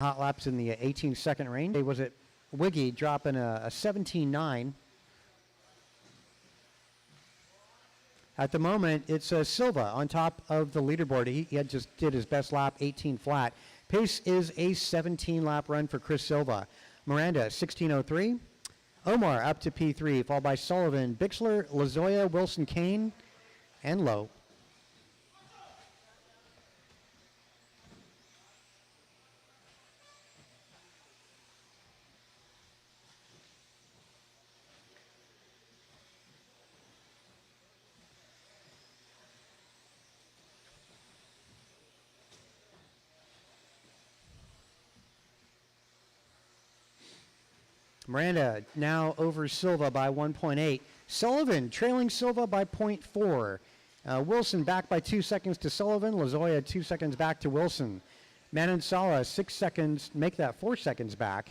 hot laps in the 18-second range. Was it Wiggy dropping a 17.9? At the moment, it's Silva on top of the leaderboard. He had just did his best lap, 18 flat. Pace is a 17-lap run for Chris Silva. Miranda, 16.03. Omar up to P3, followed by Sullivan, Bixler, Lazoya, Wilson, Kane, and Lowe. Miranda now over Silva by 1.8. Sullivan trailing Silva by 0.4. Wilson back by 2 seconds to Sullivan. Lazoya 2 seconds back to Wilson. Manansala 6 seconds, make that 4 seconds back.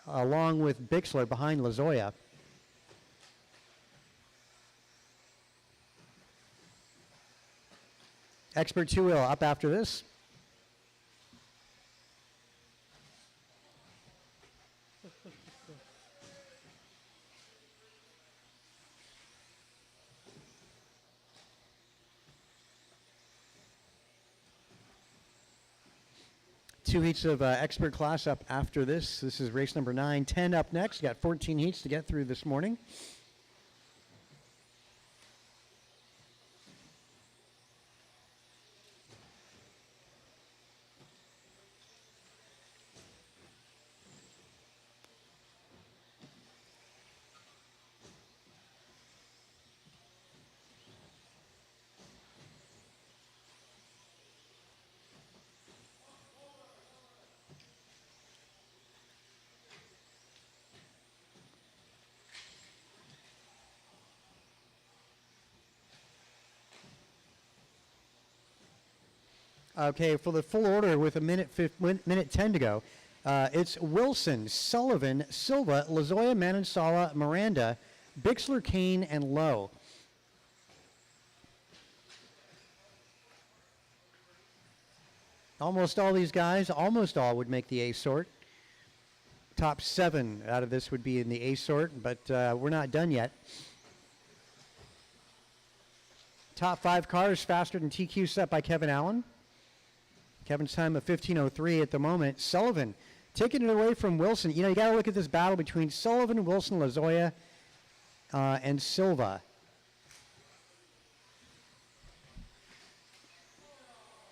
Along with Bixler behind Lazoya. Expert two-wheel up after this. Two heats of expert class up after this. This is race number 9. 10 up next. Got 14 heats to get through this morning. Okay, for the full order with a minute 10 to go, it's Wilson, Sullivan, Silva, Lazoya, Manansala, Miranda, Bixler, Kane, and Lowe. Almost all these guys, almost all would make the A sort. Top 7 out of this would be in the A sort, but we're not done yet. Top 5 cars faster than TQ set by Kevin Allen. Kevin's time of 15.03 at the moment. Sullivan taking it away from Wilson. You know, you got to look at this battle between Sullivan, Wilson, Lazoya, and Silva.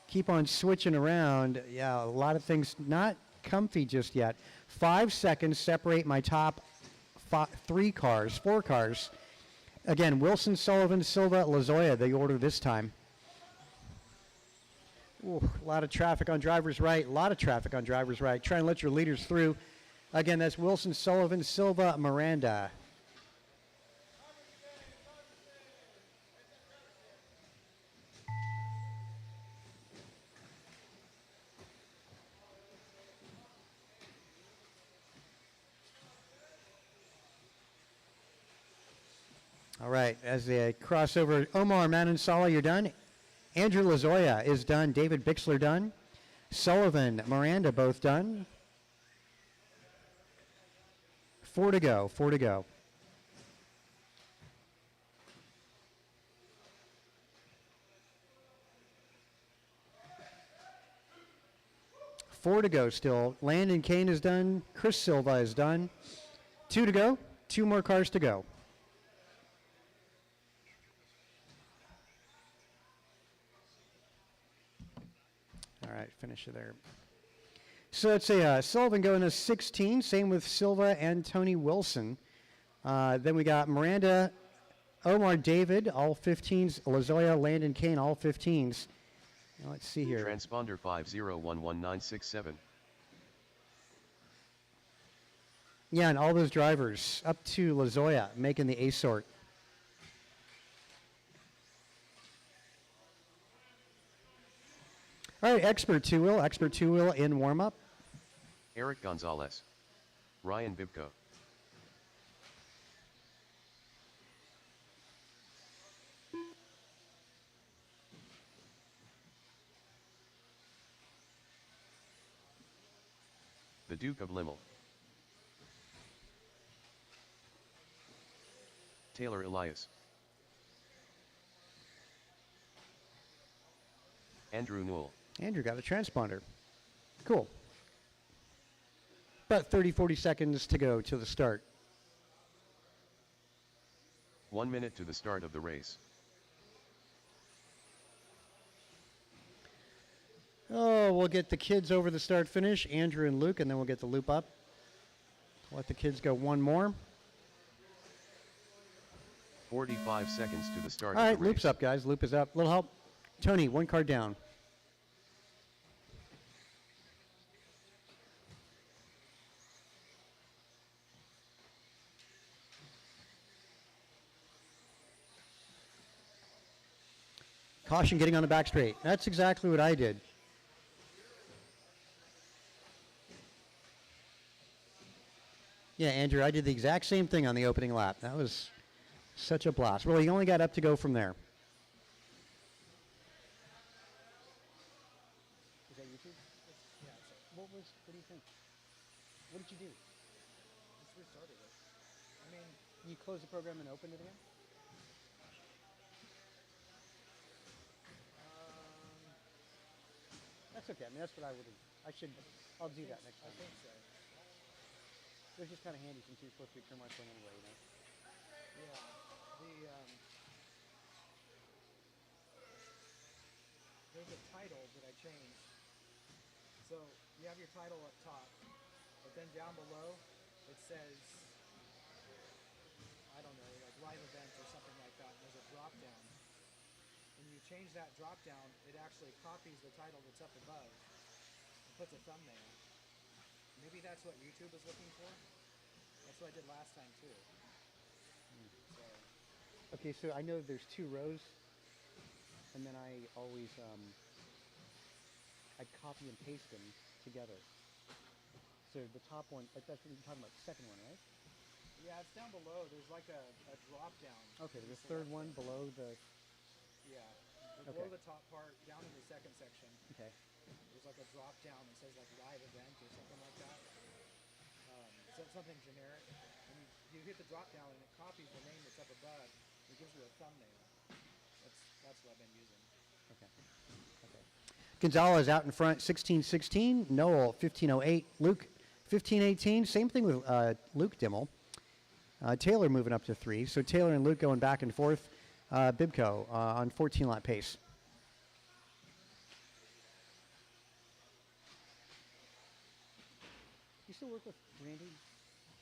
Keep on switching around. Yeah, a lot of things not comfy just yet. 5 seconds separate my top 4 cars. Again, Wilson, Sullivan, Silva, Lazoya, the order this time. Ooh, a lot of traffic on driver's right. Try and let your leaders through. Again, that's Wilson, Sullivan, Silva, Miranda. All right, as they cross over, Omar, Manansala, you're done. Andrew Lazoya is done. David Bixler done. Sullivan, Miranda both done. 4 to go. 4 to go. Still. Landon Kane is done. Chris Silva is done. 2 to go. 2 more cars to go. All right, finish it there. So it's a Sullivan going to 16. Same with Silva and Tony Wilson. Then we got Miranda, Omar, David, all 15s. Lazoya, Landon Kane, all 15s. Now let's see here. Transponder 5011967. Yeah, and all those drivers up to Lazoya making the A sort. All right, expert two-wheel in warm-up. Eric Gonzalez. Ryan Bibko. The Duke of Limmel. Taylor Elias. Andrew Newell. Andrew got a transponder. Cool. About 30, 40 seconds to go to the start. 1 minute to the start of the race. Oh, we'll get the kids over the start finish, Andrew and Luke, and then we'll get the loop up. Let the kids go one more. 45 seconds to the start All of right, the race. loop's up, guys. Loop is up. Little help. Tony, one card down. Caution getting on the back straight. That's exactly what I did. Yeah, Andrew, I did the exact same thing on the opening lap. That was such a blast. Well, you only got up to go from there. Is that YouTube? Yeah. What do you think? What did you do? Just restarted it. I mean, You closed the program and opened it again? That's okay. I mean, that's what I would have. I'll do that next I time. think so. It was just kind of handy since you're supposed to be turn marshal anyway, you know? Yeah. There's a title that I changed. So you have your title up top, but then down below it says, I don't know, like live event or something like that. And there's a drop down. When you change that drop down, it actually copies the title that's up above and puts a thumbnail. Maybe that's what YouTube is looking for. That's what I did last time too. So Okay, so I know there's two rows, and then I always I copy and paste them together. So the top one, that's what you're talking about, the second one, right? yeah, it's down below. There's like a drop down. Okay, there's a third one below the. Yeah. Okay. Below the top part, down in the second section, Okay. there's like a drop down that says like live event or something like that. So it's something generic. And you hit the drop down and it copies the name that's up above. It gives you a thumbnail. That's what I've been using. Okay. Okay. Gonzalez out in front, 16-16. Noel, 15-08. Luke, 15-18. Same thing with Luke Dimmel. Taylor moving up to 3. So Taylor and Luke going back and forth. Bibco on 14-lap pace. You still work with Randy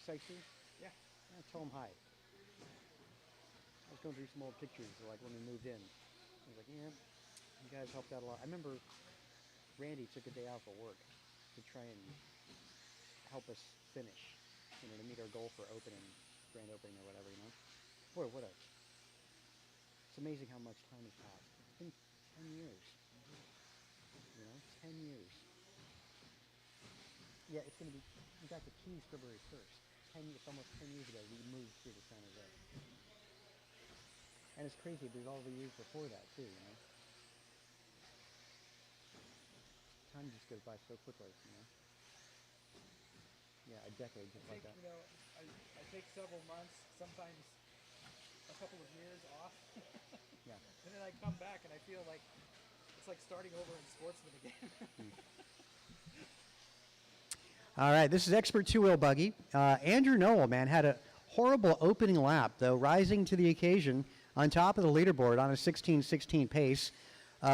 Sicey? Yeah. Yeah, tell him hi. I was going through some old pictures, like when we moved in. I was like, yeah, you guys helped out a lot. I remember Randy took a day off of work to try and help us finish, to meet our goal for grand opening or whatever, Boy, it's amazing how much time has passed. It's been 10 years. 10 years. Yeah, it's going to be, we got the keys February 1st. It's almost 10 years ago we moved here to San Jose. And it's crazy, there's all the years before that too, Time just goes by so quickly, Yeah, a decade just like that. I take several months, sometimes a couple of years off. Yeah. And then I come back and I feel like it's like starting over in sportsman again. All right, this is Expert Two-Wheel Buggy. Andrew Noel, man, had a horrible opening lap, though, rising to the occasion on top of the leaderboard on a 16-16 pace.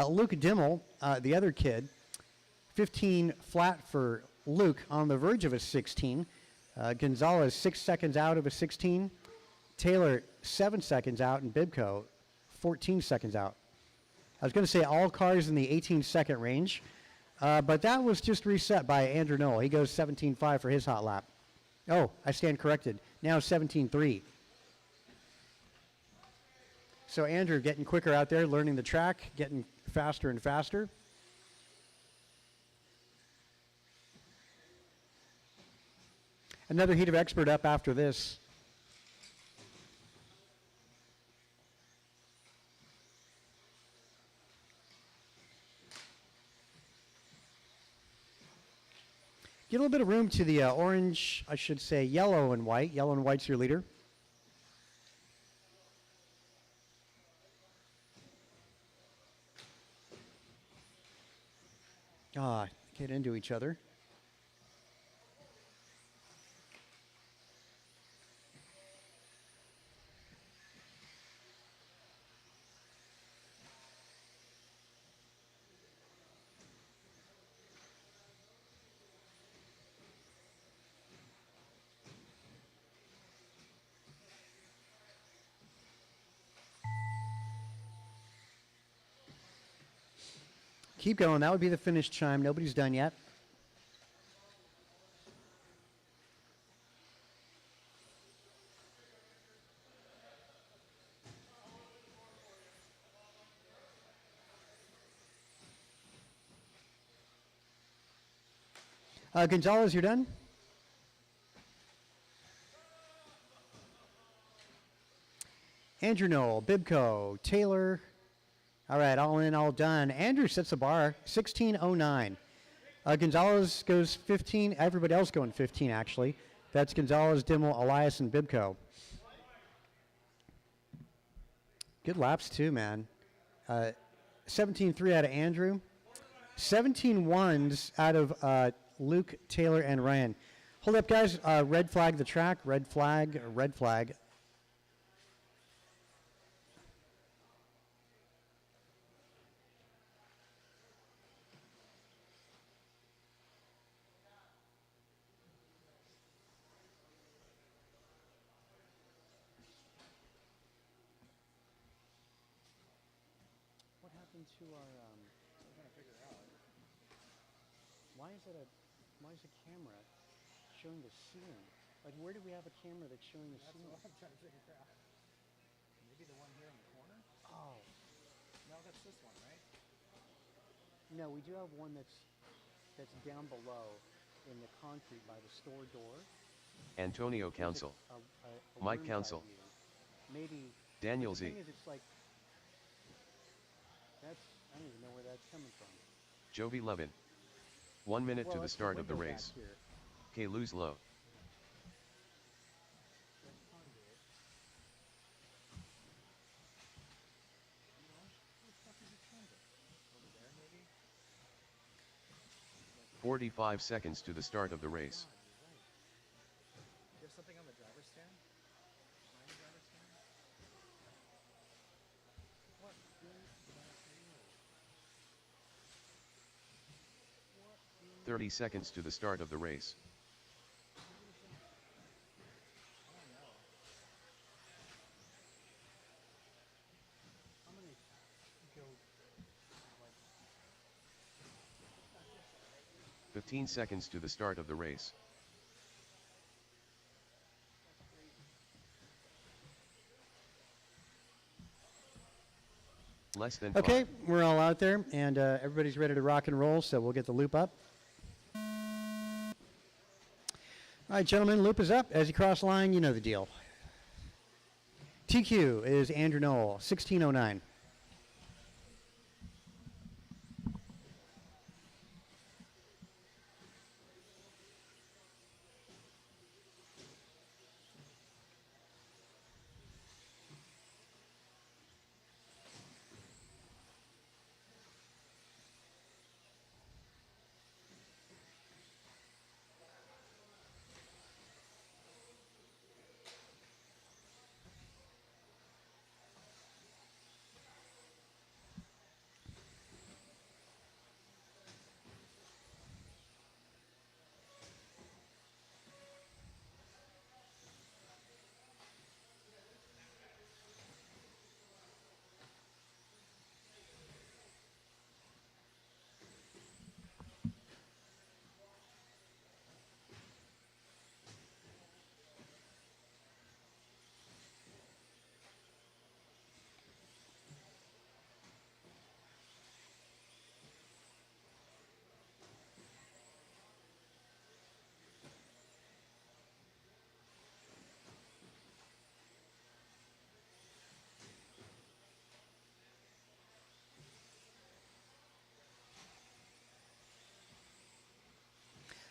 Luke Dimmel, the other kid, 15 flat for Luke on the verge of a 16. Gonzalez 6 seconds out of a 16. Taylor 7 seconds out, and Bibco 14 seconds out. I was going to say all cars in the 18-second range, but that was just reset by Andrew Noel. He goes 17.5 for his hot lap. Oh, I stand corrected. Now 17.3. So Andrew getting quicker out there, learning the track, getting faster and faster. Another heat of expert up after this. Get a little bit of room to the orange, I should say yellow and white. Yellow and white's your leader. Get into each other. Keep going. That would be the finish chime. Nobody's done yet. Gonzalez, you're done? Andrew Knoll, Bibco, Taylor. All right, all in, all done. Andrew sets the bar, 16:09. Gonzalez goes 15. Everybody else going 15, actually. That's Gonzalez, Dimmel, Elias, and Bibco. Good laps, too, man. 17.3 out of Andrew. 17.1s out of Luke, Taylor, and Ryan. Hold up, guys. Red flag the track. Red flag, red flag. What happened to our, I'm trying to figure it out. why is a camera showing the ceiling? Like, where do we have a camera that's showing the That's ceiling? what I'm trying to figure out. Maybe the one here in the corner? Oh, No, that's this one, right? no, we do have one that's down below in the concrete by the store door. Antonio There's Council. a Mike room Council. by you. Maybe. Daniel the Z. thing is, it's like, I don't even know where that's coming from. Jovi Levin. 1 minute to Well, the it's start of the window back race. here. K. Lose low. That's conduit. You know, where the fuck is the conduit? Over there, maybe? 45 seconds to the start of the race. God, you're right. Do you have something on the driver's stand? Behind the driver's stand? What? What? 30 seconds to the start of the race. I don't know. I'm going to go, like, 15 seconds to the start of the race. Less than okay, 5. we're all out there, and everybody's ready to rock and roll, so we'll get the loop up. All right, gentlemen, loop is up. As you cross line, you know the deal. TQ is Andrew Knoll, 16:09.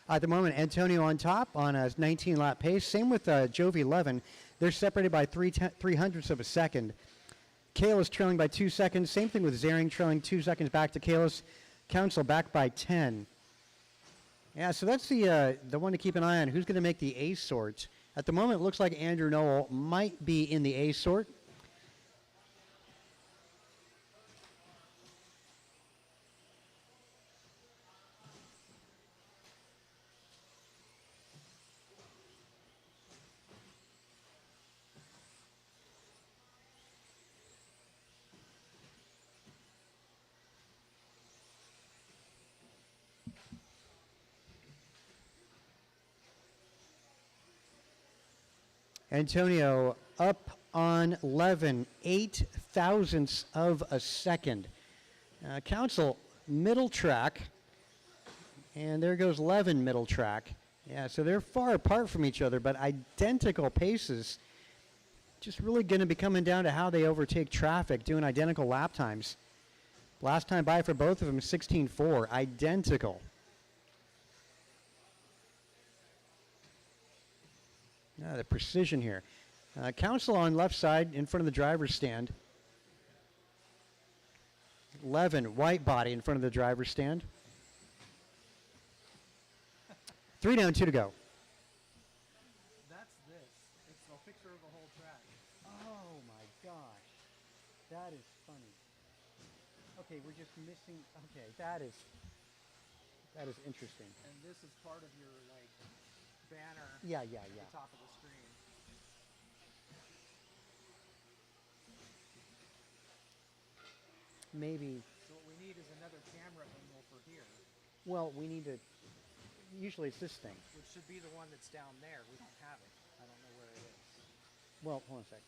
At the moment, Antonio on top on a 19-lap pace. Same with Jovi 11. They're separated by 3/300ths of a second. Kalis trailing by 2 seconds. Same thing with Zering trailing 2 seconds back to Kalis. Council back by 10. Yeah, so that's the one to keep an eye on. Who's going to make the A sort? At the moment, it looks like Andrew Noel might be in the A sort. Antonio up on 11, 8/1000ths of a second. Council middle track, and there goes Levin middle track. Yeah, so they're far apart from each other, but identical paces. Just really going to be coming down to how they overtake traffic, doing identical lap times. Last time by for both of them, 16.4, identical. The precision here. Council on left side in front of the driver's stand. Levin, white body in front of the driver's stand. 3 down, 2 to go. That's this. It's a picture of the whole track. Oh my gosh. That is funny. Okay, we're just missing. Okay, that is interesting. And this is part of your like banner Yeah. at the top of the screen. Maybe. So what we need is another camera angle for here, Well, we need to. Usually it's this thing. which should be the one that's down there. We don't have it. I don't know where it is. Well, hold on a sec.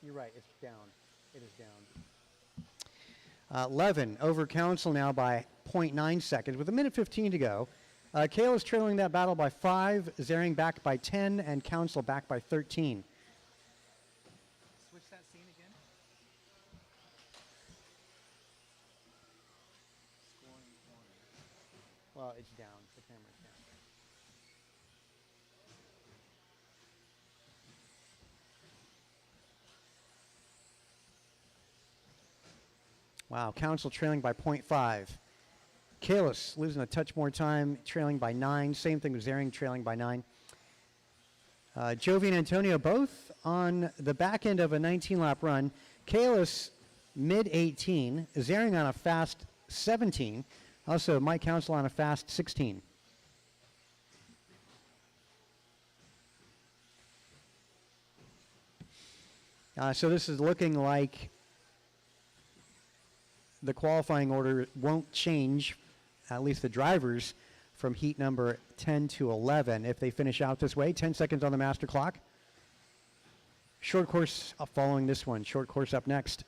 You're right. It's down. It is down. Levin over Council now by 0.9 seconds with 1:15 to go. Kayla's trailing that battle by 5, Zering back by 10, and Council back by 13. Switch that scene again. Scoring corner. Well, it's down. The camera's down. Wow, Council trailing by 0.5. Kalis losing a touch more time, trailing by 9. Same thing with Zering, trailing by 9. Jovi and Antonio both on the back end of a 19-lap run. Kalis mid-18. Zering on a fast 17. Also, Mike Council on a fast 16. So this is looking like the qualifying order won't change, at least the drivers, from heat number 10 to 11 if they finish out this way. 10 seconds on the master clock. Short course following this one. Short course up next.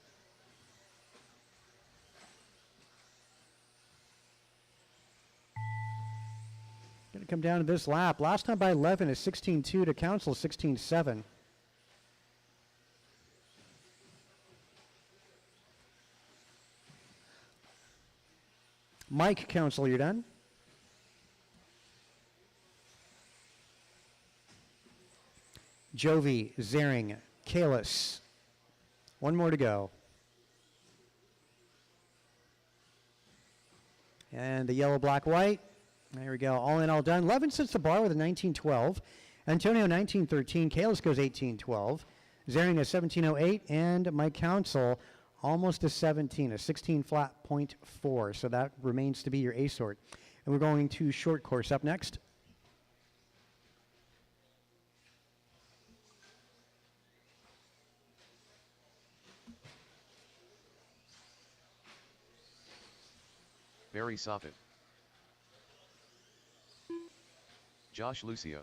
Going to come down to this lap. Last time by 11 is 16.2 to Council 16.7. Mike Council, you're done? Jovi, Zering, Kalis. One more to go. And the yellow, black, white. There we go. All in, all done. Levin sets the bar with a 19.12. Antonio 19.13. Kalis goes 18.12. Zering a 17.08. And Mike Council almost a 17, a 16 flat 0.4. So that remains to be your A sort. And we're going to short course up next. Barry Soffit. Josh Lucia.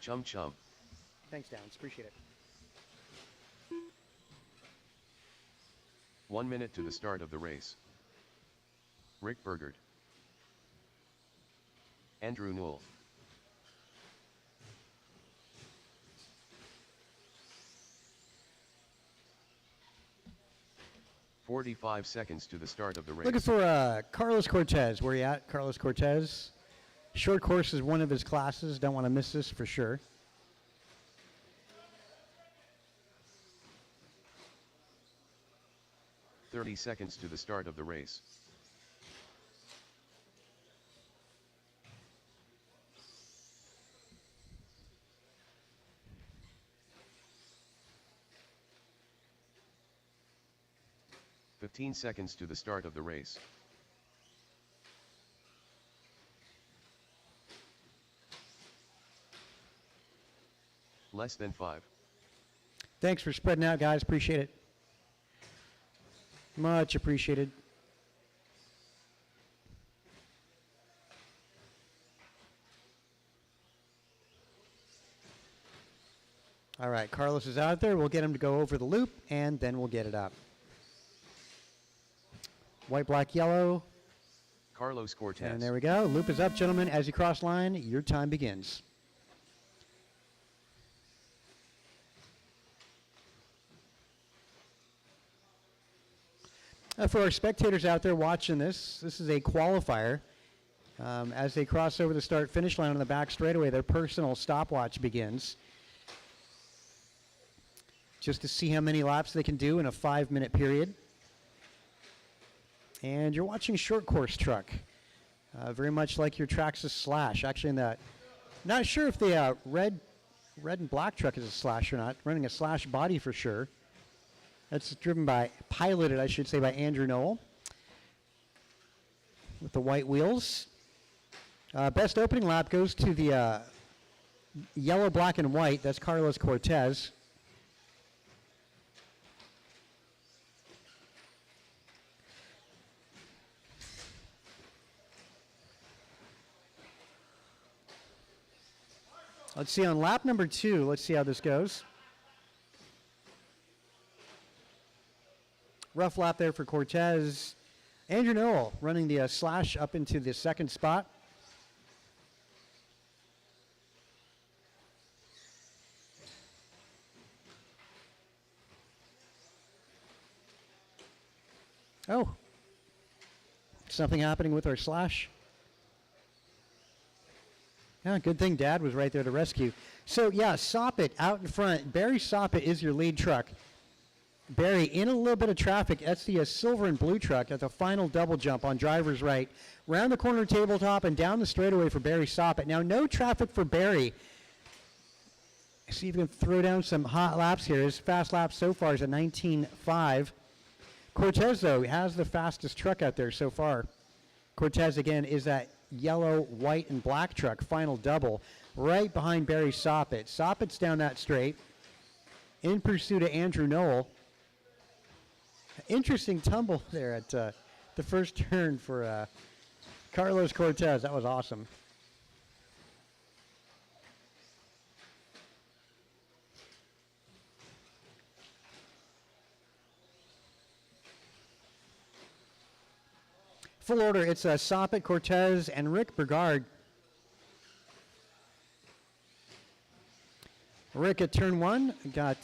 Chum Chum. Thanks, Downs. Appreciate it. 1 minute to the start of the race. Rick Bergert. Andrew Newell. 45 seconds to the start of the race. Looking for Carlos Cortez. Where you at, Carlos Cortez? Short course is one of his classes. Don't want to miss this for sure. "30 seconds to the start of the race. "15 seconds to the start of the race. Less than 5. Thanks for spreading out, guys. Appreciate it. Much appreciated. All right, Carlos is out there. We'll get him to go over the loop, and then we'll get it up. White, black, yellow. Carlos Cortez. And there we go. Loop is up, gentlemen. As you cross line, your time begins. For our spectators out there watching this is a qualifier. As they cross over the start-finish line on the back straightaway, their personal stopwatch begins. Just to see how many laps they can do in a 5-minute period. And you're watching short course truck. Very much like your Traxxas Slash. Actually, in that, not sure if the red and black truck is a Slash or not. Running a Slash body for sure. That's piloted, I should say, by Andrew Newell. With the white wheels. Best opening lap goes to the yellow, black, and white. That's Carlos Cortez. Let's see on lap number 2. Let's see how this goes. Rough lap there for Cortez. Andrew Newell running the Slash up into the second spot. Oh, something happening with our Slash. Yeah, good thing Dad was right there to rescue. So, yeah, Soppet out in front. Barry Soppet is your lead truck. Barry in a little bit of traffic. That's the silver and blue truck at the final double jump on driver's right. Round the corner tabletop and down the straightaway for Barry Soppet. Now, no traffic for Barry. See if you can throw down some hot laps here. His fast lap so far is a 19.5. Cortez, though, has the fastest truck out there so far. Cortez, again, is that yellow, white, and black truck, final double, right behind Barry Soppet. Soppet's down that straight, in pursuit of Andrew Newell. Interesting tumble there at the first turn for Carlos Cortez. That was awesome. Full order, it's Soppet, Cortez, and Rick Bergard. Rick at turn 1, got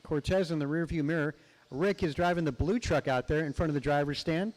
Cortez in the rearview mirror. Rick is driving the blue truck out there in front of the driver's stand.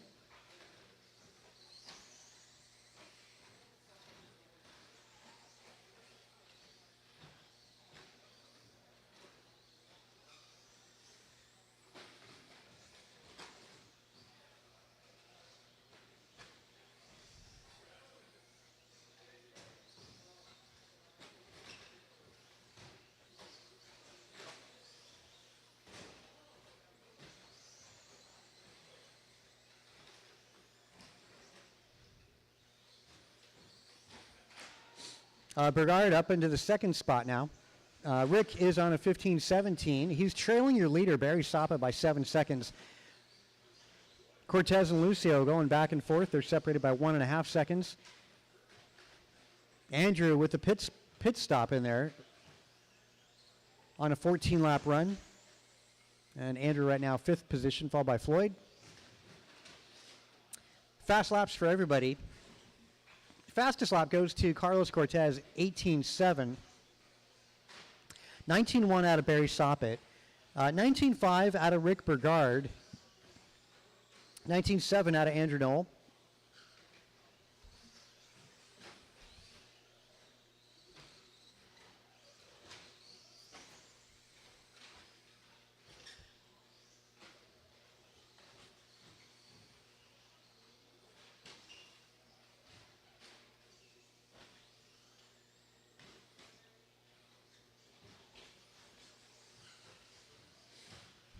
Bergard up into the second spot now. Rick is on a 15-17. He's trailing your leader, Barry Soppet, by 7 seconds. Cortez and Lucio going back and forth. They're separated by 1.5 seconds. Andrew with the pit stop in there on a 14-lap run. And Andrew right now 5th position, followed by Floyd. Fast laps for everybody. fastest lap goes to Carlos Cortez, 18.7. 19.1 out of Barry Soppet. 19.5 out of Rick Bergard. 19.7 out of Andrew Knoll.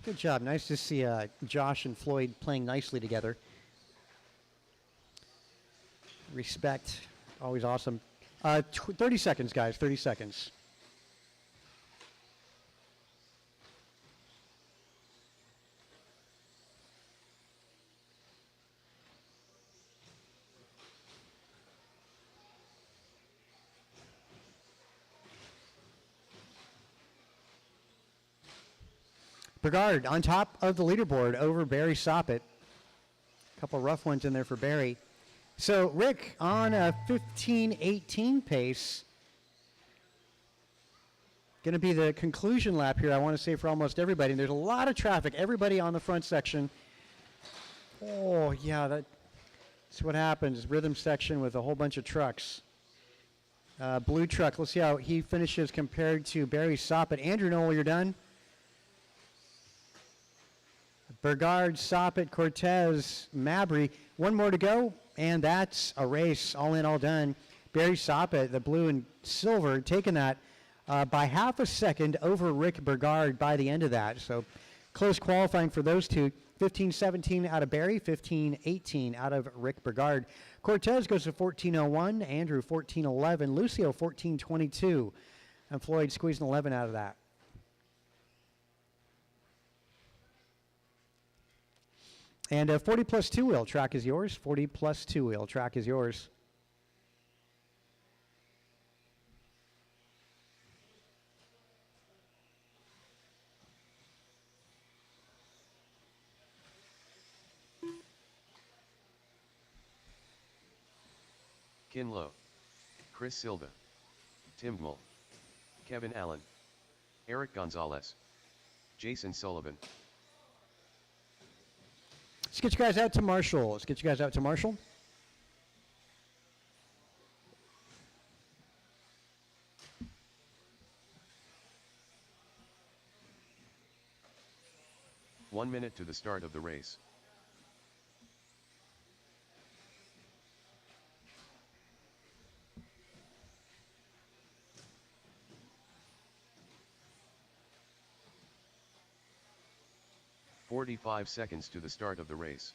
Good job. Nice to see Josh and Floyd playing nicely together. Respect. Always awesome. 30 seconds, guys. 30 seconds. Bergard on top of the leaderboard over Barry Soppet. A couple rough ones in there for Barry. So Rick on a 15:18 pace. Going to be the conclusion lap here, I want to say, for almost everybody. And there's a lot of traffic. Everybody on the front section. Oh, yeah, that's what happens. Rhythm section with a whole bunch of trucks. Blue truck. Let's see how he finishes compared to Barry Soppet. Andrew Knoll, you're done. Bergard, Soppet, Cortez, Mabry. One more to go, and that's a race. All in, all done. Barry Soppet, the blue and silver, taking that by half a second over Rick Bergard by the end of that. So close qualifying for those two. 15:17 out of Barry, 15:18 out of Rick Bergard. Cortez goes to 14:01, Andrew 14:11, Lucio 14:22, and Floyd squeezing 11 out of that. And 40 plus two-wheel track is yours. 40 plus two-wheel track is yours. Kinlow, Chris Silva, Tim Gmull, Kevin Allen, Eric Gonzalez, Jason Sullivan. Let's get you guys out to Marshall. Let's get you guys out to Marshall. One minute to the start of the race. "45 seconds to the start of the race.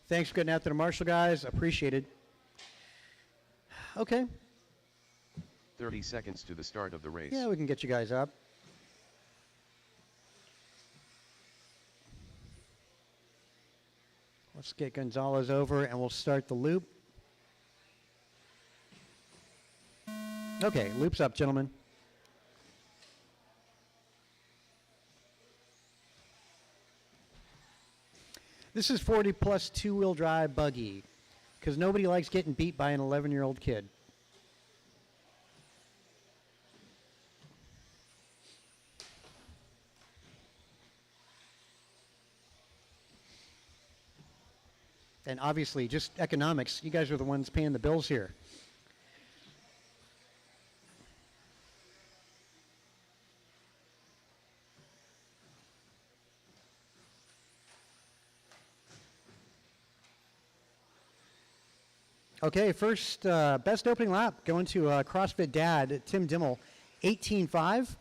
Thanks for getting out to the Marshall, guys. Appreciate it. Okay. 30 seconds to the start of the race. Yeah, we can get you guys up. Let's get Gonzalez over and we'll start the loop. Okay, loop's up, gentlemen. This is 40 plus two-wheel drive buggy because nobody likes getting beat by an 11-year-old kid. And obviously, just economics. You guys are the ones paying the bills here. Okay, first best opening lap going to CrossFit Dad, Tim Dimmel, 18.5.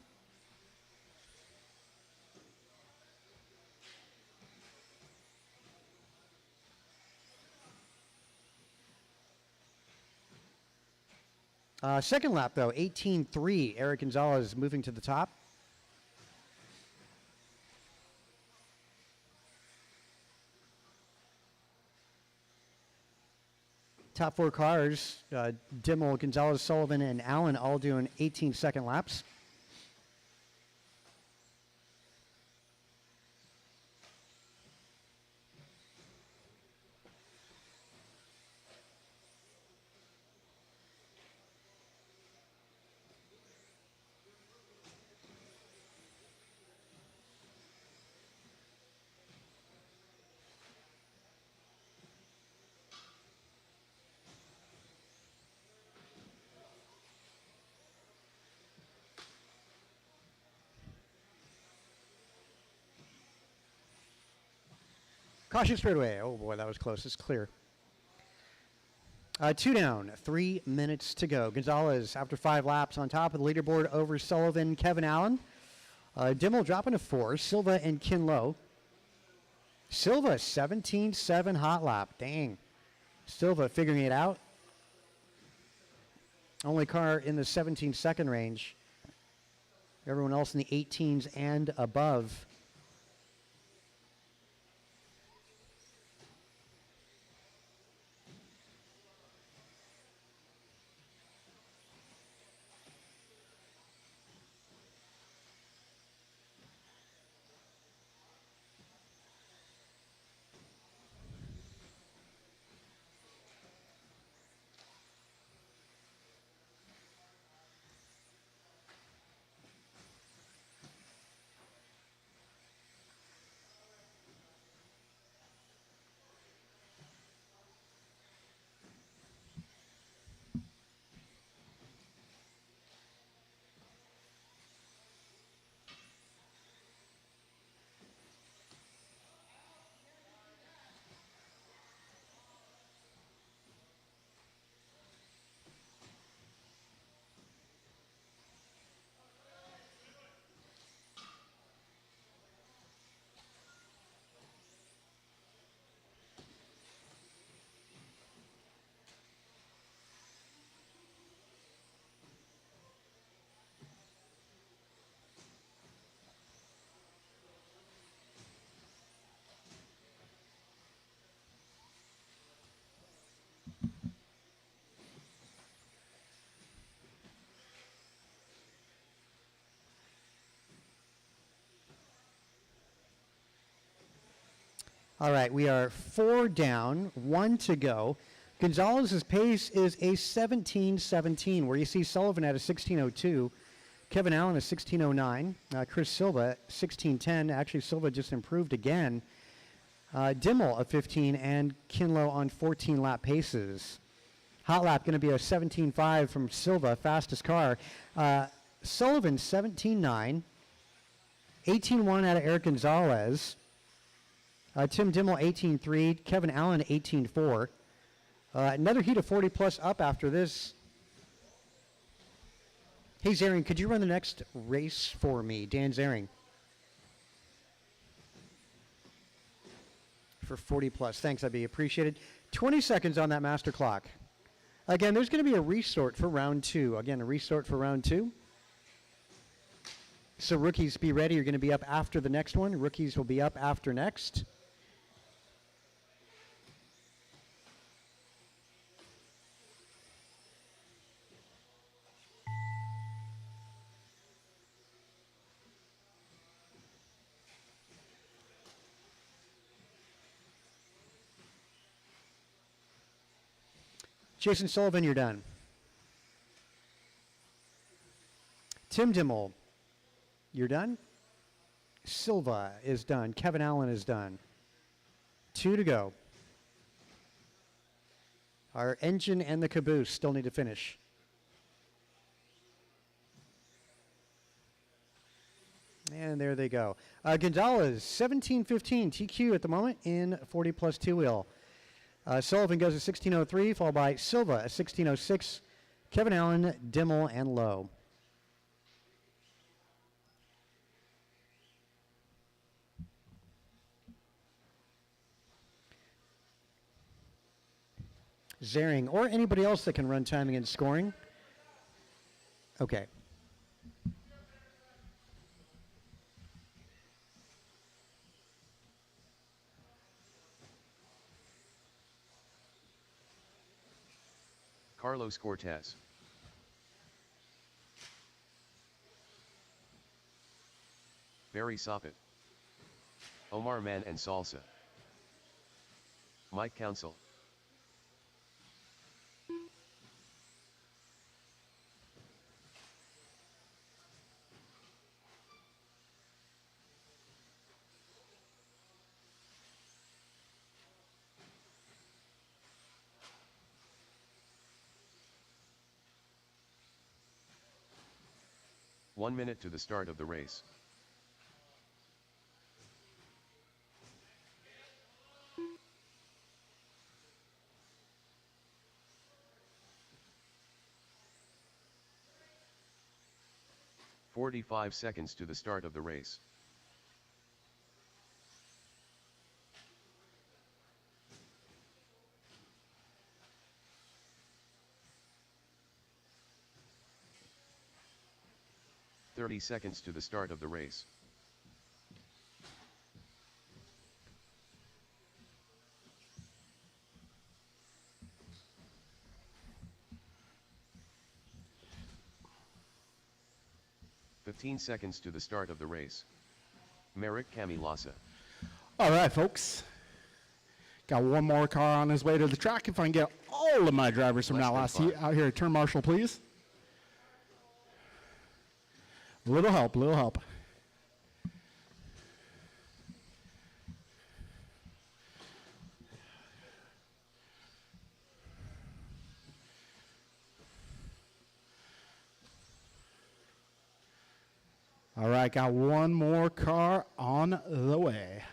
Second lap, though, 18.3. Eric Gonzalez moving to the top. Top four cars, Dimmel, Gonzalez, Sullivan, and Allen all doing 18-second laps. Caution straightaway. Oh boy, that was close. It's clear. 2 down, 3 minutes to go. Gonzalez, after 5 laps, on top of the leaderboard over Sullivan, Kevin Allen. Dimmel dropping to 4. Silva and Kinlow. Silva, 17-7 hot lap. Dang. Silva figuring it out. Only car in the 17-second range. Everyone else in the 18s and above. All right, we are 4 down, 1 to go. Gonzalez's pace is a 17-17, where you see Sullivan at a 16:02, Kevin Allen a 16:09, Chris Silva 16:10. Actually, Silva just improved again. Dimmel a 15, and Kinlow on 14 lap paces. Hot lap going to be a 17.5 from Silva, fastest car. Sullivan 17.9, 18.1 out of Eric Gonzalez. Tim Dimmel 18.3, Kevin Allen 18.4. Another heat of 40 plus up after this. Hey Zaring, could you run the next race for me? Dan Zaring. For 40 plus. Thanks, that'd be appreciated. 20 seconds on that master clock. Again, there's going to be a restart for round 2. Again, a restart for round 2. So rookies, be ready. You're going to be up after the next one. Rookies will be up after next. Jason Sullivan, you're done. Tim Dimmel, you're done. Silva is done. Kevin Allen is done. 2 to go. Our engine and the caboose still need to finish. And there they go. Gonzalez, 17.15 TQ at the moment in 40 plus 2 wheel. Sullivan goes at 16.03, followed by Silva at 16.06, Kevin Allen, Dimmel, and Lowe. Zaring, or anybody else that can run timing and scoring. Okay. Carlos Cortez. Barry Soppet. Omar Man and Salsa. Mike Council. One minute to the start of the race. 45 seconds to the start of the race. "30 seconds to the start of the race. "15 seconds to the start of the race. Merrick Camilasa. All right, folks. Got one more car on his way to the track. If I can get all of my drivers from Less that than last 5. heat out here at turn marshal, please. Little help, little help. All right, got one more car on the way.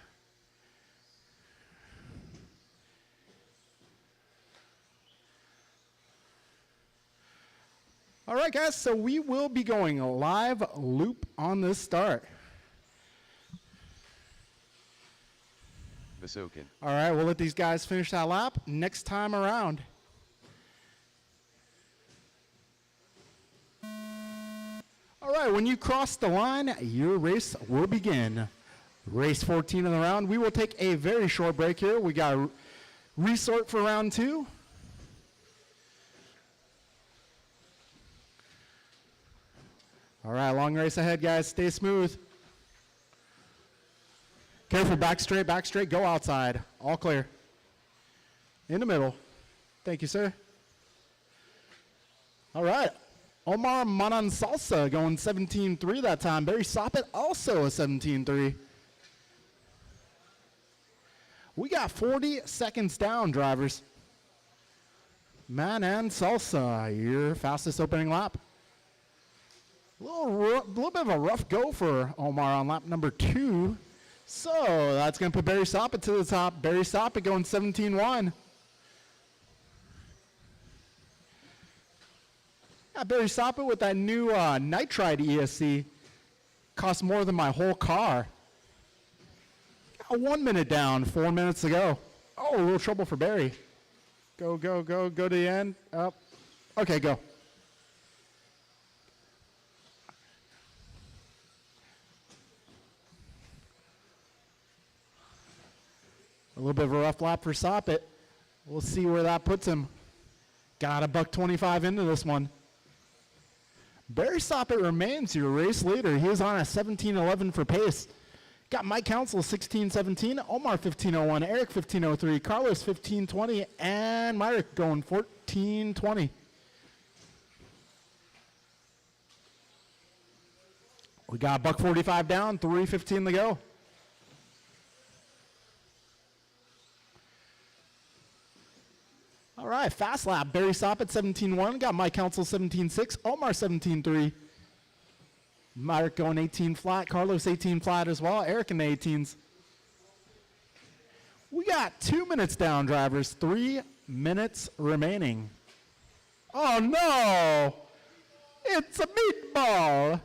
All right, guys, so we will be going a live loop on this start. Vasokin. All right, we'll let these guys finish that lap next time around. All right, when you cross the line, your race will begin. Race 14 of the round. We will take a very short break here. We got a resort for round 2. All right, long race ahead, guys. Stay smooth. Careful, back straight, go outside. All clear. In the middle. Thank you, sir. All right. Omar Manan Salsa going 17.3 that time. Barry Soppet also a 17.3. We got 40 seconds down, drivers. Manan Salsa, your fastest opening lap. A little bit of a rough go for Omar on lap number 2. So that's going to put Barry Soppet to the top. Barry Soppet going 17.1. Yeah, Barry Soppet with that new nitride ESC cost more than my whole car. Got 1 minute down, 4 minutes to go. Oh, a little trouble for Barry. Go to the end. Up. Okay, go. A little bit of a rough lap for Soppet. We'll see where that puts him. Got a $1.25 into this one. Barry Soppet remains your race leader. He is on a 17.11 for pace. Got Mike Council 16.17, Omar 15.01, Eric 15.03, Carlos 15.20, and Myrick going 14.20. We got $1.45 down, 3:15 to go. All right, fast lap. Barry Soppet 17.1, got Mike Council 17.6, Omar 17.3. Myrick going 18 flat, Carlos 18 flat as well, Eric in the 18s. We got 2 minutes down, drivers, 3 minutes remaining. Oh no, it's a meatball.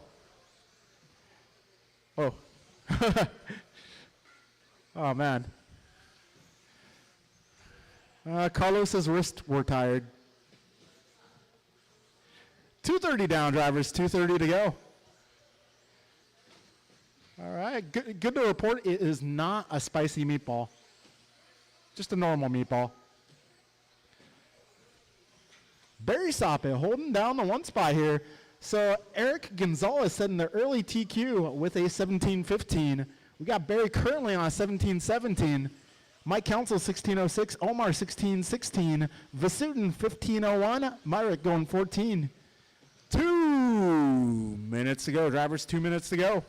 Oh, oh man. Carlos's wrists were tired. 2:30 down, drivers, 2:30 to go. All right, good to report it is not a spicy meatball. Just a normal meatball. Barry Soppet holding down the one spot here. So Eric Gonzalez setting the early TQ with a 17.15. We got Barry currently on a 17.17. Mike Council 16.06, Omar 16.16, Vasutin 15.01, Myrick going 14. 2 minutes to go, drivers, 2 minutes to go.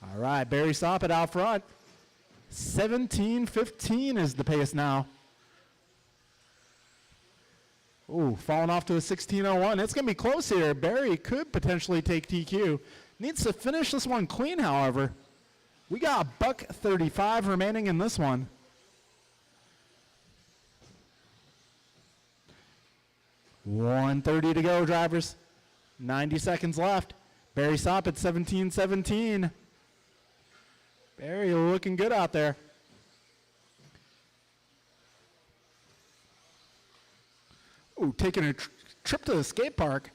All right, Barry Soppet out front. 17.15 is the pace now. Ooh, falling off to a 16.01. It's going to be close here. Barry could potentially take TQ. Needs to finish this one clean, however. We got $1.35 remaining in this one. 1:30 to go, drivers. 90 seconds left. Barry Soppett, 17-17. Barry looking good out there. Ooh, taking a trip to the skate park.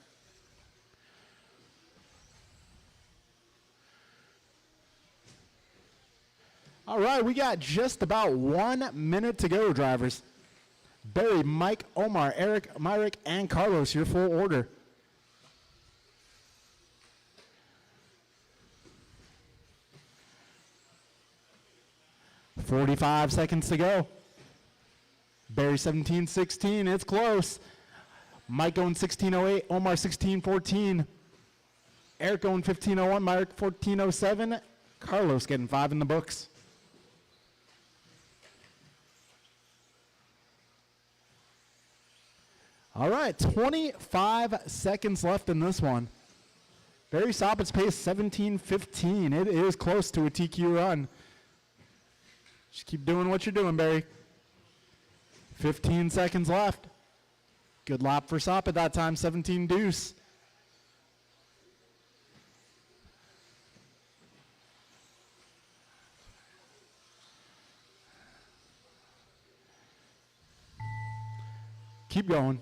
All right, we got just about 1 minute to go, drivers. Barry, Mike, Omar, Eric, Myrick, and Carlos, your full order. "45 seconds to go. Barry 17-16, it's close. Mike going 16:08, Omar 16:14. Eric going 15:01, Myrick 14:07. Carlos getting 5 in the books. All right, 25 seconds left in this one. Barry Soppett's pace 17:15. It is close to a TQ run. Just keep doing what you're doing, Barry. 15 seconds left. Good lap for Soppett that time, 17 deuce. Keep going.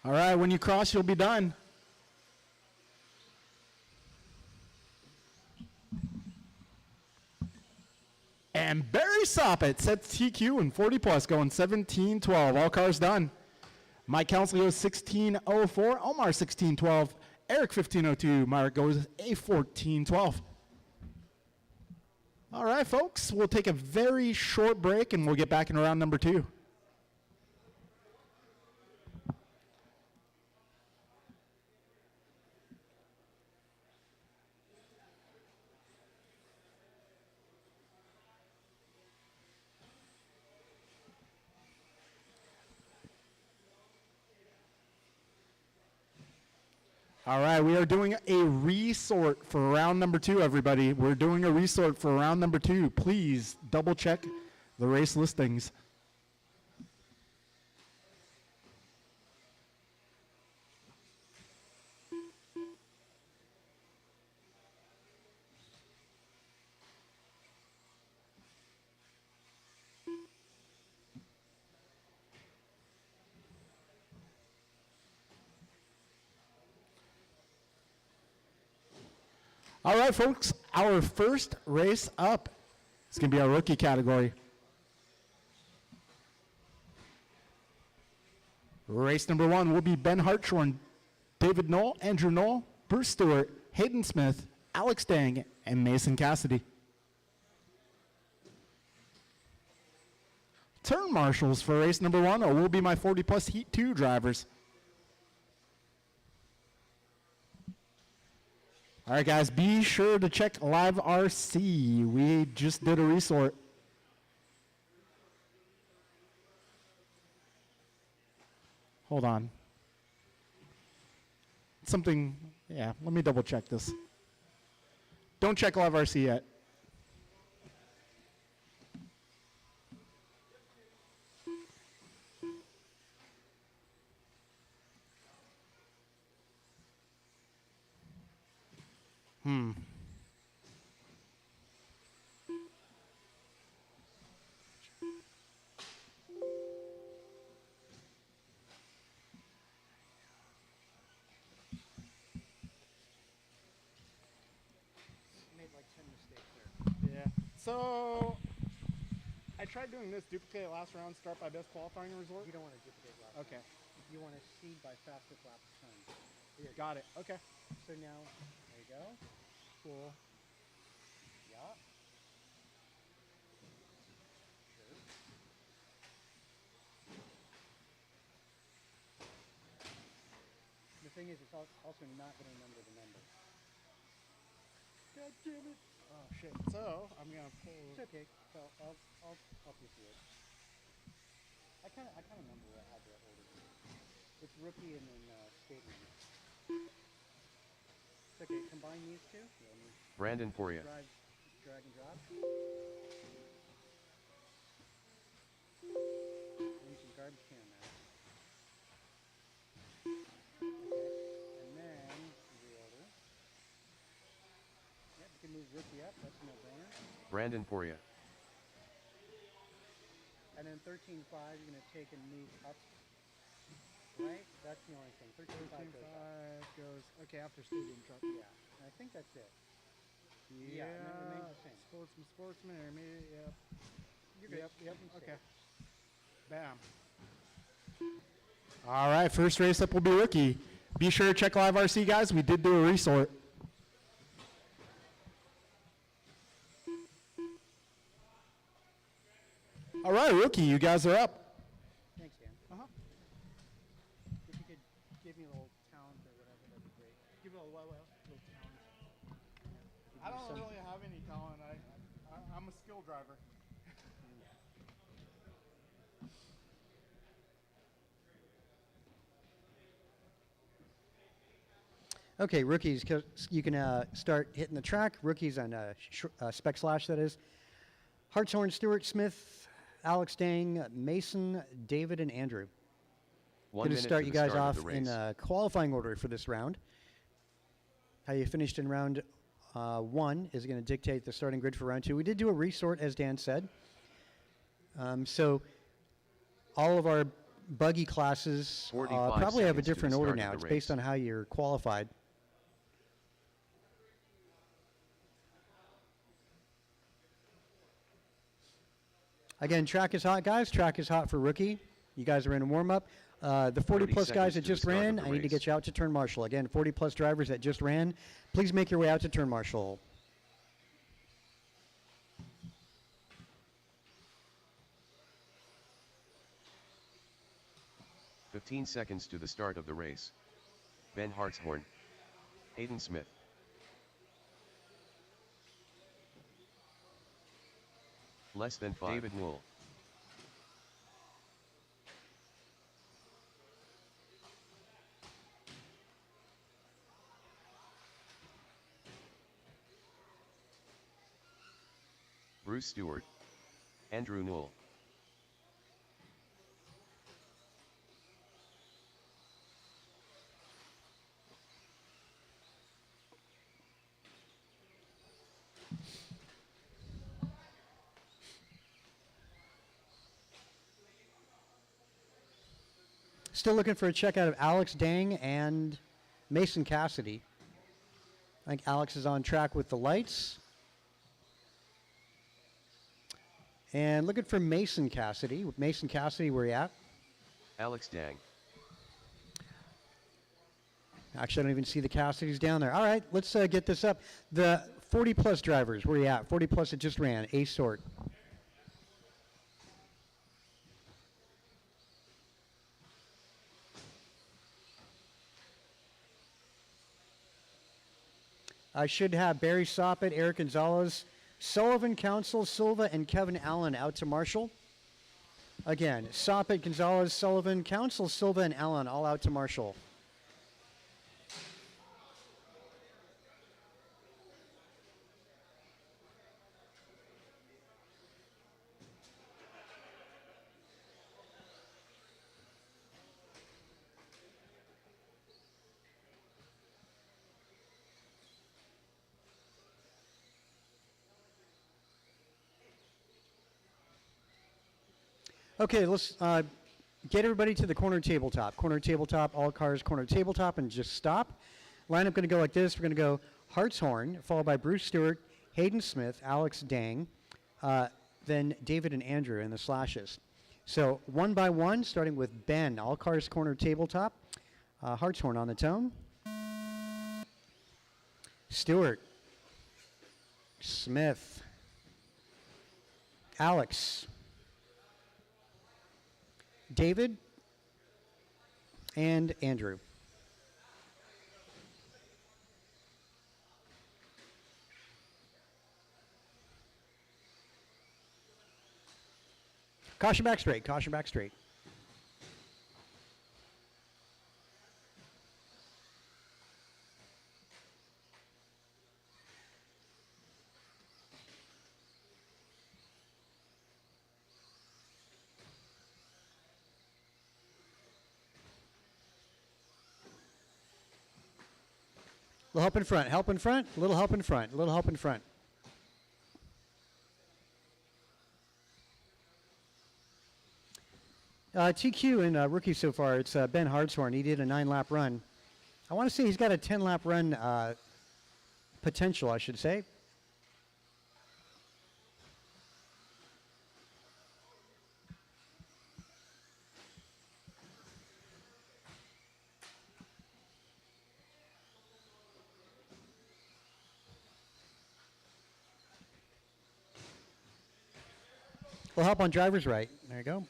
All right, when you cross, you'll be done. And Barry Soppett sets TQ in 40 plus, going 17-12. All cars done. Mike Counsley goes 16:04. Omar 16:12. Eric 15:02. Myrick goes a 14:12. All right, folks, we'll take a very short break and we'll get back in round number 2. All right, we are doing a resort for round number 2, everybody. We're doing a resort for round number 2. Please double check the race listings. All right, folks, our first race up is going to be our rookie category. Race number 1 will be Ben Hartshorn, David Knoll, Andrew Knoll, Bruce Stewart, Hayden Smith, Alex Dang, and Mason Cassidy. Turn marshals for race number 1 will be my 40 plus Heat 2 drivers. All right, guys, be sure to check Live RC. We just did a resort. Hold on. Something, yeah, let me double check this. Don't check Live RC yet. Made like 10 mistakes there. Yeah. So I tried doing this, duplicate last round, start by best qualifying resort. You don't want to duplicate lap. Okay. You want to seed by fastest lap time. Here. Got it. Okay. So now, there you go. Cool. Yeah. Sure. The thing is, it's also not going to remember the number. God damn it. Oh shit. So I'm gonna pull. It's okay. So I'll help you through it. I kind of remember how to order it. It's rookie and then skating. Okay, combine these two. Brandon Poria. Drag and drop. Some garbage can there. Okay, and then reorder. Yep, we can move Rookie up. That's a no-brainer. Brandon Poria. And then 13.5, you're going to take and move up. Right? That's the only thing. 13.5 goes up. goes, okay, after stadium truck. Yeah, I think that's it. Yeah, and it remains the same. Sportsman, intermediate, yep. You're good. Yep, Okay. okay. Bam. All right, first race up will be Rookie. Be sure to check Live RC, guys. We did do a resort. All right, Rookie, you guys are up. Thanks, Dan. Uh-huh. If you could give me a little talent or whatever, that'd be great. Give it a little talent. Give I me don't some- really have any talent. I'm a skill driver. Okay, rookies, you can start hitting the track. Rookies on spec slash, that is. Hartshorn, Stewart, Smith, Alex Dang, Mason, David, and Andrew. 1 Going to minute start to you the guys start off of the in race. qualifying order for this round. How you finished in round 1 is going to dictate the starting grid for round 2. We did do a resort, as Dan said. So all of our buggy classes 45 probably have a seconds to the different order start of now. the It's based race. on how you're qualified. Again, track is hot, guys. Track is hot for rookie. You guys are in a warm-up. The 30 40-plus guys seconds that to the just start of ran, the I need to race. get you out to turn marshal. Again, 40-plus drivers that just ran, please make your way out to turn marshal. "15 seconds to the start of the race. Ben Hartshorn. Hayden Smith. Less than 5. David Newell. Bruce Stewart. Andrew Newell. Still looking for a check out of Alex Dang and Mason Cassidy. I think Alex is on track with the lights. And looking for Mason Cassidy. Mason Cassidy, where you at? Alex Dang. Actually, I don't even see the Cassidys down there. All right, let's get this up. The 40-plus drivers, where you at? 40-plus that just ran, A sort. I should have Barry Soppett, Eric Gonzalez, Sullivan, Council, Silva, and Kevin Allen out to marshal. Again, Soppett, Gonzalez, Sullivan, Council, Silva, and Allen all out to marshal. Okay, let's get everybody to the corner tabletop. Corner tabletop, all cars, corner tabletop, and just stop. Lineup going to go like this. We're going to go Hartshorn, followed by Bruce Stewart, Hayden Smith, Alex Dang, then David and Andrew in the slashes. So one by one, starting with Ben, all cars, corner tabletop. Hartshorn on the tone. Stewart. Smith. Alex. David and Andrew. Caution back straight, caution back straight. Little help in front, help in front, little help in front, little help in front. TQ in rookie so far, it's Ben Hartshorn. He did a 9-lap run. I want to say he's got a 10-lap run potential, I should say. We'll help on driver's right. There you go.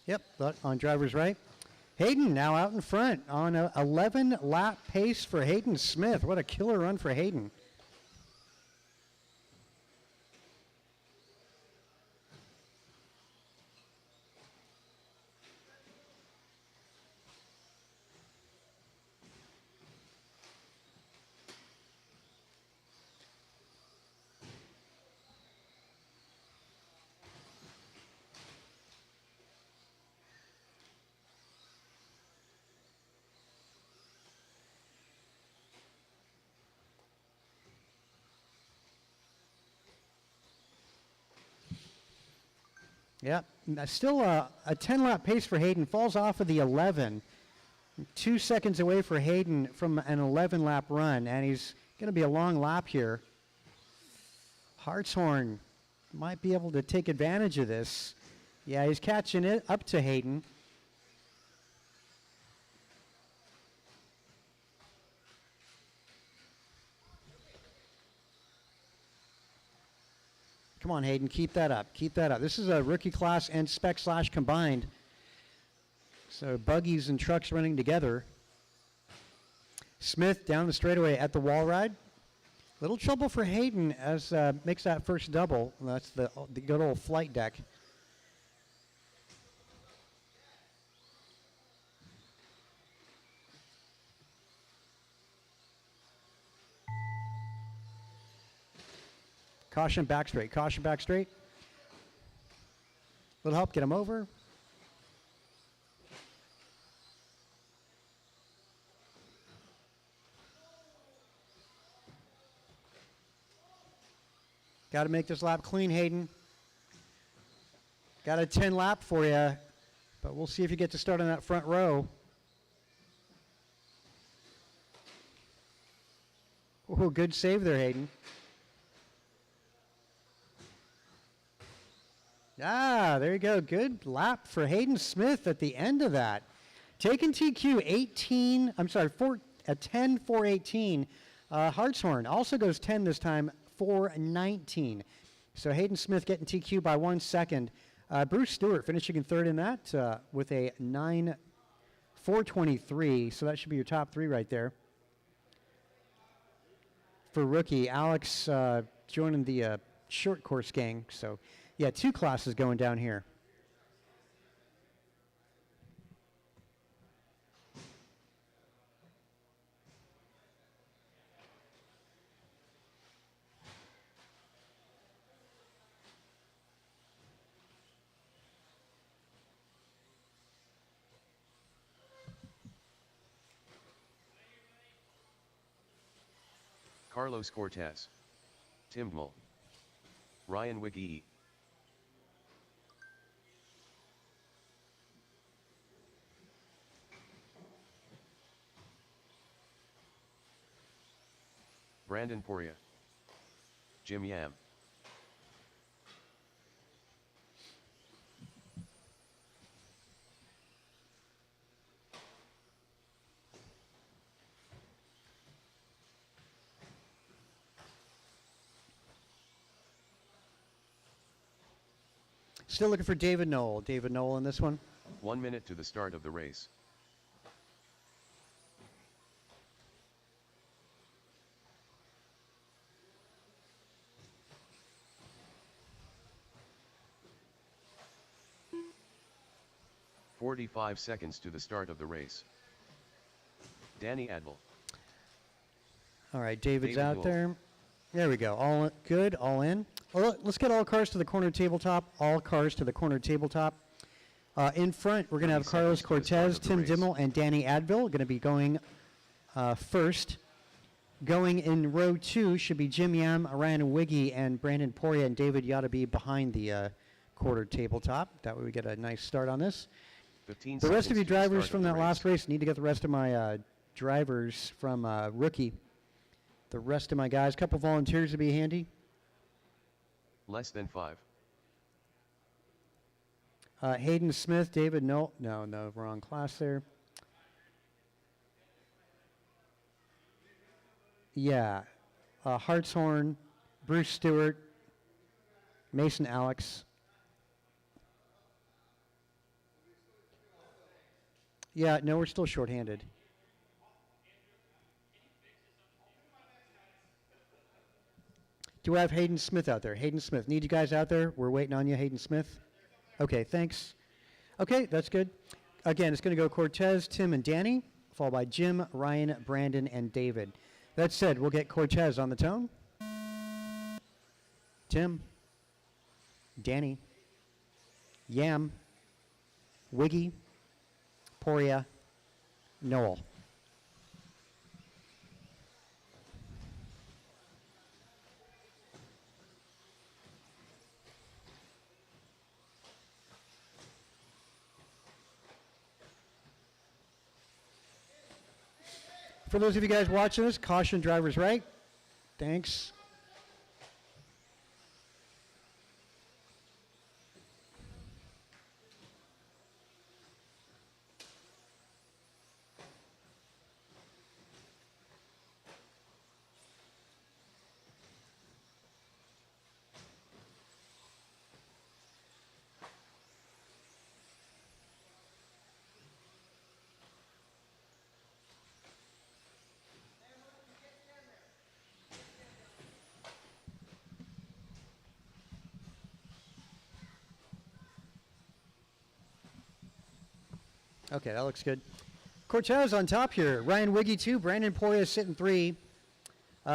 Yep, on driver's right. Hayden now out in front on a 11-lap pace for Hayden Smith. What a killer run for Hayden. Yep, still a 10-lap pace for Hayden. Falls off of the 11. 2 seconds away for Hayden from an 11-lap run, and he's going to be a long lap here. Hartshorn might be able to take advantage of this. Yeah, he's catching it up to Hayden. Come on, Hayden, keep that up. Keep that up. This is a rookie class and spec slash combined. So buggies and trucks running together. Smith down the straightaway at the wall ride. Little trouble for Hayden as makes that first double. That's the good old flight deck. Caution back straight. Caution back straight. Little help, get him over. Got to make this lap clean, Hayden. Got a 10 lap for you, but we'll see if you get to start on that front row. Oh, good save there, Hayden. Ah, there you go. Good lap for Hayden Smith at the end of that. Taking TQ 18, I'm sorry, 10, 418. Hartshorn also goes 10 this time, 419. So Hayden Smith getting TQ by 1 second. Bruce Stewart finishing in third in that with a 9.423. So that should be your top three right there. For rookie, Alex joining the short course gang. So yeah, 2 classes going down here. Carlos Cortez, Tim Mull, Ryan Wiggy, Brandon Poria. Jim Yam. Still looking for David Knoll. David Knoll in this one. 1 minute to the start of the race. "45 seconds to the start of the race. Danny Advil. All right, David's David out Knoll. there. There we go. All good, all in. Well, let's get all cars to the corner tabletop. All cars to the corner tabletop. In front, we're going to have 30 Carlos seconds to the start Cortez, of the Tim race. Dimmel, and Danny Advil going to be going first. Going in row 2 should be Jim Yam, Ryan Wiggy, and Brandon Poria, and David, you ought to be behind the quarter tabletop. That way we get a nice start on this. 15 The rest of seconds you to the drivers start from of the that last race need to get the rest of my drivers from rookie. The rest of my guys, couple volunteers to be handy. Less than 5. Hayden Smith, David, no, wrong class there. Yeah, Hartshorn, Bruce Stewart, Mason Alex. Yeah, no, we're still shorthanded. Do I have Hayden Smith out there? Hayden Smith, need you guys out there? We're waiting on you, Hayden Smith. Okay, thanks. Okay, that's good. Again, it's going to go Cortez, Tim, and Danny, followed by Jim, Ryan, Brandon, and David. That said, we'll get Cortez on the tone. Tim, Danny, Yam, Wiggy, Poria, Noel. For those of you guys watching this, caution drivers right. Thanks. Okay, that looks good. Cortez on top here. Ryan Wiggy 2, Brandon Poria sitting 3.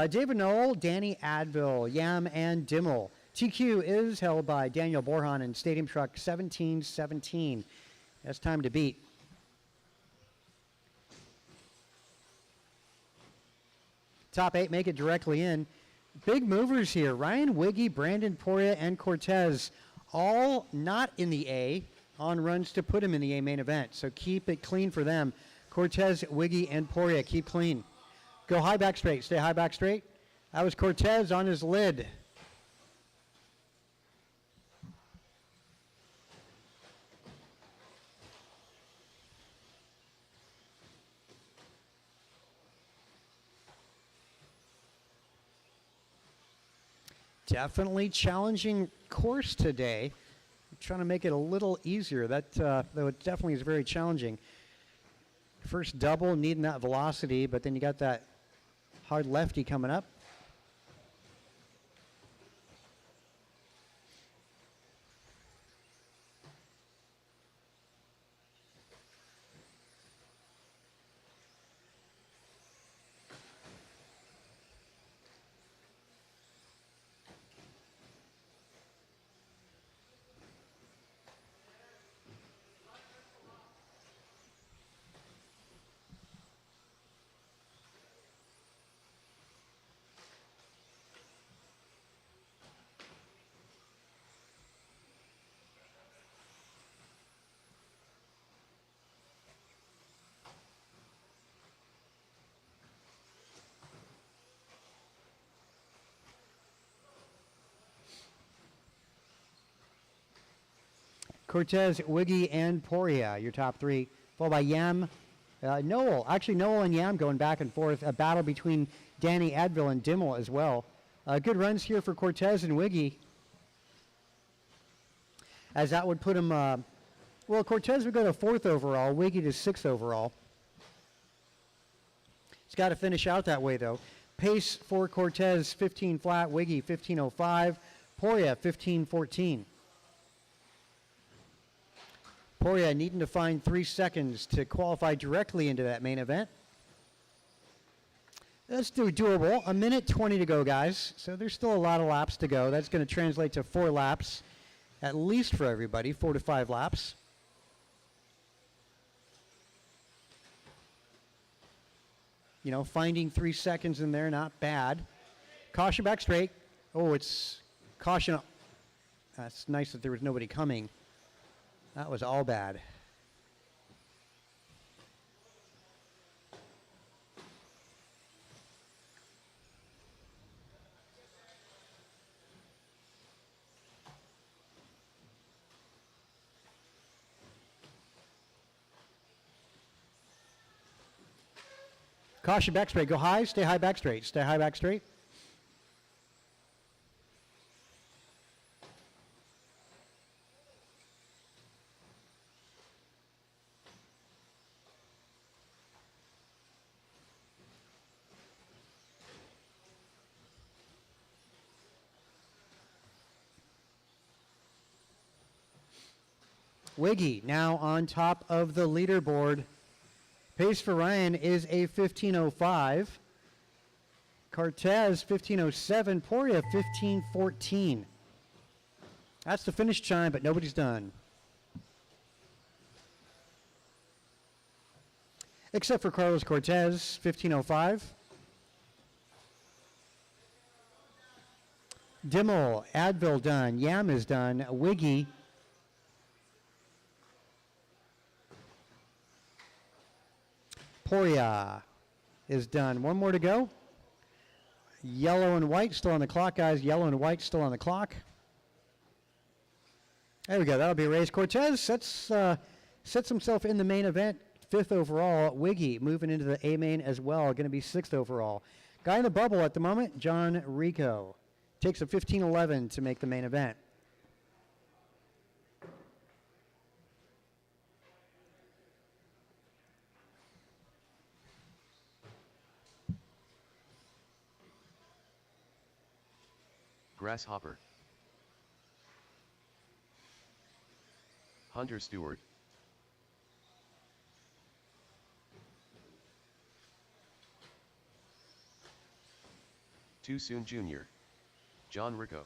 David Knoll, Danny Advil, Yam, and Dimmel. TQ is held by Daniel Borhan and Stadium Truck 1717. That's time to beat. Top 8 make it directly in. Big movers here. Ryan Wiggy, Brandon Poria, and Cortez all not in the A on runs to put him in the A main event. So keep it clean for them. Cortez, Wiggy, and Poria, keep clean. Go high back straight. Stay high back straight. That was Cortez on his lid. Definitely challenging course today. I'm trying to make it a little easier. That though it definitely is very challenging. First double, needing that velocity, but then you got that hard lefty coming up. Cortez, Wiggy, and Poria, your top three. Followed by Yam, Noel. Actually, Noel and Yam going back and forth. A battle between Danny Advil and Dimmel as well. Good runs here for Cortez and Wiggy. As that would put him, well, Cortez would go to 4th overall. Wiggy to 6th overall. He's got to finish out that way, though. Pace for Cortez, 15 flat. Wiggy, 15.05. Poria, 15.14. Poria needing to find 3 seconds to qualify directly into that main event. That's doable. 1:20 to go, guys. So there's still a lot of laps to go. That's going to translate to 4 laps, at least for everybody, 4 to 5 laps. You know, finding 3 seconds in there, not bad. Caution back straight. Oh, it's caution. That's nice that there was nobody coming. That was all bad. Caution back straight. Go high, stay high back straight. Stay high back straight. Wiggy now on top of the leaderboard. Pace for Ryan is a 15.05. Cortez 15.07. Poria 15.14. That's the finish chime, but nobody's done. Except for Carlos Cortez, 15.05. Dimmel, Advil done. Yam is done. Wiggy. Poria is done. One more to go. Yellow and white still on the clock, guys. Yellow and white still on the clock. There we go. That'll be a race. Cortez sets himself in the main event, 5th overall. Wiggy moving into the A main as well, going to be 6th overall. Guy in the bubble at the moment, John Rico. Takes a 15.11 to make the main event. Grasshopper. Hunter Stewart. Too Soon Jr. John Rico.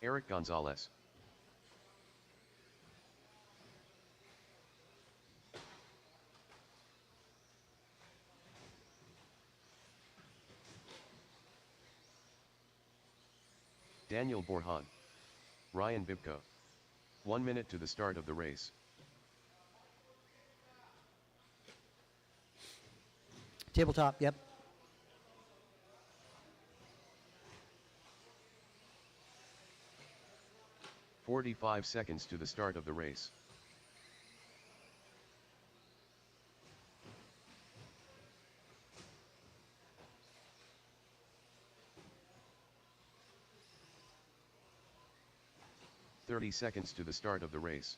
Eric Gonzalez. Daniel Borhan. Ryan Bibko. 1 minute to the start of the race. Tabletop, yep. "45 seconds to the start of the race. "30 seconds to the start of the race.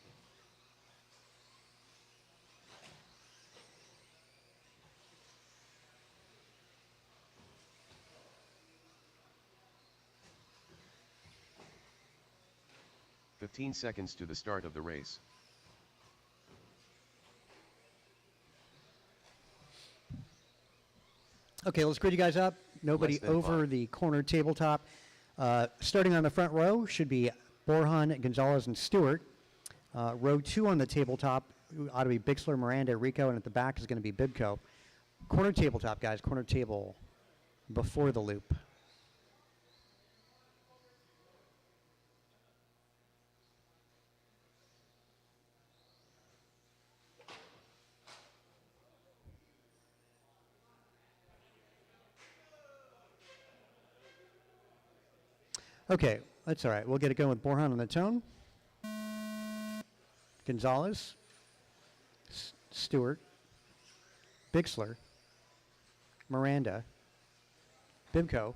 "15 seconds to the start of the race. Okay, let's grid you guys up. Nobody Less than over 5. the corner tabletop. Starting on the front row should be Borhan, Gonzalez, and Stewart. Row 2 on the tabletop ought to be Bixler, Miranda, Rico, and at the back is going to be Bibco. Corner tabletop, guys. Corner table before the loop. Okay, that's all right. We'll get it going with Borhan on the tone. Gonzalez, Stewart, Bixler, Miranda, Bimco,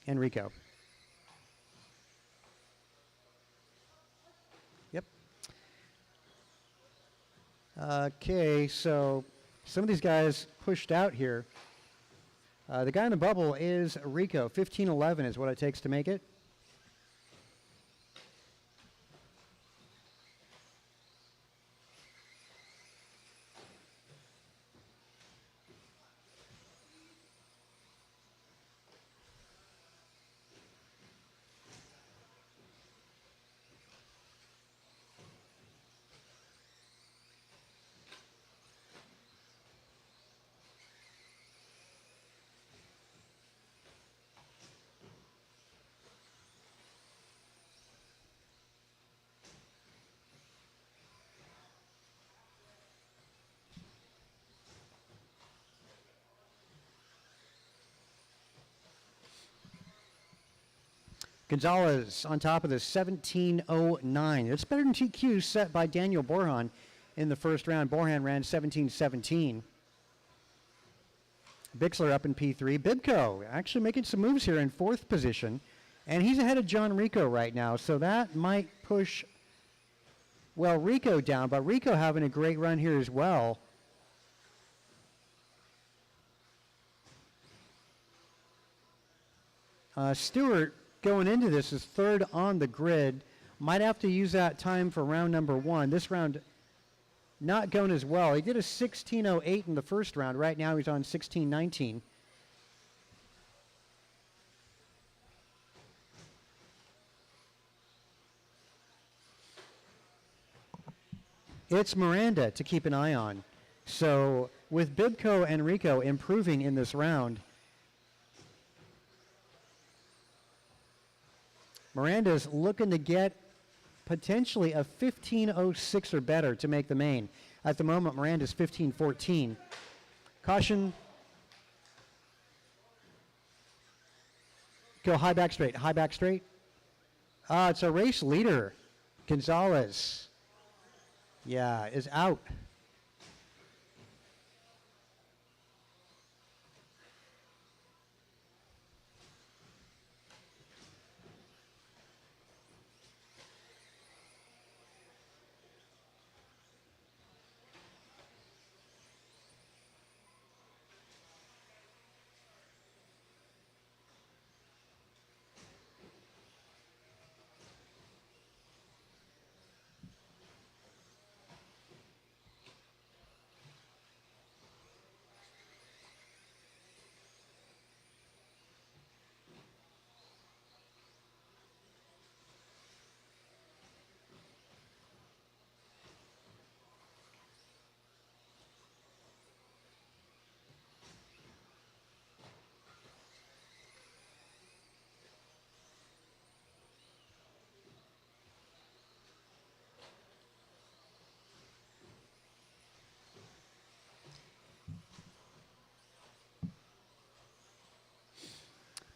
and Rico. Yep. Okay, so some of these guys pushed out here. The guy in the bubble is Rico. 15-11 is what it takes to make it. Gonzalez on top of the 17.09. It's better than TQ set by Daniel Borjan in the first round. Borjan ran 17.17. Bixler up in P3. Bibco actually making some moves here in fourth position. And he's ahead of John Rico right now. So that might push, well, Rico down. But Rico having a great run here as well. Stewart going into this is third on the grid. Might have to use that time for round number one. This round not going as well. He did a 16.08 in the first round. Right now he's on 16.19. It's Miranda to keep an eye on. So with Bibco and Rico improving in this round, Miranda's looking to get potentially a 15.06 or better to make the main. At the moment, Miranda's 15.14. Caution. Go high back straight, high back straight. It's a race leader. Gonzalez, yeah, is out.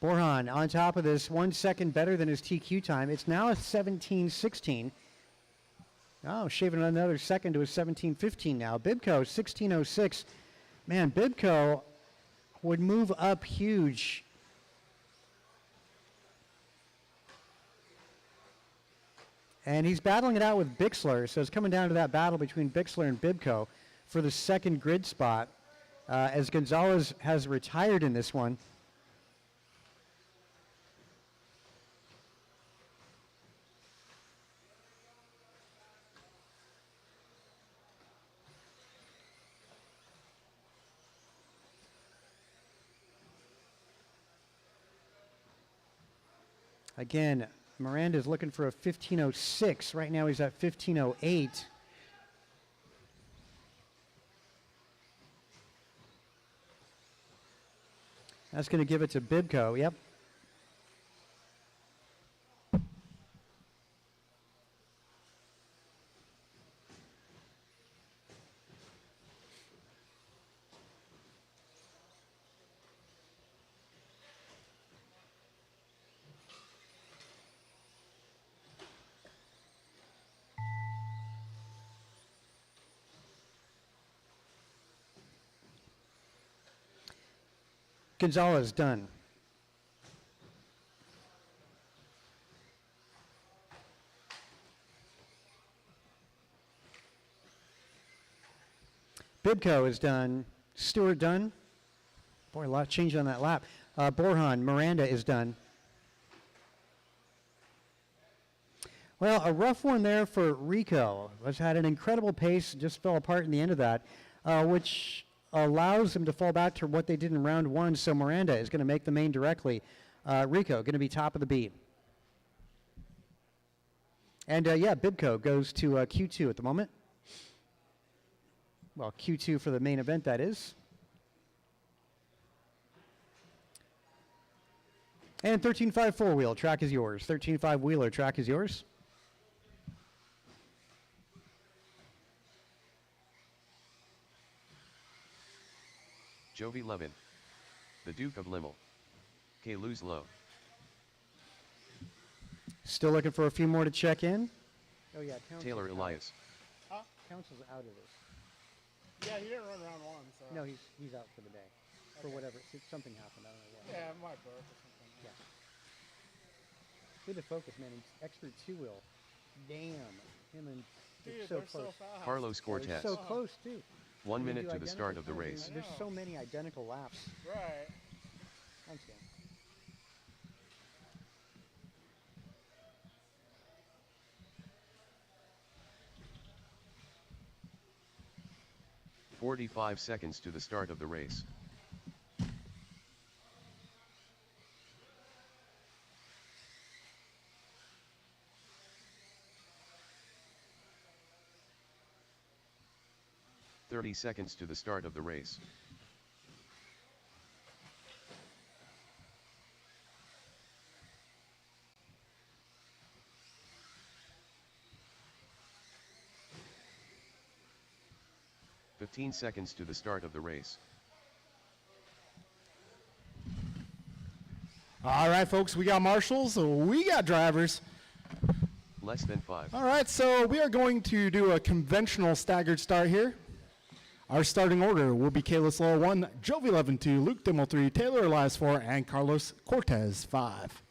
Borjan on top of this, 1 second better than his TQ time. It's now a 17.16. Oh, shaving another second to a 17.15 now. Bibco, 16.06. Man, Bibco would move up huge. And he's battling it out with Bixler, so it's coming down to that battle between Bixler and Bibco for the second grid spot, as Gonzalez has retired in this one. Again, Miranda's looking for a 15.06. Right now he's at 15.08. That's going to give it to Bibco. Yep. Gonzalez, done. Bibco is done. Stewart done. Boy, a lot changed on that lap. Borjan, Miranda is done. Well, a rough one there for Rico. Has had an incredible pace, just fell apart in the end of that, which allows him to fall back to what they did in round one. So Miranda is going to make the main directly. Rico going to be top of the beat. And yeah, Bibco goes to Q2 at the moment. Well, Q2 for the main event, that is. And 13.5 four-wheel, track is yours. 13.5 wheeler, track is yours. Jovi Levin. The Duke of Limmel. K. Lose Low. Still looking for a few more to check in. Oh yeah, Taylor Elias. Council's out of this. Yeah, he didn't run round one, so. No, he's out for the day. For whatever, something happened, I don't know what. Yeah, it might burp or something. Yeah. Look at the focus, man. He's expert two-wheel. Damn. Him and Dude, it's so they're close. so fast. Carlos They're Cortez. so close, too. 1 They minute do to the start of the identical race. times. There's so many identical laps. Right. Thanks, Dan. "45 seconds to the start of the race. "30 seconds to the start of the race. "15 seconds to the start of the race. All right, folks, we got marshals, we got drivers. Less than 5. All right, so we are going to do a conventional staggered start here. Our starting order will be Kalis Lowe 1, Jovi 11 2, Luke Dimmel 3, Taylor Elias 4, and Carlos Cortez 5.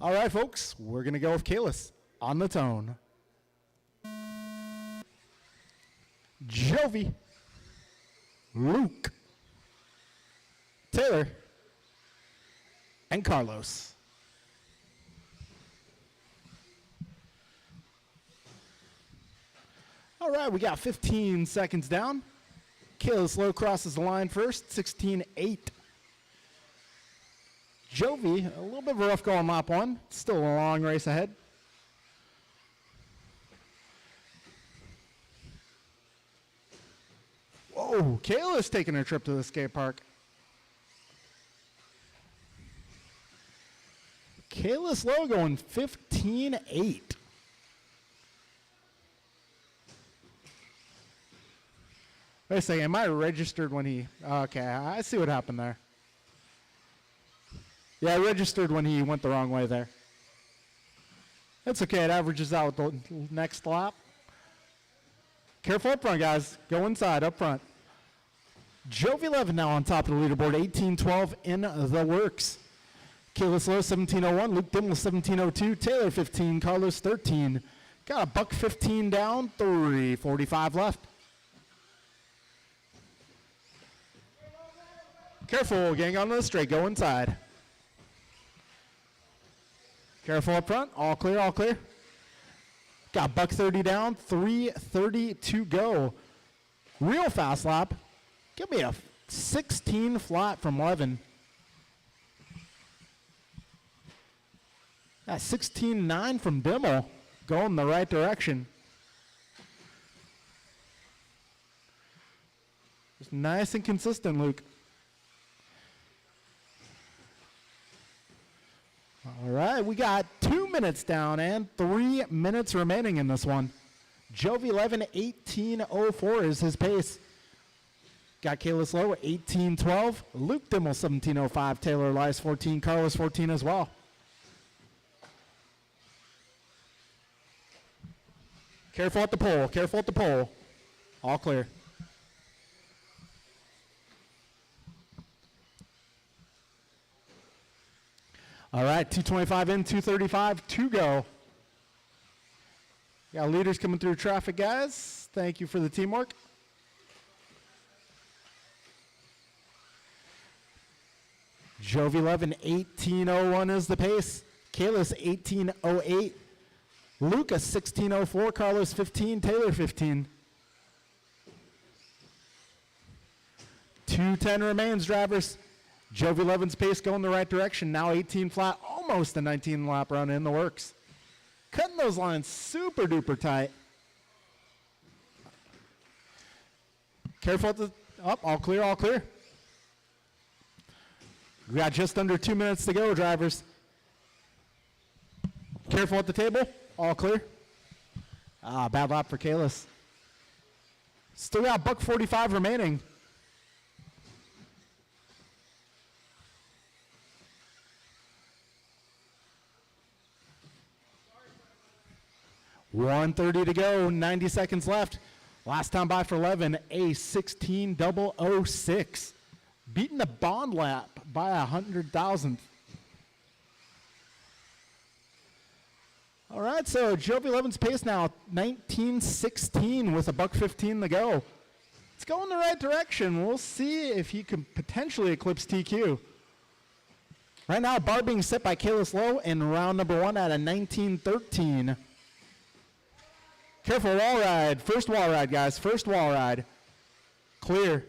All right, folks, we're going to go with Kalis on the tone. Jovi, Luke, Taylor, and Carlos. All right, we got 15 seconds down. Kalis Lowe crosses the line first, 16-8. Jovi, a little bit of a rough go on lap one. Still a long race ahead. Whoa, Kayla's taking a trip to the skate park. Kalis Lowe going 15-8. Wait a second, am I registered when he... Okay, I see what happened there. Yeah, I registered when he went the wrong way there. It's okay, it averages out the next lap. Careful up front, guys. Go inside, up front. Jovi 11 now on top of the leaderboard, 18-12 in the works. Kalis Lowe, 17:01. Luke Dimmel, 17:02. Taylor, 15. Carlos, 13. Got a buck 15 down, 3:45 left. Careful, gang onto the straight. Go inside. Careful up front. All clear, all clear. Got buck 30 down, 3:30 to go. Real fast lap. Give me a 16 flat from Levin. That 16.9 from Dimmel. Going the right direction. Just nice and consistent, Luke. All right, we got 2 minutes down and 3 minutes remaining in this one. Jovi 11, 18:04 is his pace. Got Kalis Lowe, 18:12. Luke Dimmel, 17:05. Taylor Elias, 14. Carlos, 14 as well. Careful at the pole, careful at the pole. All clear. All right, 225 in, 235 to go. Got leaders coming through traffic, guys. Thank you for the teamwork. Jovi 11, 1801 is the pace. Kalis 1808. Lucas 1604. Carlos 15. Taylor 15. 210 remains, drivers. Jovi 11's pace going the right direction. Now 18 flat, almost a 19 lap run in the works. Cutting those lines super duper tight. Careful at the, all clear, all clear. We got just under 2 minutes to go, drivers. Careful at the table, all clear. Bad lap for Kalis. Still got buck 45 remaining. $1:30 to go, 90 seconds left. Last time by for 11, a 16.006. Beating the bond lap by 100,000th. All right, so Jovi 11's pace now 19:16 with a buck 15 to go. It's going the right direction. We'll see if he can potentially eclipse TQ. Right now, bar being set by Kalis Lowe in round number 1 at a 19:13. Careful wall ride. First wall ride, guys. First wall ride. Clear.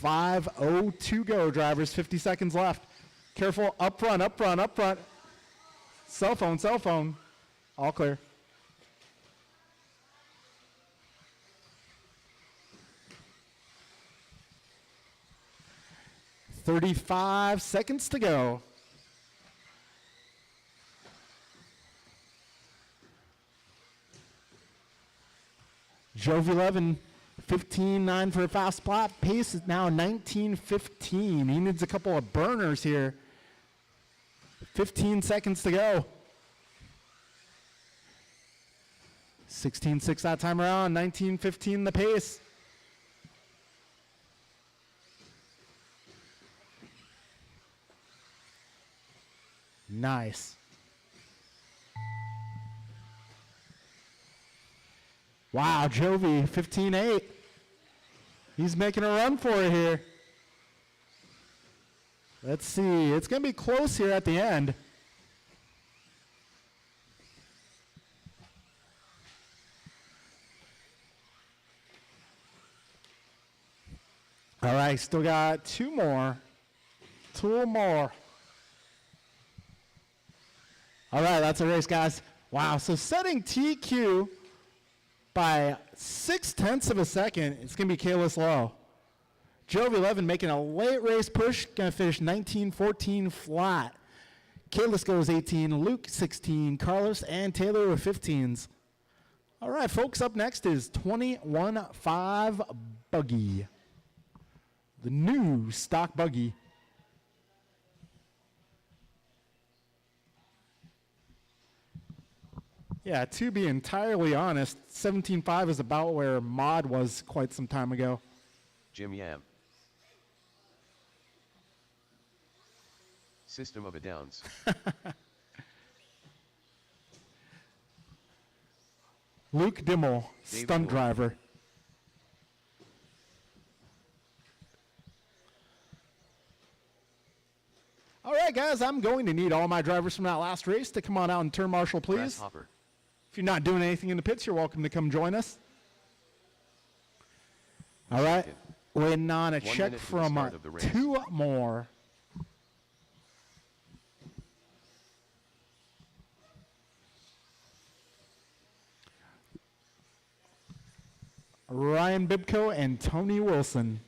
5:02 go, drivers. 50 seconds left. Careful. Up front, up front, up front. Cell phone, cell phone. All clear. $35 seconds to go. Jovi 11, 15.9 for a fast lap. Pace is now 19:15. He needs a couple of burners here. 15 seconds to go. 16.6 that time around. 19:15 the pace. Nice. Wow, Jovi, 15.8. He's making a run for it here. Let's see. It's going to be close here at the end. All right, still got two more. Two more. All right, that's a race, guys. Wow, so setting TQ by 0.6 of a second, it's going to be Kalis Lowe. Jovi 11 making a late race push, going to finish 19:14 flat. Kalis goes 18, Luke 16, Carlos and Taylor with 15s. All right, folks, up next is 21.5 Buggy. The new stock buggy. Yeah, to be entirely honest, 17.5 is about where Mod was quite some time ago. Jim Yam. System of a Downs. Luke Dimmel, David stunt Moore. driver. All right, guys, I'm going to need all my drivers from that last race to come on out and turn marshal, please. Grasshopper. If you're not doing anything in the pits, you're welcome to come join us. All right, waiting on a 1 check minute to the from start of the race. two more. Ryan Bibko and Tony Wilson.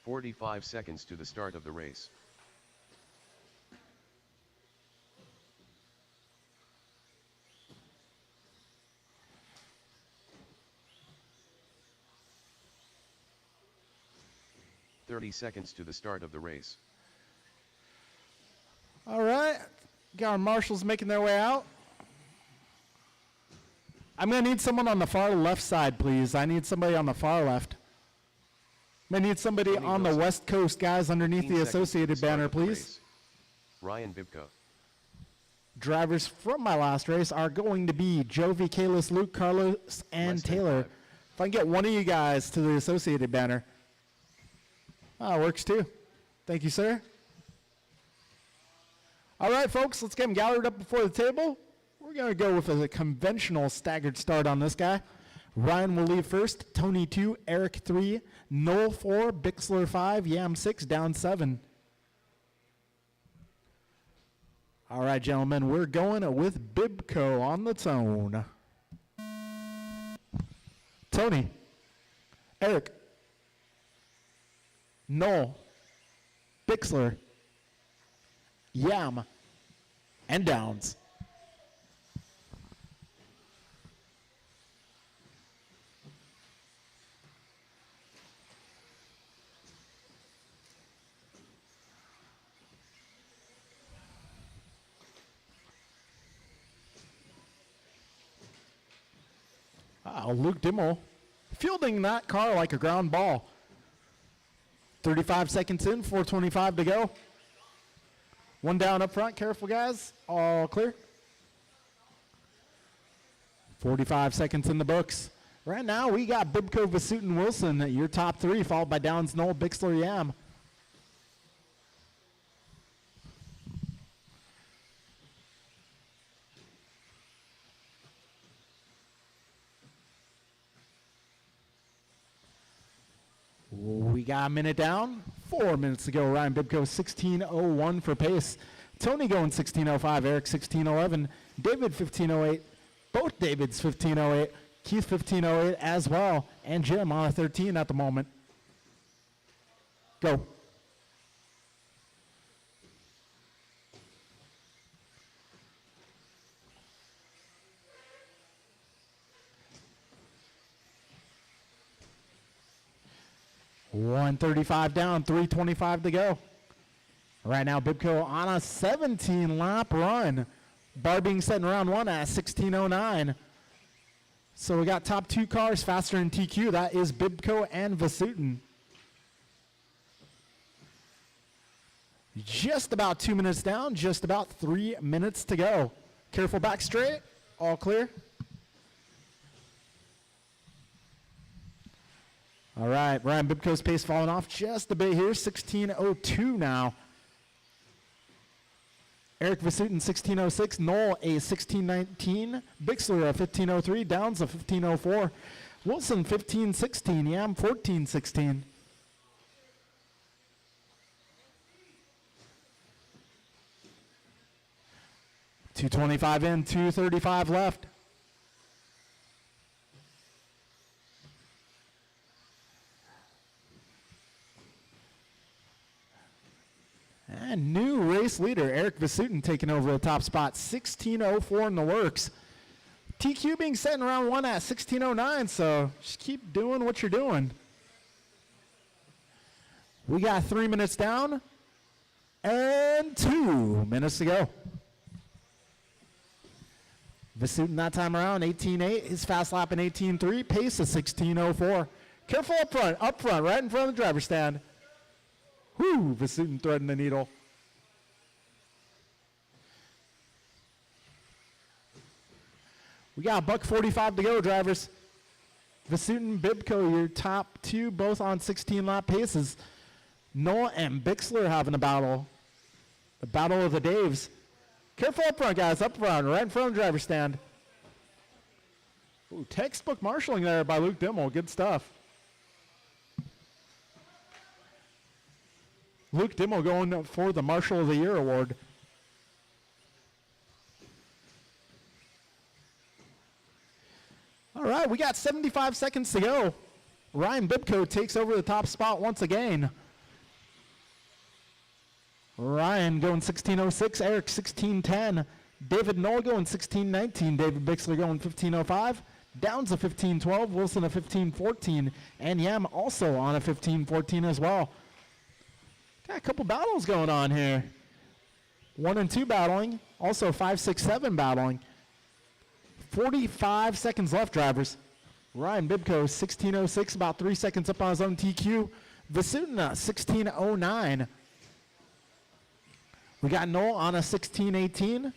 45 seconds to the start of the race. "30 seconds to the start of the race. All right, got our marshals making their way out. I'm going to need someone on the far left side, please. I need somebody on the far left. May need somebody Tony on the Wilson. West Coast, guys, underneath 15 the seconds to associated start banner, of the please. race. Ryan Bibko. Drivers from my last race are going to be Jovi, Kalis, Luke, Carlos, and Less than Taylor. 5. If I can get one of you guys to the associated banner. Works too. Thank you, sir. All right, folks, let's get them gathered up before the table. We're going to go with a conventional staggered start on this guy. Ryan will leave first, Tony 2, Eric 3, Noel 4, Bixler 5, Yam 6, down 7. All right, gentlemen, we're going with Bibco on the tone. Tony, Eric, Noel, Bixler, Yam, and Downs. Luke Dimmel fielding that car like a ground ball. 35 seconds in, 4:25 to go. One down up front. Careful, guys. All clear. 45 seconds in the books. Right now, we got Bibco, Vasutin, Wilson, your top three, followed by Downs, Knoll, Bixler, Yam. We got a minute down, 4 minutes to go. Ryan Bibco 16:01 for pace. Tony going 16:05, Eric 16:11, David 15:08, both Davids 15:08, Keith 15:08 as well, and Jim on a 13 at the moment. Go. $135 down, 3:25 to go. Right now, Bibco on a 17-lap run. Bar being set in round one at 16:09. So we got top two cars faster in TQ. That is Bibco and Vasutin. Just about 2 minutes down, just about 3 minutes to go. Careful back straight, all clear. All right, Ryan Bibco's pace falling off just a bit here, 16:02 now. Eric Vasutin, 16:06, Noel a 16:19, Bixler a 15:03, Downs a 15:04, Wilson 15:16, Yam 14:16. $225 in, $235 left. And new race leader, Eric Vasutin, taking over the top spot, 16:04 in the works. TQ being set in round one at 16:09, so just keep doing what you're doing. We got 3 minutes down and 2 minutes to go. Vasutin that time around, 18:8, his fast lap in 18:3, pace of 16:04. Careful up front, right in front of the driver's stand. Whoo, Vasutin threading the needle. We got $1:45 to go, drivers. Vasutin, Bibco, your top two, both on 16-lap paces. Noah and Bixler having a battle. The battle of the Daves. Careful up front, guys, up front, right in front of the driver's stand. Ooh, textbook marshalling there by Luke Dimmel, good stuff. Luke Dimmel going for the Marshal of the Year award. All right, we got 75 seconds to go. Ryan Bibco takes over the top spot once again. Ryan going 16:06, Eric 16:10, David Knoll going 16:19, David Bixler going 15:05, Downs a 15:12, Wilson a 15:14, and Yam also on a 15:14 as well. Got a couple battles going on here. 1 and 2 battling, also 5, 6, 7 battling. 45 seconds left, drivers. Ryan Bibco, 16:06, about 3 seconds up on his own TQ. Vasutin 1609. We got Noel on a 1618.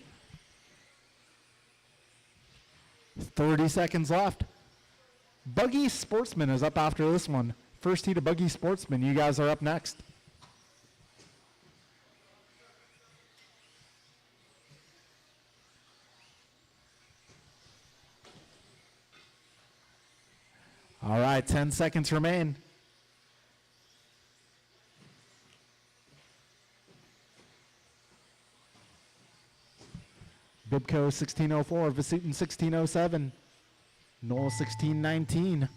30 seconds left. Buggy Sportsman is up after this one. First heat of Buggy Sportsman. You guys are up next. All right, 10 seconds remain. Bibco 1604, Vasutin 1607, Noel 1619.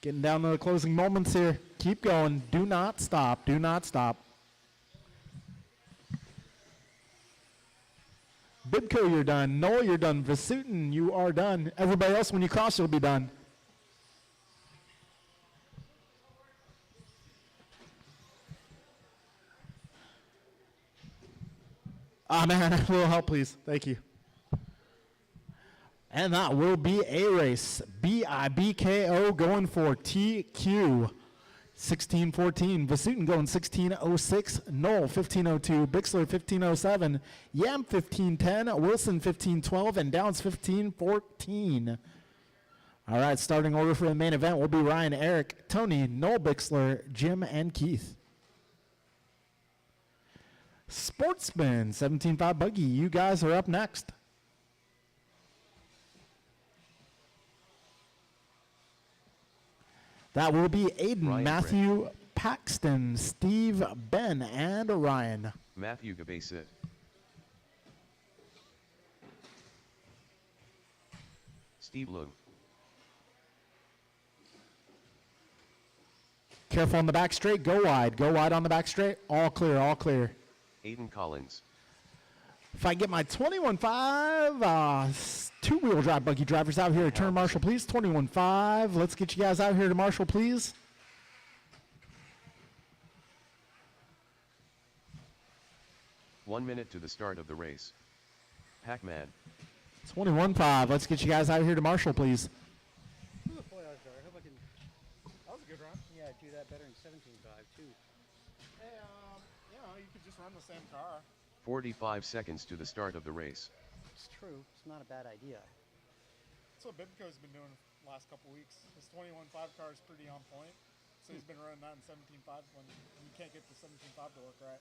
Getting down to the closing moments here. Keep going. Do not stop. Do not stop. Bibco, you're done. Noel, you're done. Vasutin, you are done. Everybody else, when you cross, you'll be done. Ah, man, a little help, please. Thank you. And that will be a race. BIBKO going for TQ 1614. Vasutin going 1606. Noel 1502. Bixler 1507. Yam 1510. Wilson 1512. And Downs 1514. All right, starting order for the main event will be Ryan, Eric, Tony, Noel Bixler, Jim, and Keith. Sportsman 17.5 Buggy, you guys are up next. That will be Aiden, Ryan Matthew, Paxton, Steve, Ben, and Ryan. Matthew Gabasit. Steve Lung. Careful on the back straight, go wide. Go wide on the back straight. All clear, all clear. Aiden Collins. If I get my 21.5 two-wheel drive buggy drivers out here to turn marshal, please. 21.5. Let's get you guys out here to marshal, please. One minute to the start of the race. Pac-Man. 21.5. Let's get you guys out here to marshal, please. Boy, I hope I can. That was a good run. Yeah, do that better in 17.5 too. Hey, you could just run the same car. 45 seconds to the start of the race. It's true. It's not a bad idea. That's what Bibco's been doing the last couple weeks. His 21.5 car is pretty on point. So he's been running that in 17.5 when you can't get the 17.5 to work right.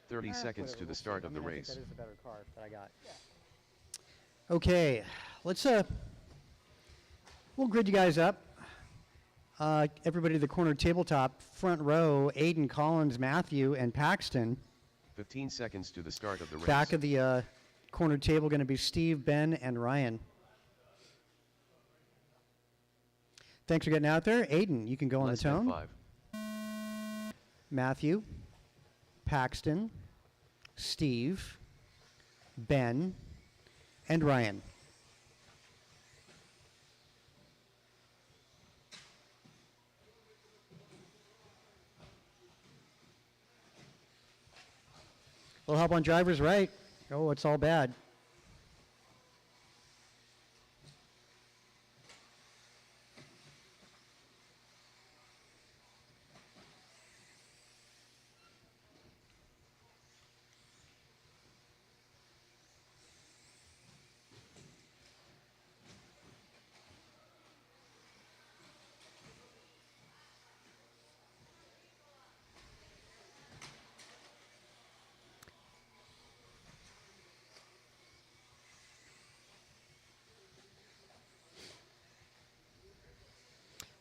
30 seconds to the start of the race. I think that is the better car that I got. Yeah. Okay, let's we'll grid you guys up. Everybody to the corner tabletop, front row, Aiden, Collins, Matthew, and Paxton. 15 seconds to the start of the race. Back of the corner table going to be Steve, Ben, and Ryan. Thanks for getting out there. Aiden, you can go on the Less than tone. 5. Matthew, Paxton, Steve, Ben, and Ryan. A little help on driver's right. Oh, it's all bad.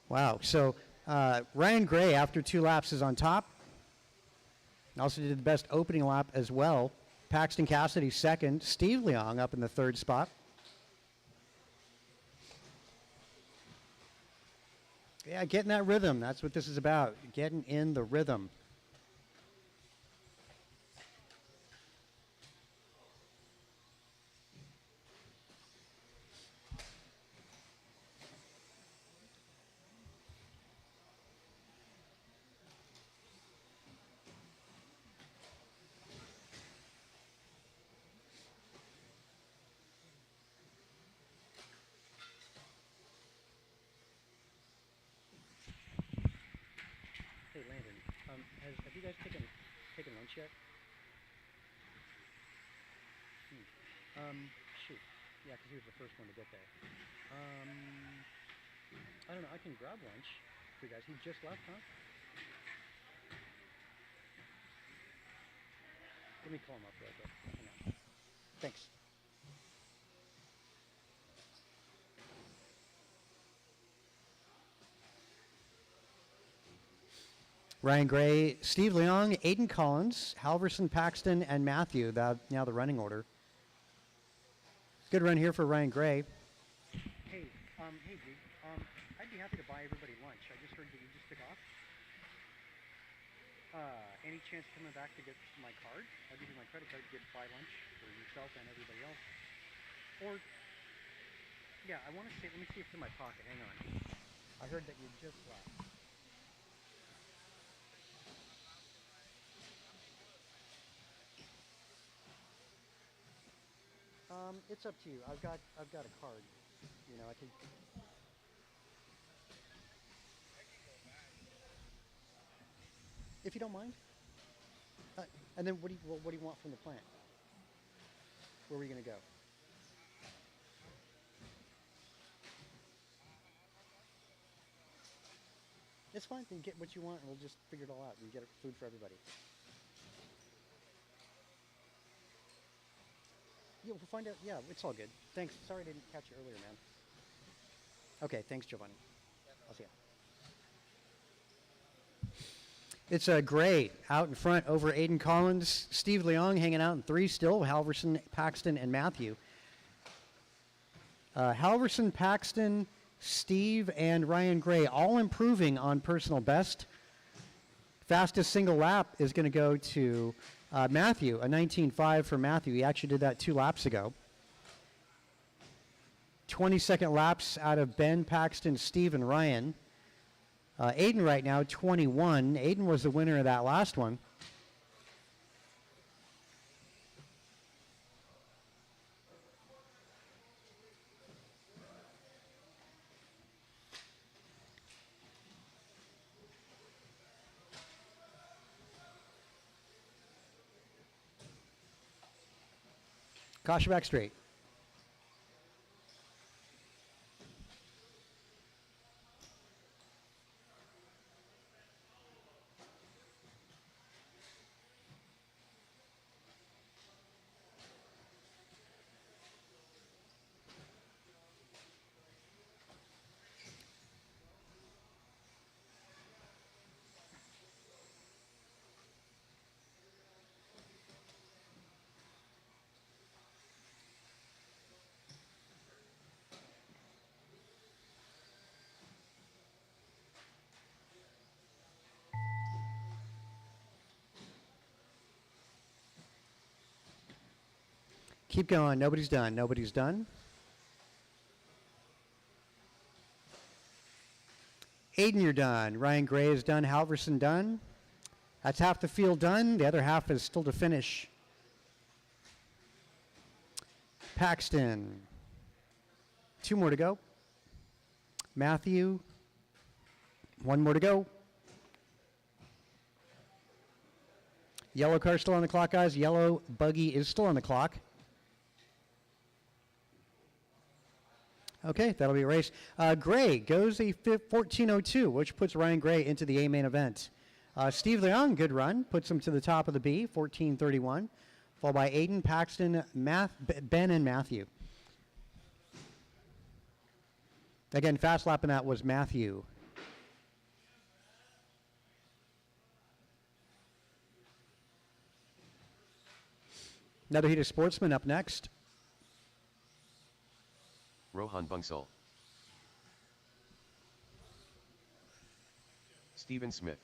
Wow. So Ryan Gray, after 2 laps, is on top. Also did the best opening lap as well. Paxton Cassidy second. Steve Leong up in the 3rd spot. Yeah, getting that rhythm. That's what this is about. Getting in the rhythm. lunch yet? Shoot. Yeah, because he was the first one to get there. I don't know. I can grab lunch for you guys. He just left, huh? Let me call him up real quick. Hang on. Thanks. Ryan Gray, Steve Leong, Aiden Collins, Halverson, Paxton, and Matthew. Now the running order. Good run here for Ryan Gray. Hey, hey, dude. I'd be happy to buy everybody lunch. I just heard that you just took off. Any chance coming back to get my card? I'll give you my credit card to buy lunch for yourself and everybody else. Or, yeah, I want to see. Let me see if it's in my pocket. Hang on. I heard that you just left. It's up to you. I've got a card. You know, I can. If you don't mind. And then what do you want from the plant? Where are we gonna go? It's fine. You get what you want, and we'll just figure it all out. And get food for everybody. Yeah, we'll find out. Yeah, it's all good. Thanks. Sorry I didn't catch you earlier, man. Okay, thanks, Giovanni. I'll see you. It's Gray out in front over Aiden Collins. Steve Leong hanging out in 3 still. Halverson, Paxton, and Matthew. Halverson, Paxton, Steve, and Ryan Gray all improving on personal best. Fastest single lap is going to go to Matthew, a 19.5 for Matthew. He actually did that 2 laps ago. 22nd laps out of Ben, Paxton, Steve, and Ryan. Aiden right now, 21. Aiden was the winner of that last one. Caution back straight. Keep going. Nobody's done. Nobody's done. Aiden, you're done. Ryan Gray is done. Halverson done. That's half the field done. The other half is still to finish. Paxton. 2 more to go. Matthew. 1 more to go. Yellow car still on the clock, guys. Yellow buggy is still on the clock. Okay, that'll be a race. Gray goes a 14:02, which puts Ryan Gray into the A main event. Steve Leong, good run, puts him to the top of the B, 14:31, followed by Aiden, Paxton, Ben, and Matthew. Again, fast lap in that was Matthew. Another heat of sportsmen up next. Rohan Bunsal. Stephen Smith.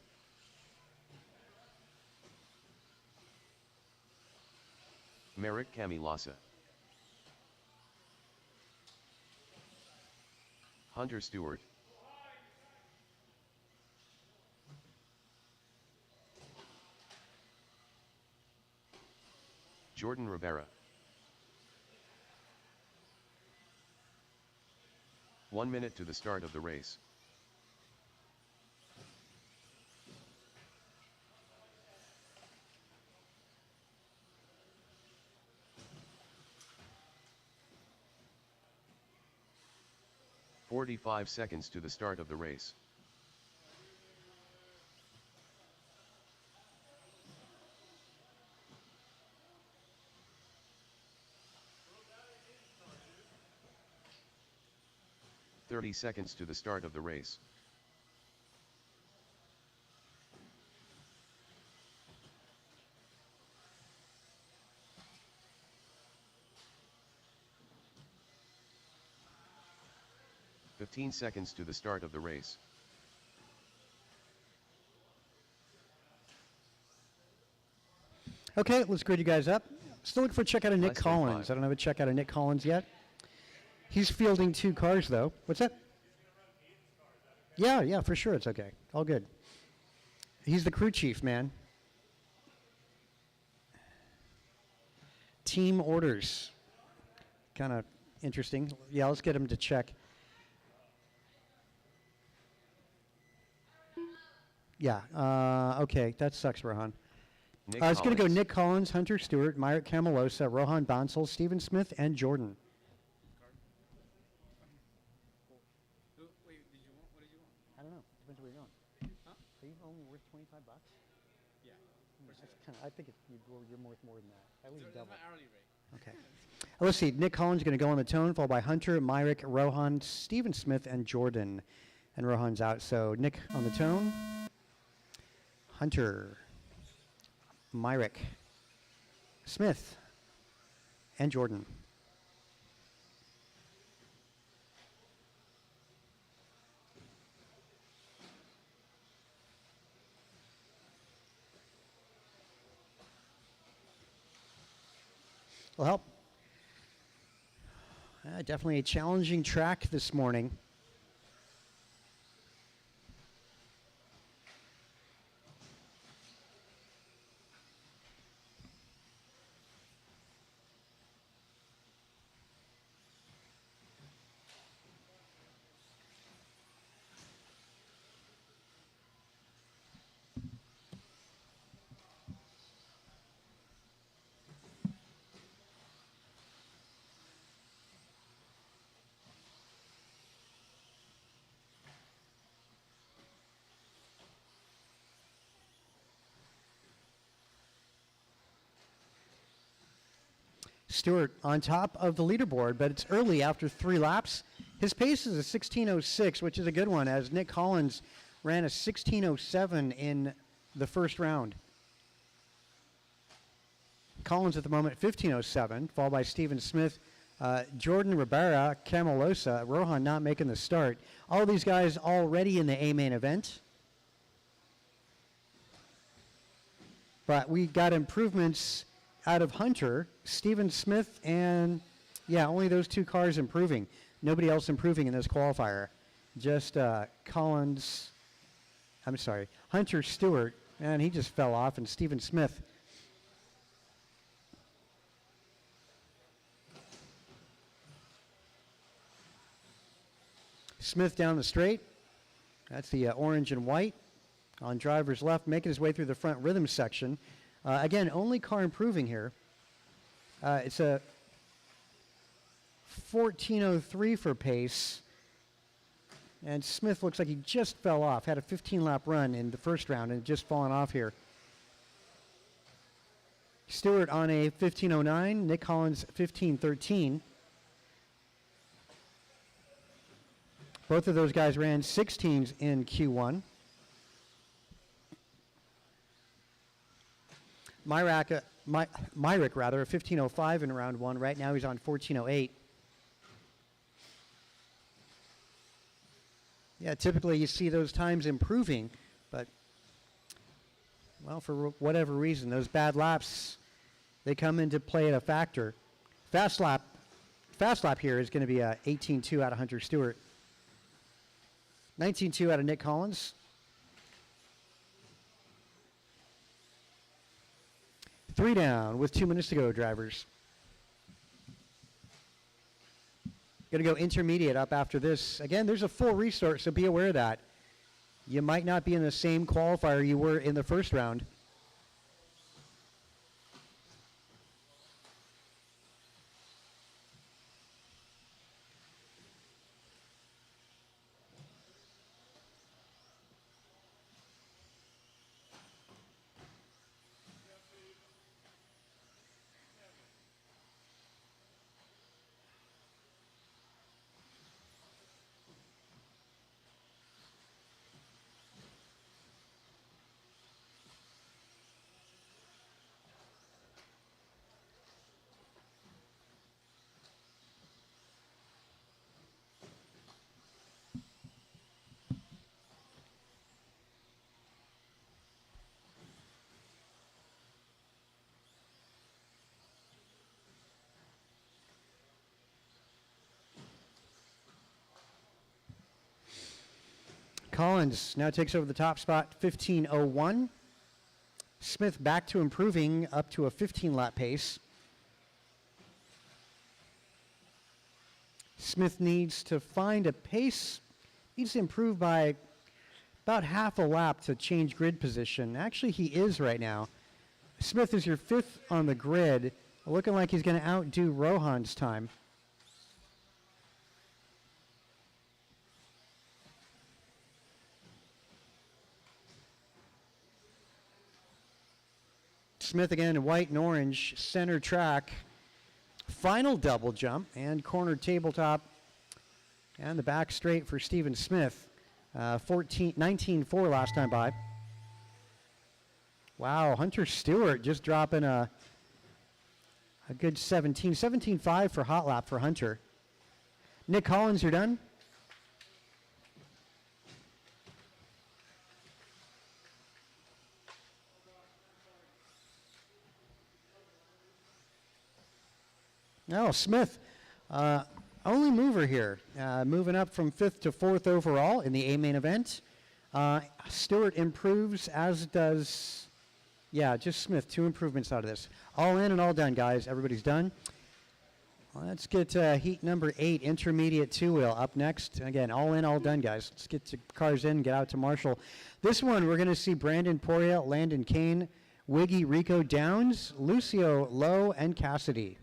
Merrick Kamilasa. Hunter Stewart. Jordan Rivera. 1 minute to the start of the race. 45 seconds to the start of the race. .30 seconds to the start of the race. .15 seconds to the start of the race. Okay, let's grade you guys up. Still looking for a check out of Nick Less than Collins. 5. I don't have a check out of Nick Collins yet. He's fielding 2 cars, though. What's that? Yeah, for sure. It's okay. All good. He's the crew chief, man. Team orders. Kind of interesting. Yeah, let's get him to check. Yeah, okay. That sucks, Rohan. Nick It's going to go Collins. Nick Collins, Hunter Stewart, Myrick Camalosa, Rohan Bansal, Stephen Smith, and Jordan. Wait, did you want? What did you want? I don't know. Depends where you're going. Huh? Are you only worth $25? Yeah. I think you're worth more than that. At least double. my hourly rate. Okay. Let's see. Nick Collins is going to go on the tone, followed by Hunter, Myrick, Rohan, Stephen Smith, and Jordan. And Rohan's out. So Nick on the tone. Hunter, Myrick, Smith, and Jordan. Well, definitely a challenging track this morning. Stewart on top of the leaderboard, but it's early after 3 laps. His pace is a 16:06, which is a good one, as Nick Collins ran a 16:07 in the first round. Collins at the moment 15:07, followed by Stephen Smith, Jordan Rivera, Camalosa, Rohan not making the start. All these guys already in the A main event. But we got improvements out of Hunter, Stephen Smith, and only those 2 cars improving. Nobody else improving in this qualifier. Just Hunter Stewart, and he just fell off, and Stephen Smith. Smith down the straight. That's the orange and white. On driver's left, making his way through the front rhythm section. Again, only car improving here. It's a 14:03 for pace. And Smith looks like he just fell off. Had a 15-lap run in the first round and just fallen off here. Stewart on a 15:09. Nick Collins 15:13. Both of those guys ran 16s in Q1. Myrick, a 15:05 in round 1. Right now he's on 14:08. Yeah, typically you see those times improving, but, well, for whatever reason, those bad laps, they come into play at a factor. Fast lap here is going to be a 18:2 out of Hunter Stewart. 19:2 out of Nick Collins. 3 down with 2 minutes to go, drivers. Going to go intermediate up after this. Again, there's a full restart, so be aware of that. You might not be in the same qualifier you were in the first round. Collins now takes over the top spot, 15:01. Smith back to improving up to a 15-lap pace. Smith needs to find a pace, needs to improve by about half a lap to change grid position. Actually, he is right now. Smith is your 5th on the grid, looking like he's going to outdo Rohan's time. Smith again in white and orange, center track. Final double jump and corner tabletop. And the back straight for Stephen Smith. 19.4 last time by. Wow, Hunter Stewart just dropping a good 17.5 for hot lap for Hunter. Nick Collins, you're done? No, Smith, only mover here, moving up from 5th to 4th overall in the A main event. Stewart improves, as does, just Smith. 2 improvements out of this. All in and all done, guys. Everybody's done. Let's get heat number 8, intermediate 2-wheel, up next. Again, all in, all done, guys. Let's get the cars in, get out to Marshall. This one, we're going to see Brandon Poria, Landon Kane, Wiggy, Rico Downs, Lucio Lowe, and Cassidy.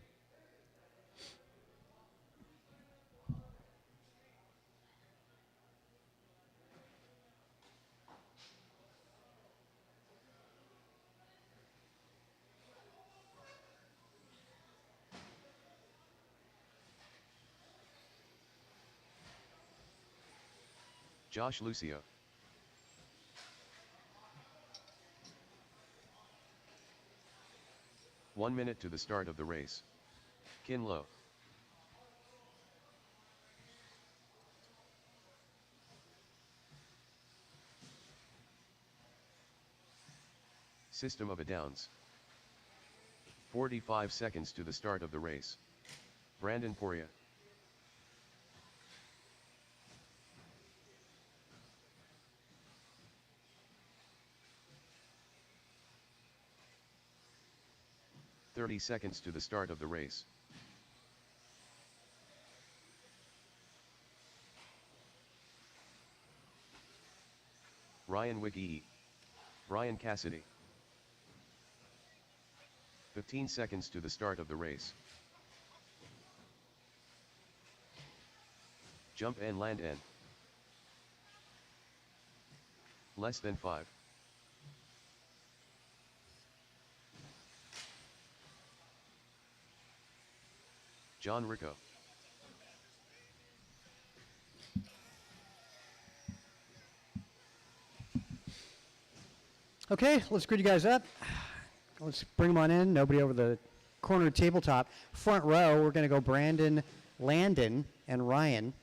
Josh Lucio. One minute to the start of the race. Kinlow. System of a Downs. 45 seconds to the start of the race. Brandon Poria. Seconds to the start of the race. Ryan Wiggy. Brian Cassidy. 15 seconds to the start of the race. Jump and land N. Less than 5. John Rico. Okay, let's grid you guys up. Let's bring them on in. Nobody over the corner tabletop. Front row, we're going to go Brandon, Landon, and Ryan.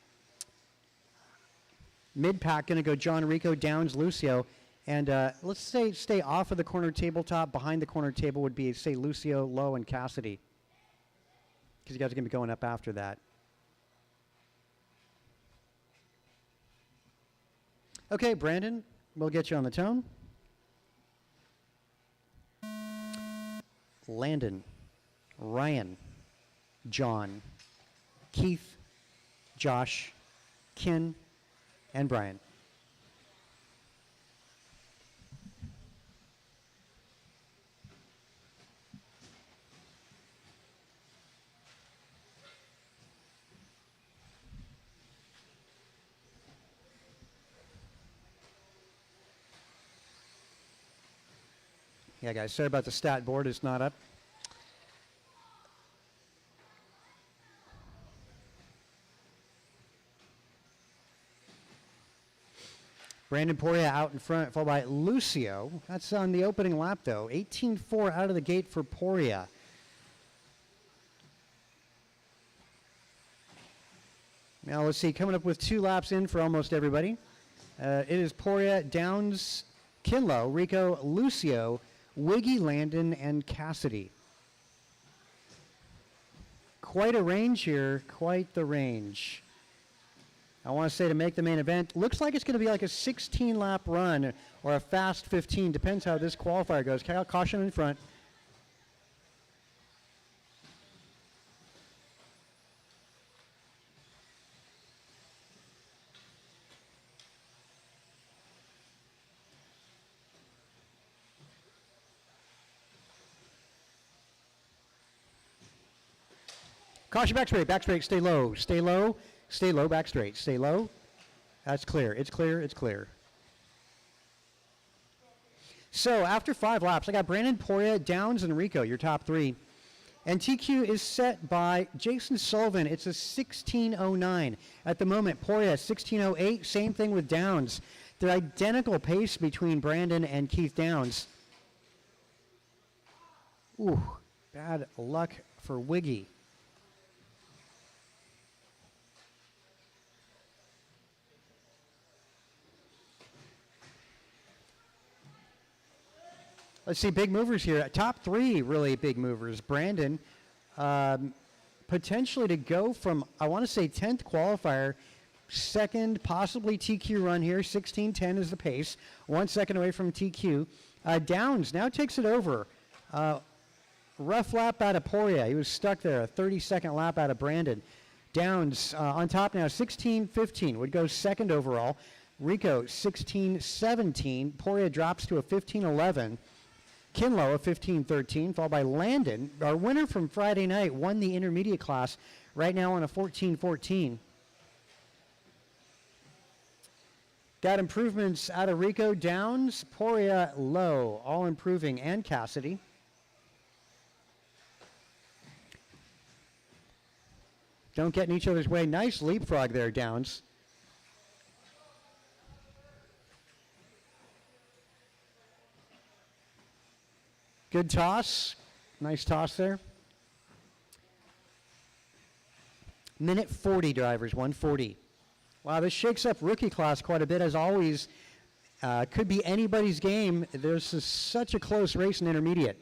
Mid-pack, going to go John Rico, Downs, Lucio. And let's say stay off of the corner tabletop. Behind the corner table would be, say, Lucio, Lowe, and Cassidy. Because you guys are going to be going up after that. Okay, Brandon, we'll get you on the tone. Landon, Ryan, John, Keith, Josh, Ken, and Brian. Yeah, guys, sorry about the stat board. It's not up. Brandon Poria out in front, followed by Lucio. That's on the opening lap, though. 18.4 out of the gate for Poria. Now, let's see, coming up with 2 laps in for almost everybody. It is Poria, Downs, Kinlow, Rico, Lucio, Wiggy, Landon, and Cassidy. Quite a range here, quite the range. I want to say to make the main event. Looks like it's going to be like a 16-lap run or a fast 15. Depends how this qualifier goes. Caution in front. Caution back straight, stay low, back straight, stay low. That's clear, it's clear, it's clear. So after 5 laps, I got Brandon, Poria, Downs, and Rico, your top 3. And TQ is set by Jason Sullivan. It's a 16:09 at the moment. Poria, 16:08, same thing with Downs. They're identical pace between Brandon and Keith Downs. Ooh, bad luck for Wiggy. Let's see, big movers here. Top 3 really big movers. Brandon, potentially to go from, I want to say 10th qualifier, second, possibly TQ run here. 16:10 is the pace. 1 second away from TQ. Downs now takes it over. Rough lap out of Poria. He was stuck there. A 30-second lap out of Brandon. Downs on top now, 16:15. Would go second overall. Rico, 16:17. Poria drops to a 15:11. Kinlow, a 15:13, followed by Landon. Our winner from Friday night won the intermediate class, right now on a 14:14. Got improvements out of Rico, Downs, Poria, Low, all improving, and Cassidy. Don't get in each other's way. Nice leapfrog there, Downs. Good toss. Nice toss there. Minute 40, drivers, 1:40. Wow, this shakes up rookie class quite a bit, as always. Could be anybody's game. There's such a close race in intermediate.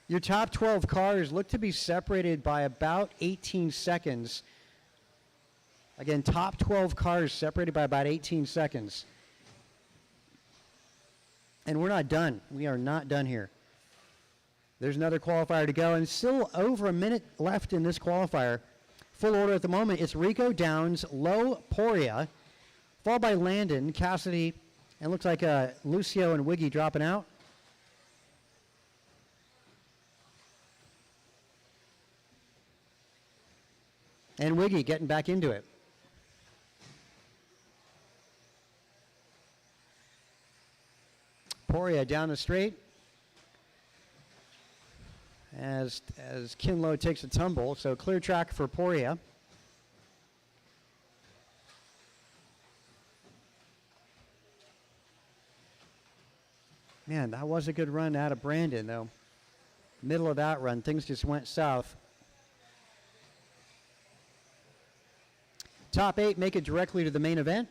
Your top 12 cars look to be separated by about 18 seconds. Again, top 12 cars separated by about 18 seconds. And we're not done. We are not done here. There's another qualifier to go, and still over a minute left in this qualifier. Full order at the moment. It's Rico, Downs, Low, Poria, followed by Landon, Cassidy, and looks like Lucio and Wiggy dropping out. And Wiggy getting back into it. Poria down the straight as Kinlow takes a tumble. So clear track for Poria. Man, that was a good run out of Brandon, though. Middle of that run, things just went south. Top 8 make it directly to the main event.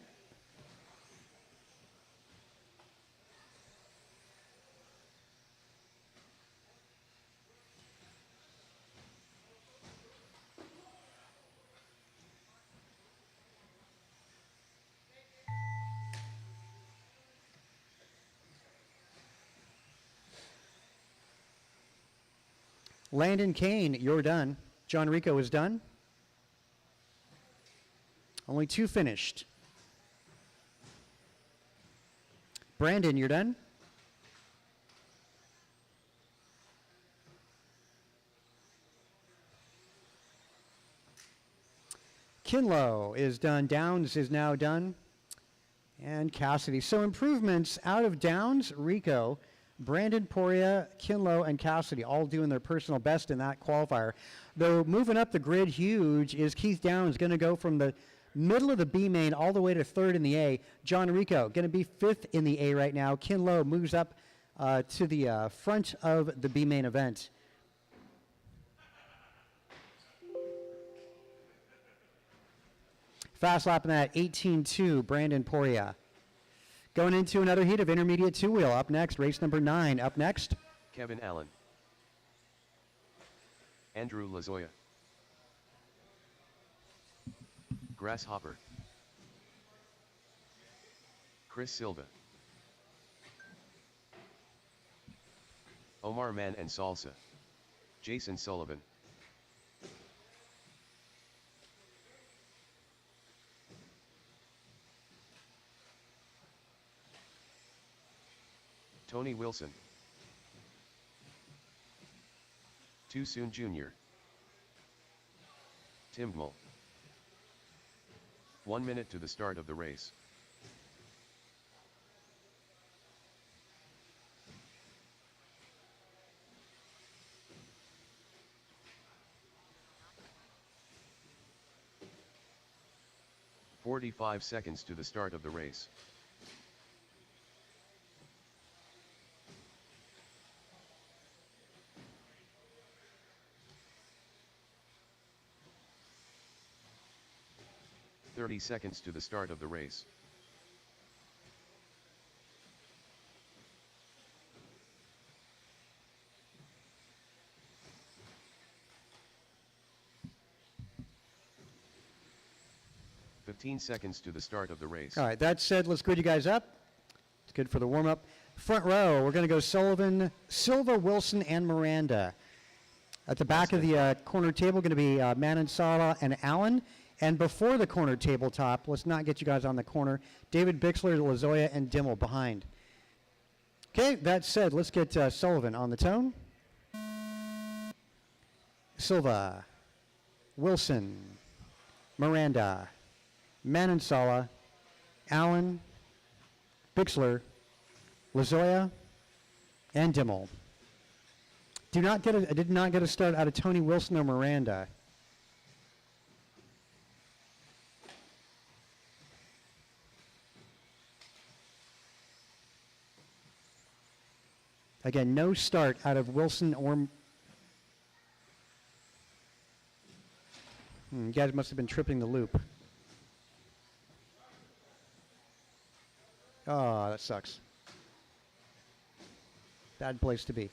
Landon Kane, you're done. John Rico is done. Only 2 finished. Brandon, you're done. Kinlow is done. Downs is now done. And Cassidy. So improvements out of Downs, Rico, Brandon, Poria, Kinlow, and Cassidy, all doing their personal best in that qualifier. Though moving up the grid huge is Keith Downs, going to go from the middle of the B main all the way to 3rd in the A. John Rico going to be 5th in the A right now. Kinlow moves up to the front of the B main event. Fast lap in that, 18-2, Brandon Poria. Going into another heat of intermediate 2-wheel. Up next, race number 9. Up next, Kevin Allen. Andrew Lazoya. Grasshopper. Chris Silva. Omar Man and Salsa. Jason Sullivan. Tony Wilson. Too Soon Jr. Tim Mull. 1 minute to the start of the race. "45 seconds to the start of the race. "30 seconds to the start of the race. "15 seconds to the start of the race. All right, that said, let's grid you guys up. It's good for the warm-up. Front row, we're going to go Sullivan, Silva, Wilson, and Miranda. At the back of the corner table, going to be Manansala and Allen. And before the corner tabletop, let's not get you guys on the corner, David Bixler, Lazoya, and Dimmel behind. Okay, that said, let's get Sullivan on the tone. Silva, Wilson, Miranda, Manansala, Allen, Bixler, Lazoya, and Dimmel. I did not get a start out of Tony Wilson or Miranda. Again, no start out of Wilson or... you guys must have been tripping the loop. Oh, that sucks. Bad place to be.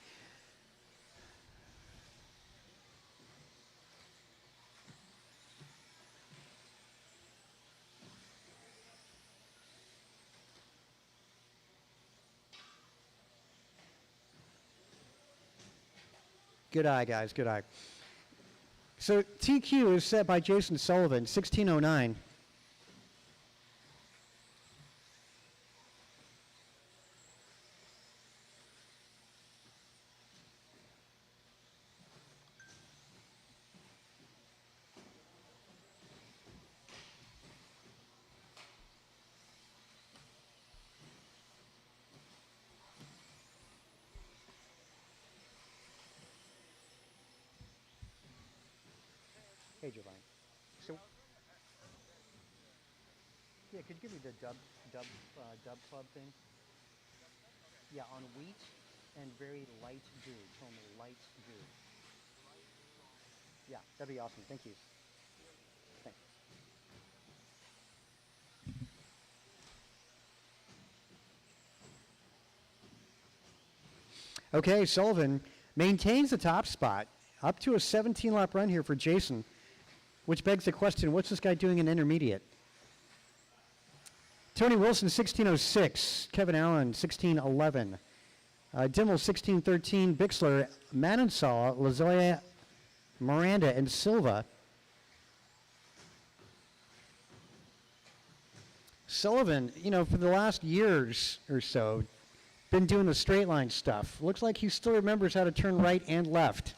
Good eye, guys, good eye. So TQ is set by Jason Sullivan, 1609. Hey, Giovanni. So, yeah, could you give me the dub club thing? Yeah, on wheat and very light dew. Tell me light dew. Yeah, that'd be awesome. Thank you. Thanks. Okay, Sullivan maintains the top spot. Up to a 17-lap run here for Jason. Which begs the question, what's this guy doing in intermediate? Tony Wilson, 1606. Kevin Allen, 1611. Dimmel, 1613. Bixler, Manansala, Lazoya, Miranda, and Silva. Sullivan, you know, for the last years or so, been doing the straight line stuff. Looks like he still remembers how to turn right and left.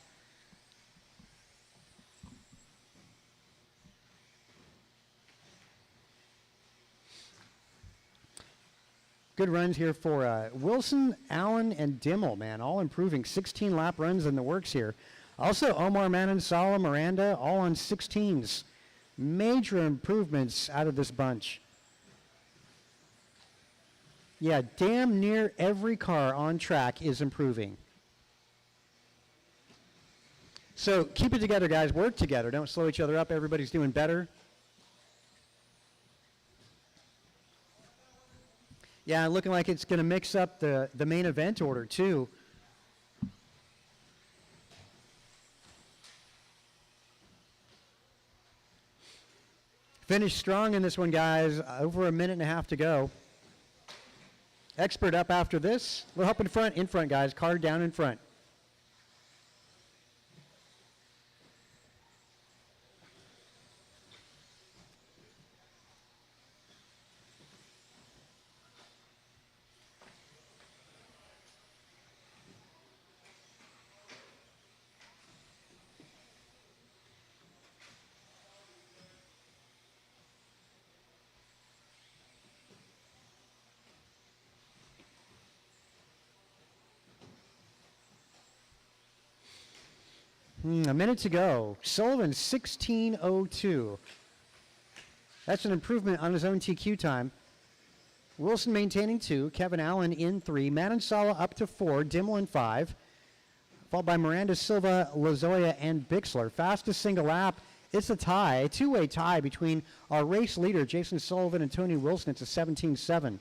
Good runs here for Wilson, Allen, and Dimmel, man, all improving. 16-lap runs in the works here. Also, Omar, Manansala, Miranda, all on 16s. Major improvements out of this bunch. Yeah, damn near every car on track is improving. So keep it together, guys. Work together. Don't slow each other up. Everybody's doing better. Yeah, looking like it's going to mix up the main event order, too. Finished strong in this one, guys. Over a minute and a half to go. Expert up after this. We'll help in front, guys. Card down in front. A minute to go. Sullivan 16:02. That's an improvement on his own TQ time. Wilson maintaining 2. Kevin Allen in 3. Manansala up to 4. Dimmel in 5. Followed by Miranda, Silva, Lozoya, and Bixler. Fastest single lap. It's a tie, a two-way tie between our race leader, Jason Sullivan, and Tony Wilson. It's a 17-7.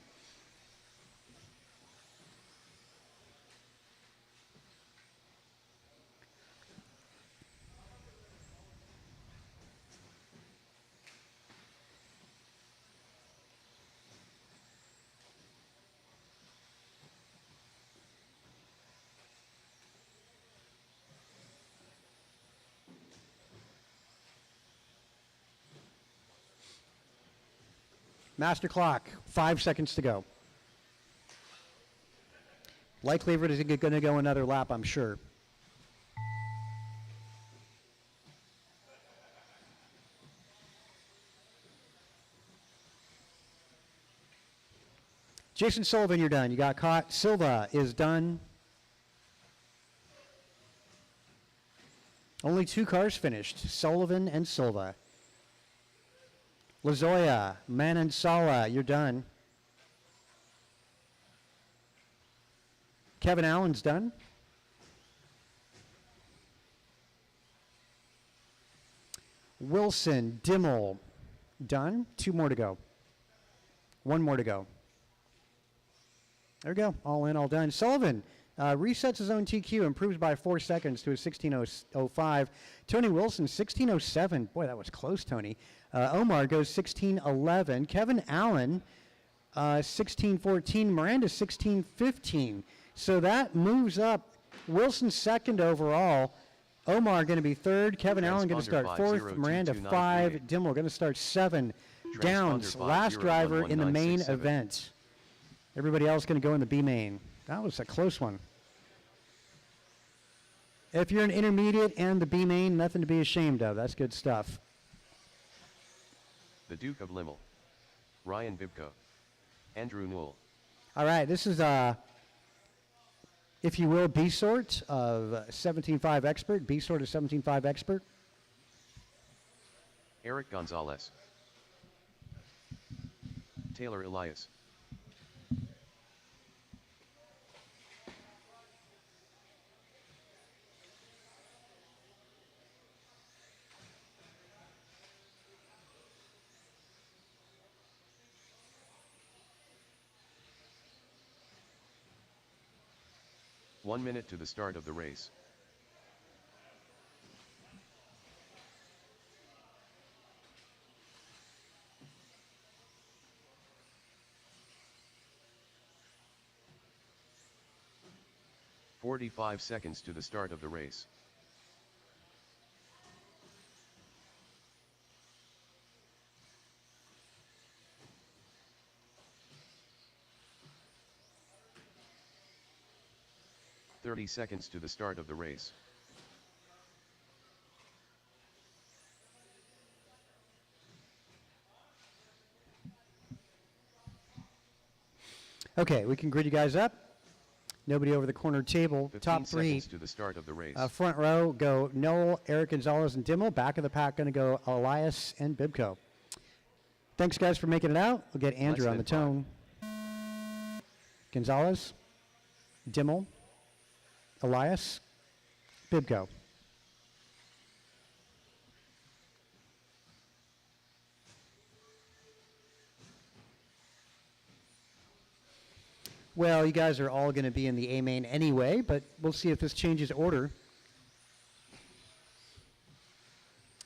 Master clock, 5 seconds to go. Likely is going to go another lap, I'm sure. Jason Sullivan, you're done. You got caught. Silva is done. Only 2 cars finished, Sullivan and Silva. Lozoya, Manansala, you're done. Kevin Allen's done. Wilson, Dimmel, done. 2 more to go. 1 more to go. There we go. All in, all done. Sullivan resets his own TQ, improves by 4 seconds to a 16:05. Tony Wilson, 16:07. Boy, that was close, Tony. Omar goes 16:11. Kevin Allen, 16:14. Miranda, 16:15. So that moves up. Wilson second overall. Omar going to be third. Kevin Allen going to start fourth. Miranda 5. Dimmel going to start 7. Downs, last driver in the main event. Everybody else going to go in the B main. That was a close one. If you're an intermediate and the B main, nothing to be ashamed of. That's good stuff. The Duke of Limmel. Ryan Bibko. Andrew Newell. All right, this is, if you will, B sort of 17.5 expert. B sort of 17.5 expert. Eric Gonzalez. Taylor Elias. One minute to the start of the race. "45 seconds to the start of the race. "30 seconds to the start of the race. Okay, we can grid you guys up. Nobody over the corner table. 15 Top 3. seconds to the start of the race. Front row go Noel, Eric Gonzalez, and Dimmel. Back of the pack going to go Elias and Bibko. Thanks, guys, for making it out. We'll get Andrew on the tone. Gonzalez, Dimmel, Elias, Bibko. Well, you guys are all going to be in the A main anyway, but we'll see if this changes order.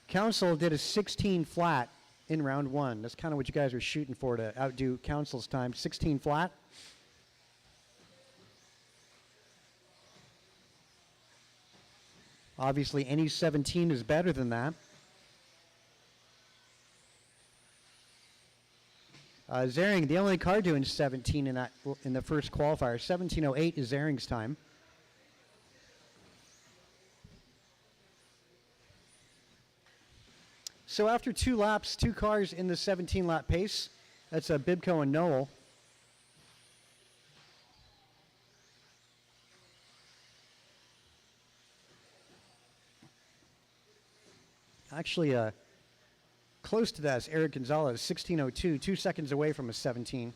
Council did a 16 flat in round one. That's kind of what you guys are shooting for, to outdo Council's time. 16 flat. Obviously, any 17 is better than that. Zering, the only car doing 17 in the first qualifier. 17:08 is Zering's time. So after 2 laps, 2 cars in the 17-lap pace. That's Bibco and Noel. Actually, close to that is Eric Gonzalez, 16:02, 2 seconds away from a 17.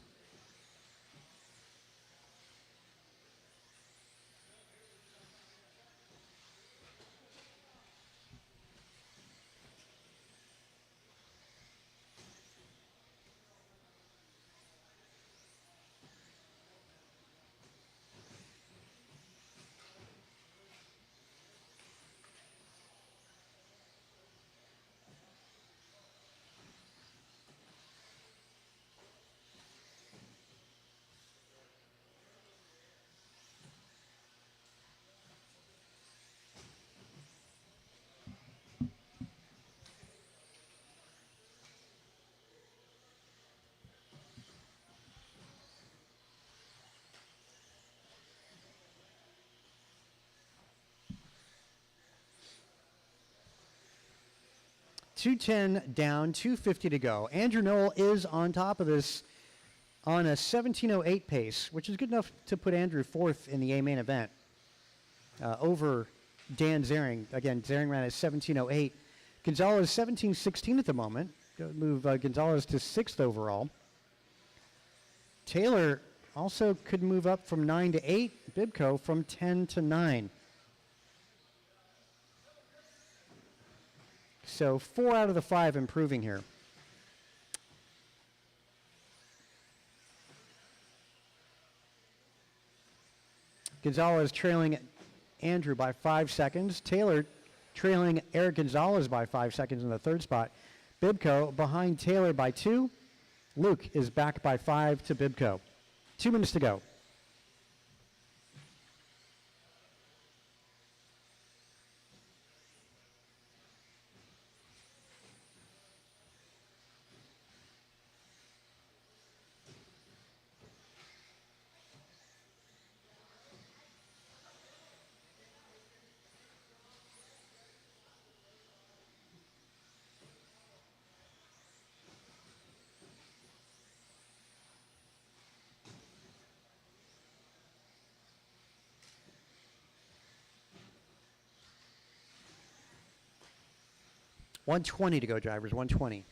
.210 down, 250 to go. Andrew Noel is on top of this on a 17:08 pace, which is good enough to put Andrew fourth in the A main event over Dan Zering. Again, Zering ran at 17:08. Gonzalez 17:16 at the moment. Move Gonzalez to 6th overall. Taylor also could move up from 9 to 8. Bibco from 10 to 9. So 4 out of the 5 improving here. Gonzalez trailing Andrew by 5 seconds. Taylor trailing Eric Gonzalez by 5 seconds in the 3rd spot. Bibco behind Taylor by 2. Luke is back by 5 to Bibco. 2 minutes to go. .120 to go, drivers. 120.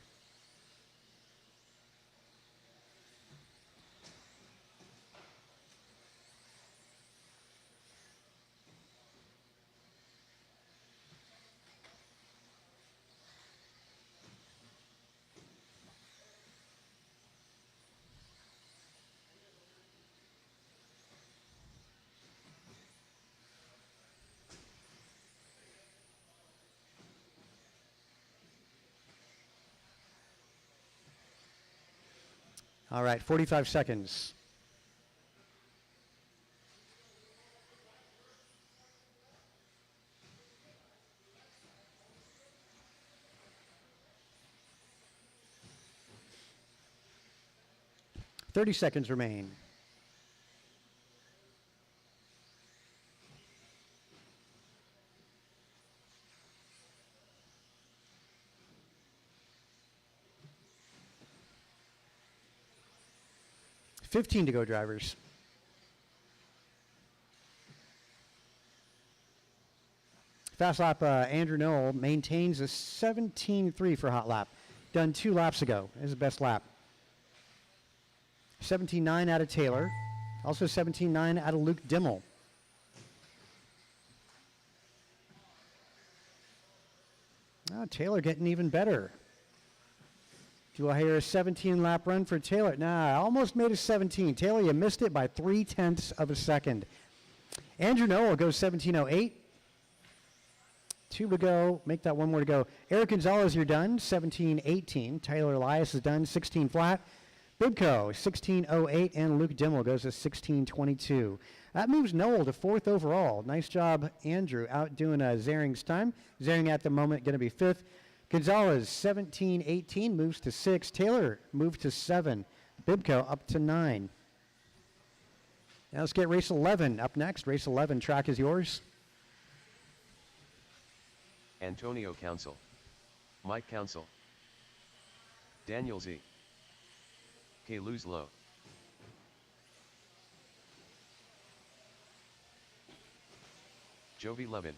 All right, 45 seconds. Thirty seconds remain. $15 to go, drivers. Fast lap, Andrew Noel maintains a 17.3 for hot lap. Done 2 laps ago. This is the best lap. 17.9 out of Taylor. Also 17.9 out of Luke Dimmel. Oh, Taylor getting even better. Do I hear a 17-lap run for Taylor? Nah, I almost made a 17. Taylor, you missed it by 0.3 of a second. Andrew Noel goes 17:08. 2 to go. Make that 1 more to go. Eric Gonzalez, you're done. 17-18. Tyler Elias is done. 16 flat. Bibco, 16.08. And Luke Dimmel goes to 16.22. That moves Noel to 4th overall. Nice job, Andrew, outdoing Zaring's time. Zaring at the moment going to be 5th. Gonzalez, 17-18, moves to 6. Taylor moves to 7. Bibco up to 9. Now let's get race 11 up next. Race 11, track is yours. Antonio Council. Mike Council. Daniel Z. K. Low. Jovi Levin.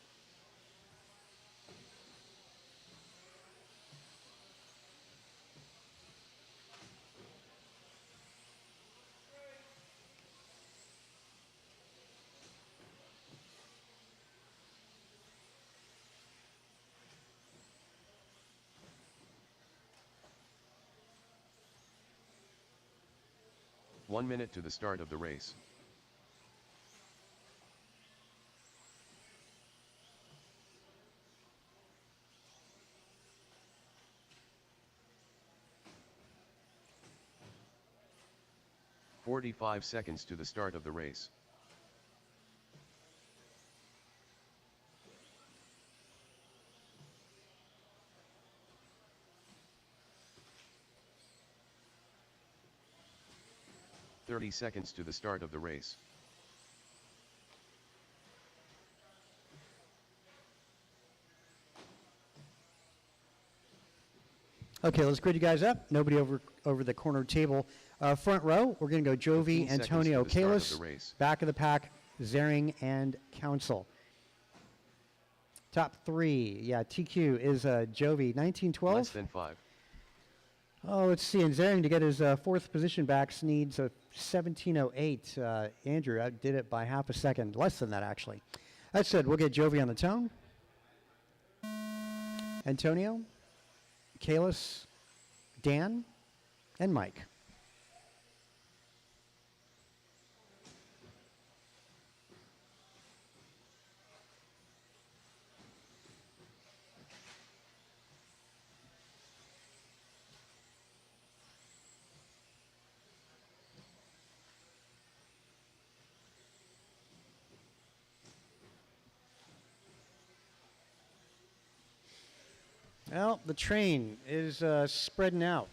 One minute to the start of the race. "45 seconds to the start of the race. "30 seconds to the start of the race. Okay, let's grid you guys up. Nobody over the corner table. Front row, we're going to go Jovi, 15 seconds Antonio, to the start of Kalis. the race. Back of the pack, Zaring and Council. Top 3, yeah, TQ is Jovi, 1912. Less than 5. Oh, let's see. And Zaring to get his 4th position back needs a 17:08. Andrew outdid it by half a second, less than that actually. That said, we'll get Jovi on the tone. Antonio, Kalis, Dan, and Mike. Well, the train is spreading out.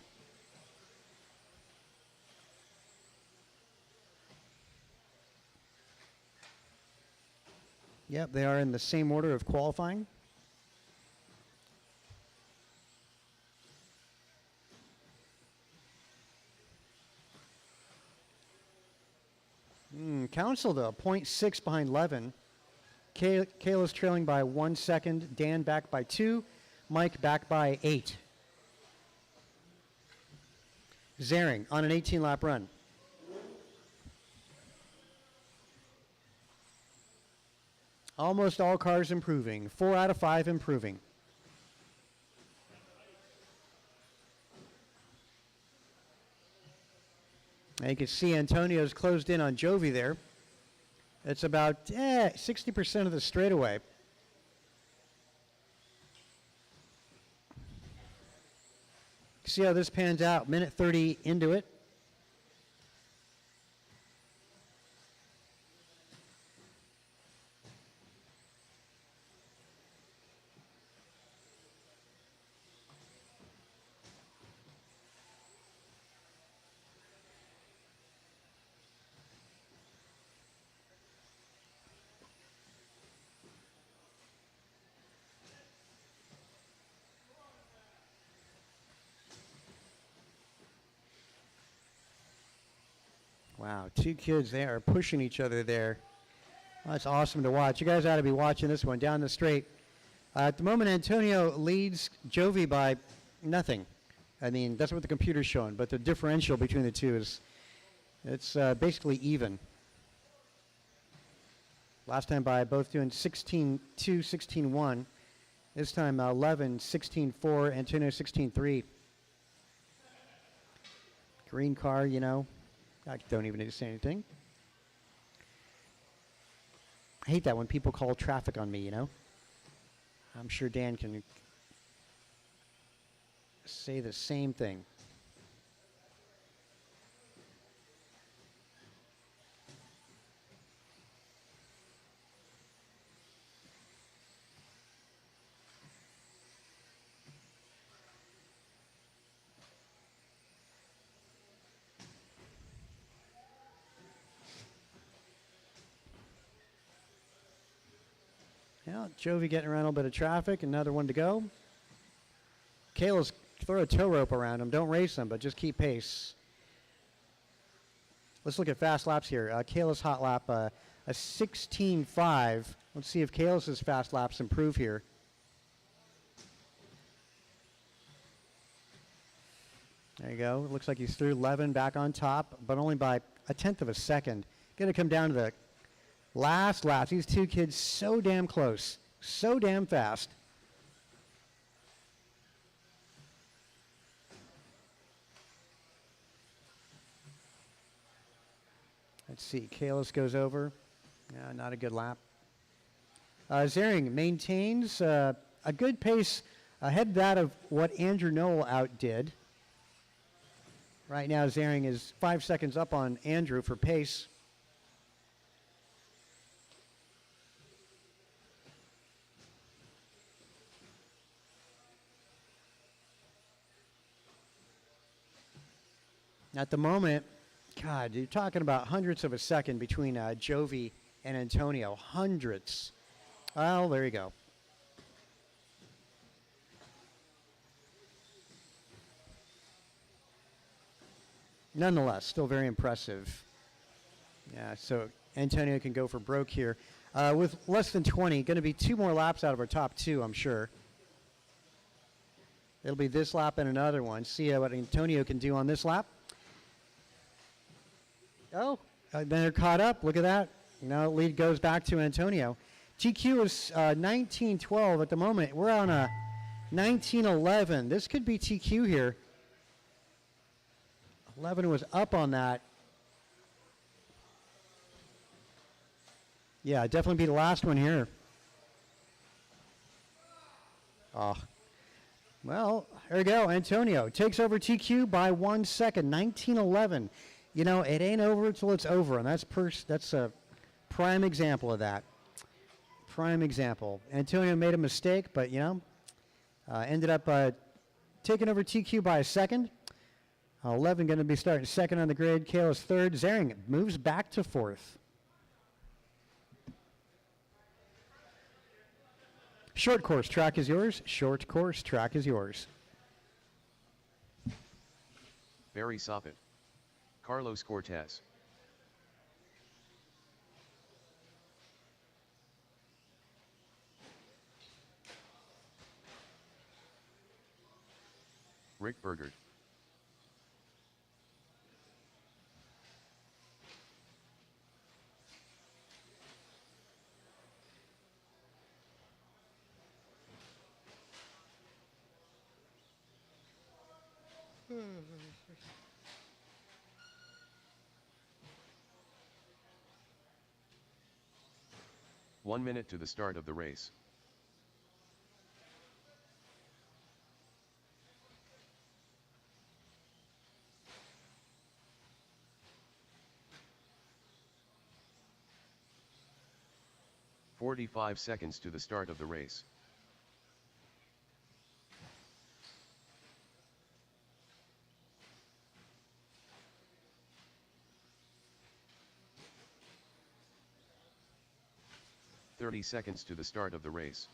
Yep, they are in the same order of qualifying. Council, though, 0.6 behind Levin. Kayla's trailing by 1 second. Dan back by 2. Mike back by 8. Zaring on an 18-lap run. Almost all cars improving. 4 out of 5 improving. Now you can see Antonio's closed in on Jovi there. It's about 60% of the straightaway. See how this pans out. Minute 30 into it. Wow, 2 kids there are pushing each other there. That's awesome to watch. You guys ought to be watching this one down the straight. At the moment, Antonio leads Jovi by nothing. I mean, that's what the computer's showing, but the differential between the two is it's basically even. Last time by both doing 16-2, 16-1. This time 11, 16-4, Antonio 16-3. Green car, you know. I don't even need to say anything. I hate that when people call traffic on me, you know. I'm sure Dan can say the same thing. Yeah, Jovi getting around a little bit of traffic. Another one to go. Kayla's throw a tow rope around him. Don't race him, but just keep pace. Let's look at fast laps here. Kayla's hot lap, a 16.5. Let's see if Kayla's fast laps improve here. There you go. It looks like he's through 11 back on top, but only by a tenth of a second. Going to come down to the last laps. These two kids so damn close, so damn fast. Let's see. Kalis goes over. Not a good lap. Zering maintains a good pace ahead of that of what Andrew Noel outdid. Right now, Zering is 5 seconds up on Andrew for pace. At the moment, God, you're talking about hundredths of a second between Jovi and Antonio. Hundredths. Well, there you go. Nonetheless, still very impressive. Yeah, so Antonio can go for broke here. With less than 20, going to be 2 more laps out of our top 2, I'm sure. It'll be this lap and another one. See what Antonio can do on this lap. Oh, then they're caught up. Look at that. Lead goes back to Antonio. TQ is 19-12 at the moment. We're on a 19-11. This could be TQ here. 11 was up on that. Yeah, definitely be the last one here. Oh. Well, there we go. Antonio takes over TQ by 1 second. 19-11. It ain't over until it's over, and that's a prime example of that. Prime example. Antonio made a mistake, but, ended up taking over TQ by a second. 11 going to be starting second on the grid. Kayla's third. Zering moves back to fourth. Short course track is yours. Short course track is yours. Barry Soppet. Carlos Cortez. Rick Bergert. One minute to the start of the race. "45 seconds to the start of the race. "30 seconds to the start of the race.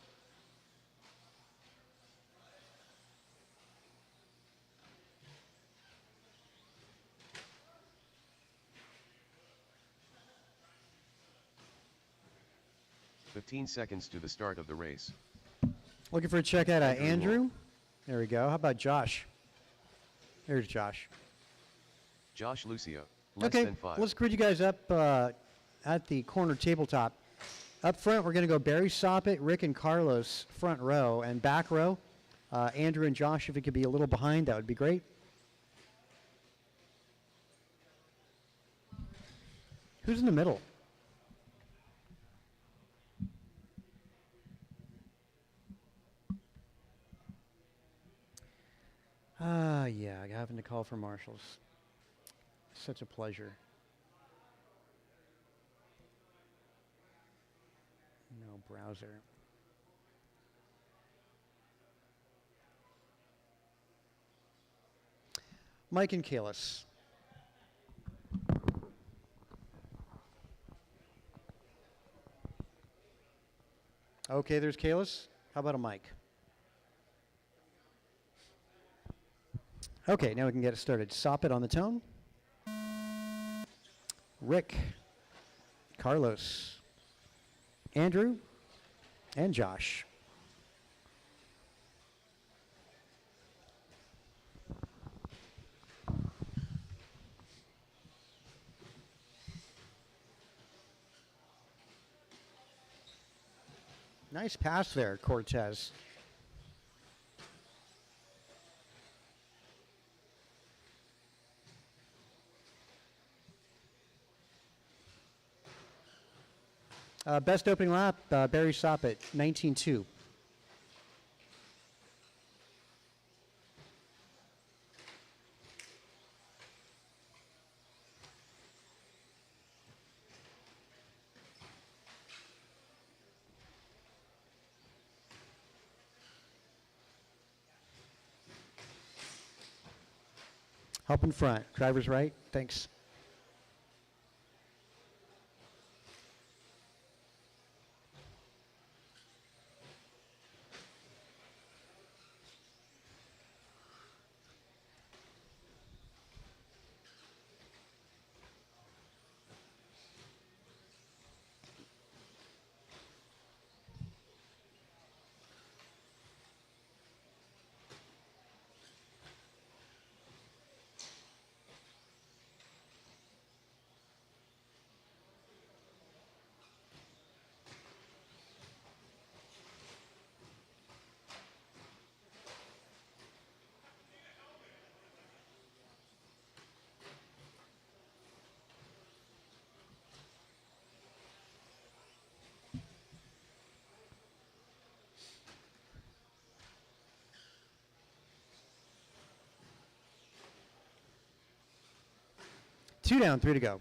"15 seconds to the start of the race. Looking for a check out of Andrew. There we go. How about Josh? There's Josh. Josh Lucia, less Okay, than 5. let's grid you guys up at the corner tabletop. Up front, we're going to go Barry Soppet, Rick, and Carlos, front row. And back row, Andrew and Josh, if it could be a little behind, that would be great. Who's in the middle? Yeah, having to call for marshals. Such a pleasure. No browser. Mike and Kalis. Okay, there's Kalis. How about a mic? Okay, now we can get it started. Soppit on the tone. Rick, Carlos, Andrew, and Josh. Nice pass there, Cortez. Best opening lap, Barry Soppit, 19.2. Help in front, driver's right, thanks. Two down, three to go.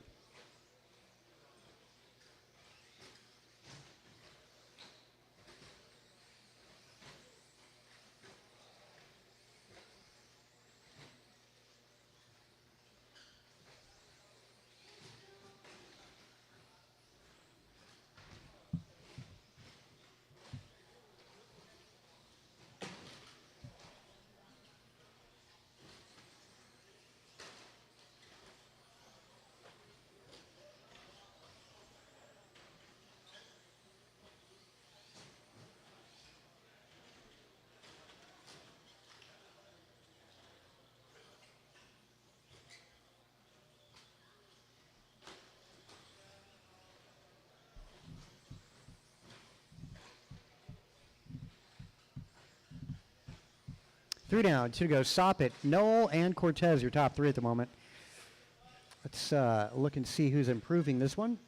Three down, two to go. Soppit, Noel, and Cortez, your top three at the moment. Let's look and see who's improving this one.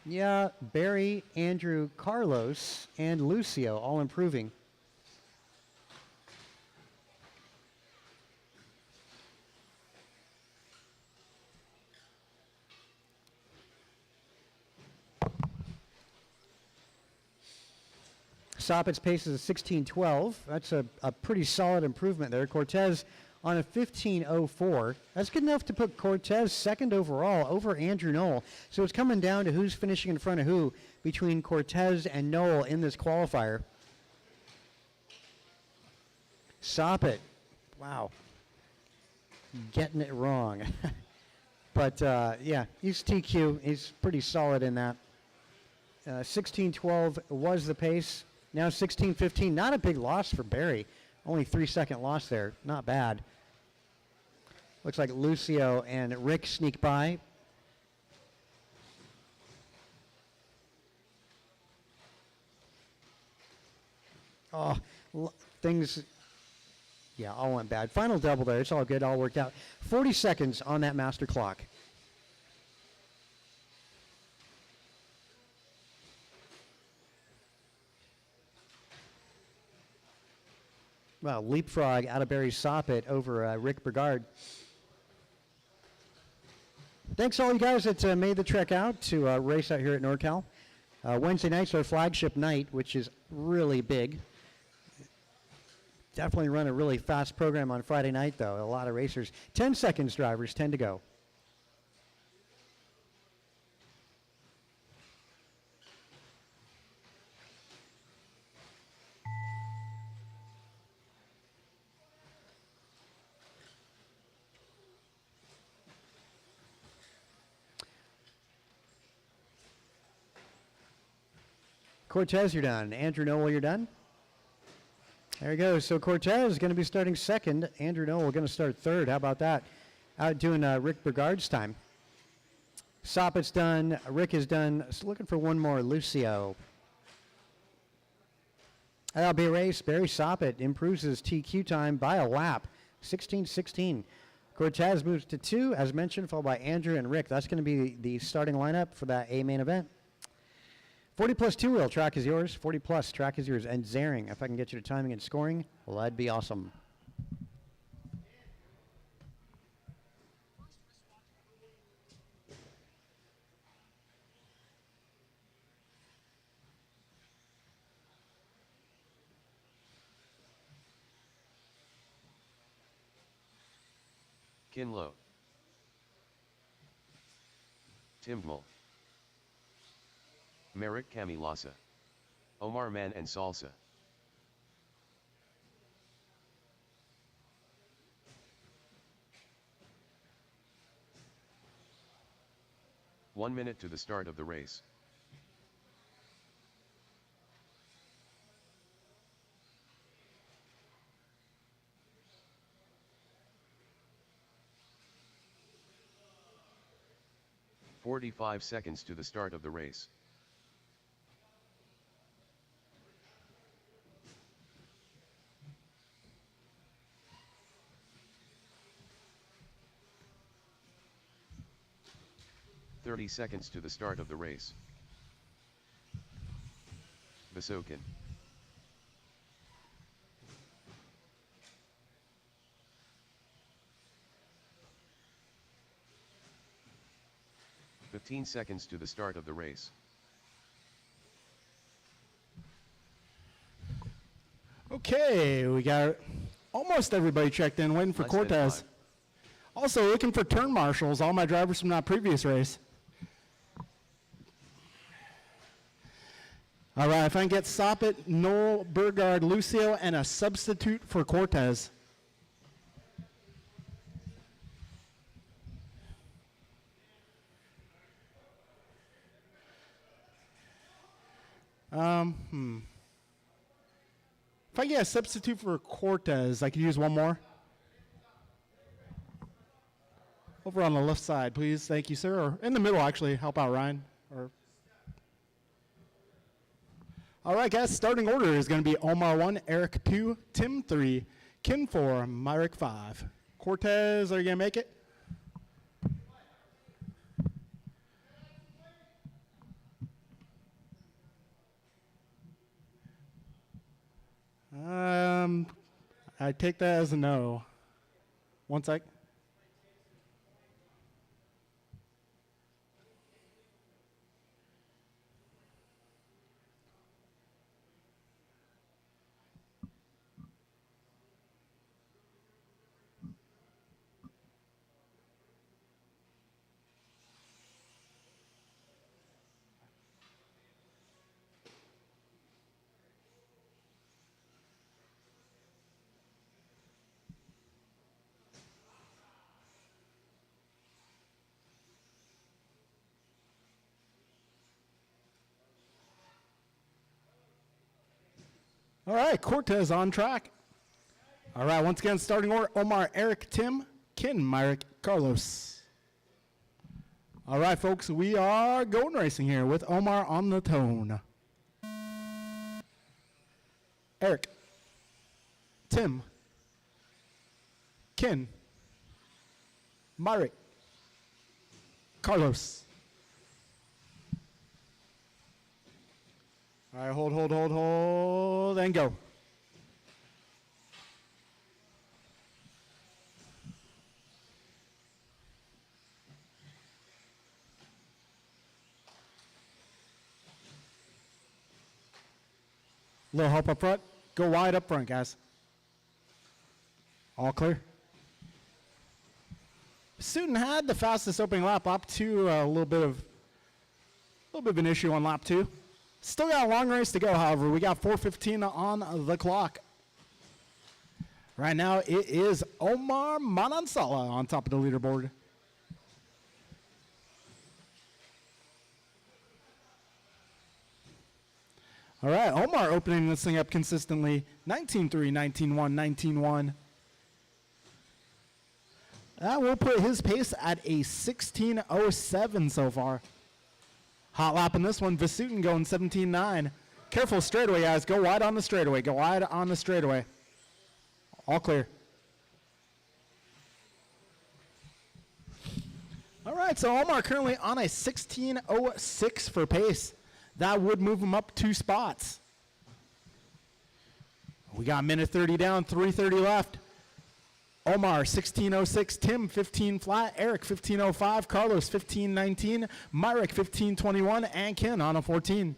Yeah, Barry, Andrew, Carlos, and Lucio all improving. Soppit's pace is a 16.12. That's a pretty solid improvement there. Cortez on a 15.04. That's good enough to put Cortez second overall over Andrew Knoll. So it's coming down to who's finishing in front of who between Cortez and Knoll in this qualifier. Soppit, wow, getting it wrong. But yeah, he's TQ. He's pretty solid in that. 16.12 was the pace. Now 16.15, not a big loss for Barry. Only 3-second loss there, not bad. Looks like Lucio and Rick sneak by. Oh, things, yeah, all went bad. Final double there, it's all good, all worked out. 40 seconds on that master clock. well, leapfrog out of Barry Soppet over Rick Brigard. Thanks all you guys that made the trek out to race out here at NorCal. Wednesday night's our flagship night, which is really big. Definitely run a really fast program on Friday night, though. A lot of racers. 10 seconds drivers, 10 to go. Cortez, you're done. Andrew Noel, you're done. There he goes. So Cortez is going to be starting second. Andrew Noel going to start third. How about that? Out doing Rick Brigard's time. Soppet's done. Rick is done. Just looking for one more. Lucio. That'll be a race. Barry Soppet improves his TQ time by a lap. 16:16. Cortez moves to 2, as mentioned, followed by Andrew and Rick. That's going to be the starting lineup for that A main event. 40 plus 2-wheel track is yours. 40 plus track is yours. And Zaring, if I can get you to timing and scoring, well, that'd be awesome. Kinlow. Timgmal. Merrick Camilasa. Omar Man and Salsa. One minute to the start of the race. "45 seconds to the start of the race. "30 seconds to the start of the race. Vasokin. "15 seconds to the start of the race. Okay, we got almost everybody checked in, waiting for Less than Cortez. 5. Also looking for turn marshals, all my drivers from that previous race. All right, if I can get Soppet, Noel, Burgard, Lucio, and a substitute for Cortez. If I get a substitute for Cortez, I could use one more. Over on the left side, please. Thank you, sir. Or in the middle, actually. Help out Ryan. Or all right, guys. Starting order is going to be Omar 1, Eric 2, Tim 3, Kin 4, Myrick 5. Cortez, are you going to make it? I take that as a no. One sec. All right, Cortez on track. All right, once again, starting order, Omar, Eric, Tim, Kin, Myrick, Carlos. All right, folks, we are going racing here with Omar on the tone. Eric, Tim, Kin, Myrick, Carlos. All right, hold, and go. Little help up front. Go wide up front, guys. All clear. Sutton had the fastest opening lap. Lap 2, a little bit of an issue on lap 2. Still got a long race to go, however. We got 4:15 on the clock. Right now, it is Omar Manansala on top of the leaderboard. All right, Omar opening this thing up consistently. 19-3, 19-1, 19-1. That will put his pace at a 16:07 so far. Hot lap in this one. Vasutin going 17.9. Careful straightaway, guys. Go wide on the straightaway. Go wide on the straightaway. All clear. All right, so Omar currently on a 16:06 for pace. That would move him up 2 spots. We got minute 30 down, 3:30 left. Omar 16:06, Tim 15 flat, Eric 15:05, Carlos 15:19, Myrick 15:21, and Ken on a 14.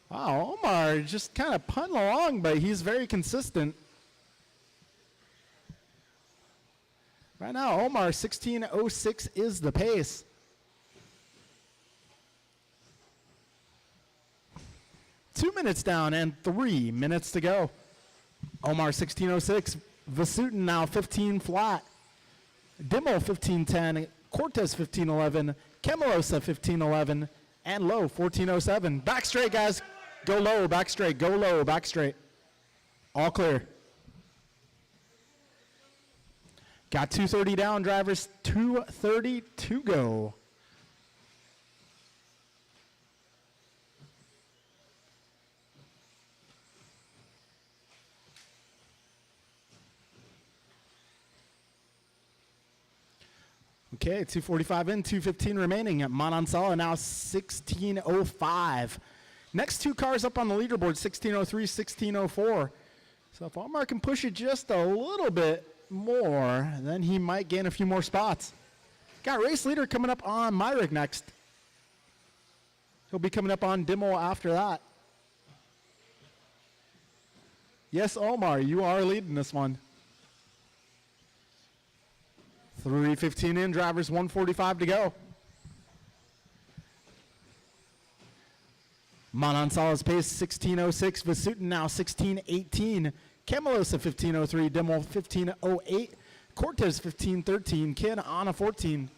Wow, Omar just kind of punting along, but he's very consistent. Right now, Omar 16:06 is the pace. Two minutes down and 3 minutes to go. Omar 16:06. Vasutin now 15 flat. Dimmel 15:10. Cortez 15:11. Kemilosa 15:11. And low 14:07. Back straight, guys. Go low, back straight. Go low, back straight. All clear. Got 2:30 down, drivers. 2:30 to go. Okay, 2:45 in, 2:15 remaining. Manansala now 16:05. Next 2 cars up on the leaderboard, 16:03, 16:04. So if Omar can push it just a little bit more, then he might gain a few more spots. Got race leader coming up on Myrick next. He'll be coming up on Dimmel after that. Yes, Omar, you are leading this one. 3:15 in, drivers, 1:45 to go. Manansala's pace 16:06. Vasutin now 16:18. Kemilosa 15:03. Dimmel 15:08. Cortez 15:13. Ken on a 14.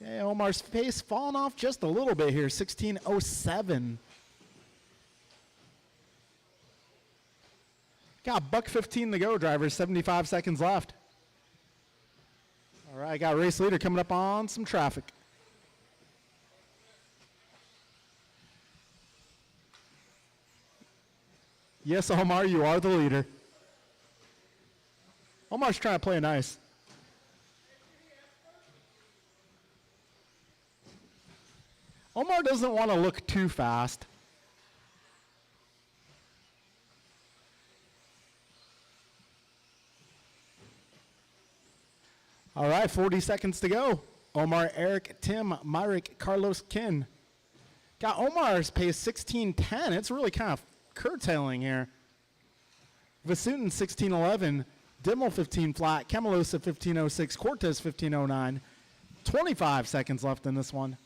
Okay, Omar's pace falling off just a little bit here. 16:07. Got $1:15 to go, drivers. 75 seconds left. All right, got race leader coming up on some traffic. Yes, Omar, you are the leader. Omar's trying to play nice. Omar doesn't want to look too fast. All right, 40 seconds to go. Omar, Eric, Tim, Myrick, Carlos, Ken. Got Omar's pace 16:10. It's really kind of curtailing here. Vasutin 16:11. Dimmel 15 flat. Kemilosa 15:06. Cortez 15:09. 25 seconds left in this one.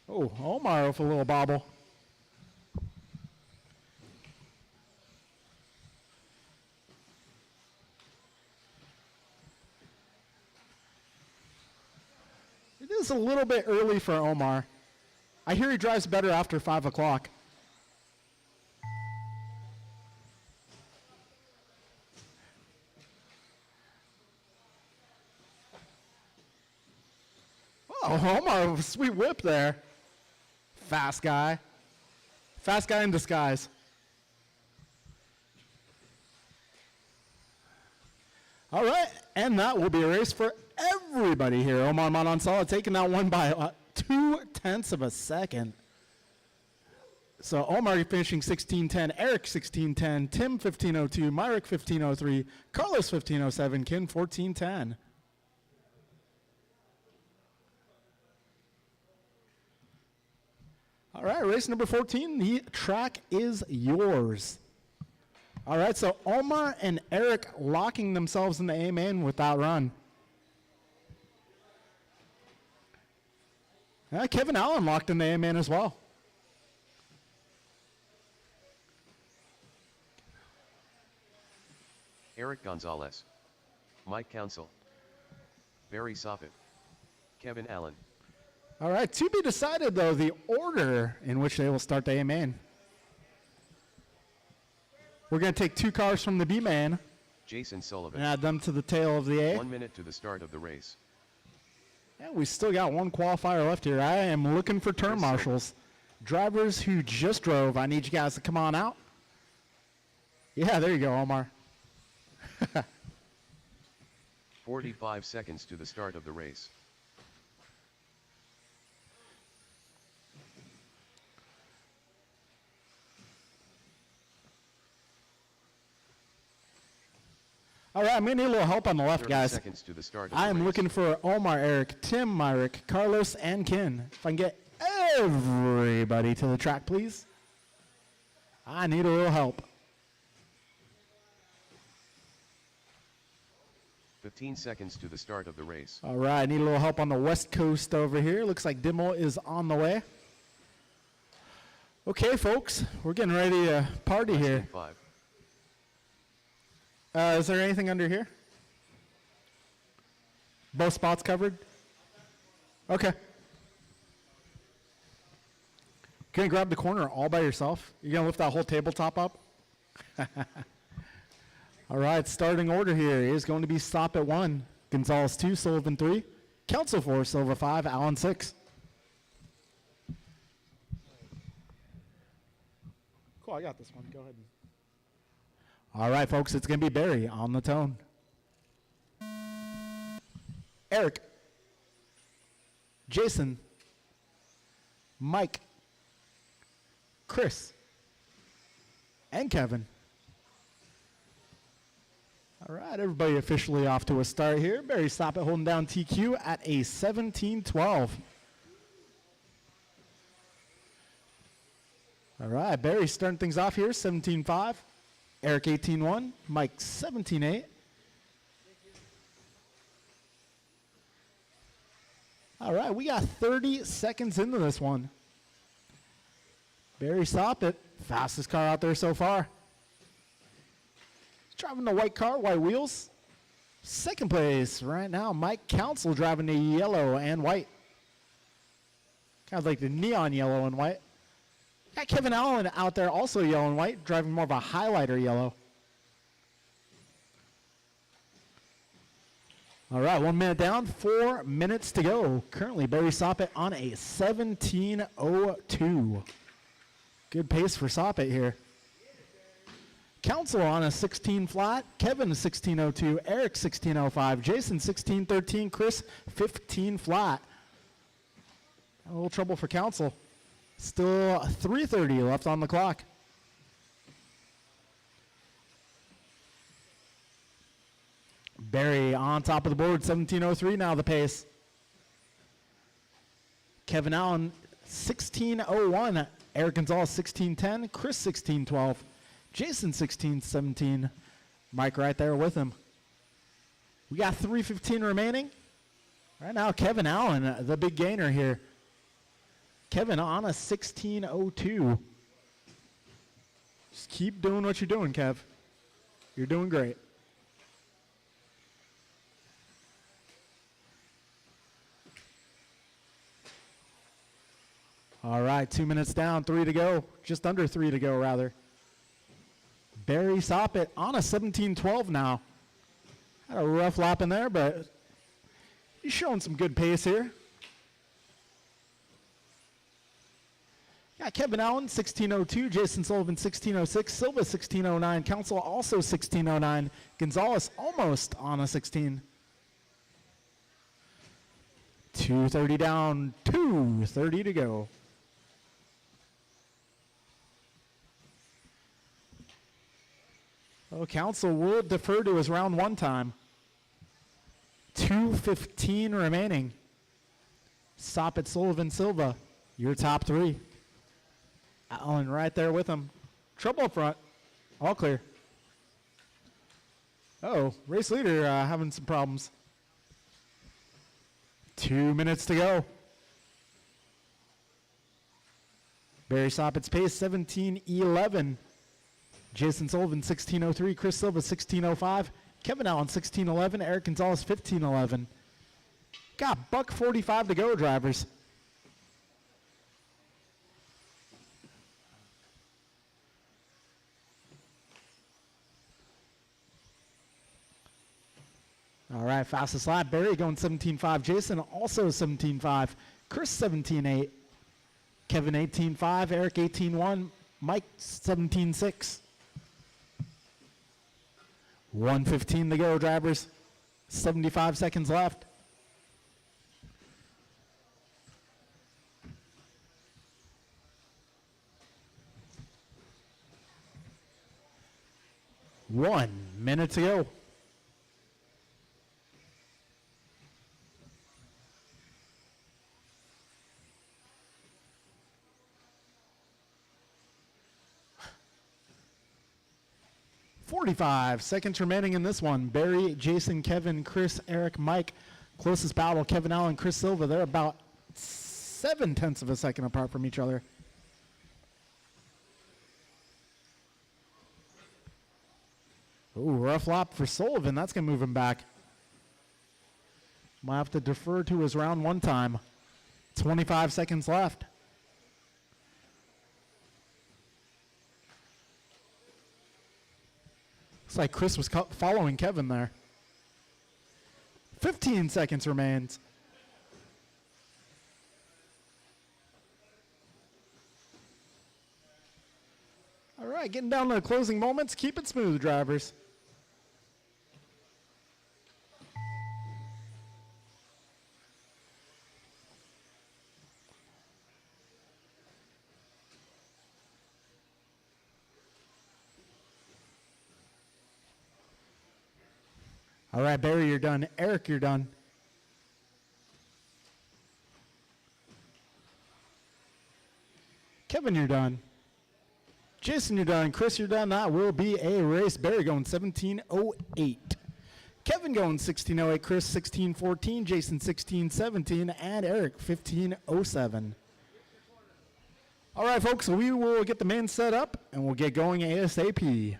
Oh, Omar with a little bobble. It is a little bit early for Omar. I hear he drives better after 5 o'clock. Oh, Omar with a sweet whip there. Fast guy. Fast guy in disguise. All right, and that will be a race for everybody here. Omar Manansala taking that one by 0.2 of a second. So Omar finishing 16:10, Eric 16:10, Tim 15:02, Myrick 15:03, Carlos 15:07, Ken 14:10. All right, race number 14, the track is yours. All right, so Omar and Eric locking themselves in the A main with that run. Kevin Allen locked in the A main as well. Eric Gonzalez, Mike Council, Barry Soffit, Kevin Allen. All right, to be decided though, the order in which they will start the A main. We're going to take 2 cars from the B main Jason Sullivan. and add them to the tail of the A. 1 minute to the start of the race. And we still got 1 qualifier left here. I am looking for turn marshals. Drivers who just drove, I need you guys to come on out. Yeah, there you go, Omar. 45 seconds to the start of the race. All right, I'm going to need a little help on the left, 30 guys. seconds to the start of the I am race. looking for Omar, Eric, Tim, Myrick, Carlos, and Ken. If I can get everybody to the track, please. I need a little help. 15 seconds to the start of the race. All right, I need a little help on the West Coast over here. Looks like Dimmel is on the way. Okay, folks, we're getting ready to party Less here. than 5. Is there anything under here? Both spots covered? Okay. Can you grab the corner all by yourself? You're going to lift that whole tabletop up? All right, starting order here is going to be Stop at 1, Gonzalez 2, Sullivan 3, Council 4, Silva 5, Allen 6. Cool, I got this one. Go ahead. All right, folks, it's going to be Barry on the tone. Eric, Jason, Mike, Chris, and Kevin. All right, everybody officially off to a start here. Barry Stop it holding down TQ at a 17-12. All right, Barry starting things off here, 17-5. Eric 18-1, Mike 17-8. All right, we got 30 seconds into this one. Barry Stop it, fastest car out there so far. Driving the white car, white wheels. Second place right now, Mike Council driving the yellow and white. Kind of like the neon yellow and white. Got Kevin Allen out there also yellow and white, driving more of a highlighter yellow. All right, 1 minute down, 4 minutes to go. Currently, Barry Soppet on a 17:02. Good pace for Soppet here. Council on a 16 flat, Kevin 16:02, Eric 16:05, Jason 16:13, Chris 15 flat. A little trouble for Council. Still 3:30 left on the clock. Barry on top of the board, 17:03 now the pace. Kevin Allen 16:01, Eric Gonzalez 16:10, Chris 16:12, Jason 16:17, Mike right there with him. We got 3:15 remaining. Right now, Kevin Allen, the big gainer here. Kevin on a 16:02. Just keep doing what you're doing, Kev. You're doing great. All right, 2 minutes down, 3 to go. Just under 3 to go, rather. Barry Soppet on a 17:12 now. Had a rough lap in there, but he's showing some good pace here. Got Kevin Allen, 16:02, Jason Sullivan, 16:06, Silva, 16:09, Council also 16:09, Gonzalez almost on a 16. 2:30 down, 2:30 to go. So council will defer to his round one time. 2:15 remaining. Soppet, Sullivan, Silva, your top three. Allen right there with him. Trouble up front. All clear. Oh, race leader having some problems. 2 minutes to go. Barry Soppet's pace 17:11. Jason Sullivan 16:03. Chris Silva 16:05. Kevin Allen 16:11. Eric Gonzalez 15:11. Got $1:45 to go, drivers. All right, fastest lap. Barry going 17.5. Jason also 17.5. Chris 17.8. Kevin 18.5. Eric 18.1. Mike 17.6. 1:15 to go, drivers. 75 seconds left. One minute to go. .45 seconds remaining in this one. Barry, Jason, Kevin, Chris, Eric, Mike. Closest battle, Kevin Allen, Chris Silva. They're about 0.7 of a second apart from each other. Ooh, rough lap for Sullivan. That's going to move him back. Might have to defer to his round one time. 25 seconds left. Looks like Chris was following Kevin there. 15 seconds remains. All right, getting down to the closing moments. Keep it smooth, drivers. All right, Barry, you're done. Eric, you're done. Kevin, you're done. Jason, you're done. Chris, you're done. That will be a race. Barry going 17:08. Kevin going 16:08. Chris 16:14. Jason 16:17. And Eric 15:07. All right, folks, we will get the main set up and we'll get going ASAP.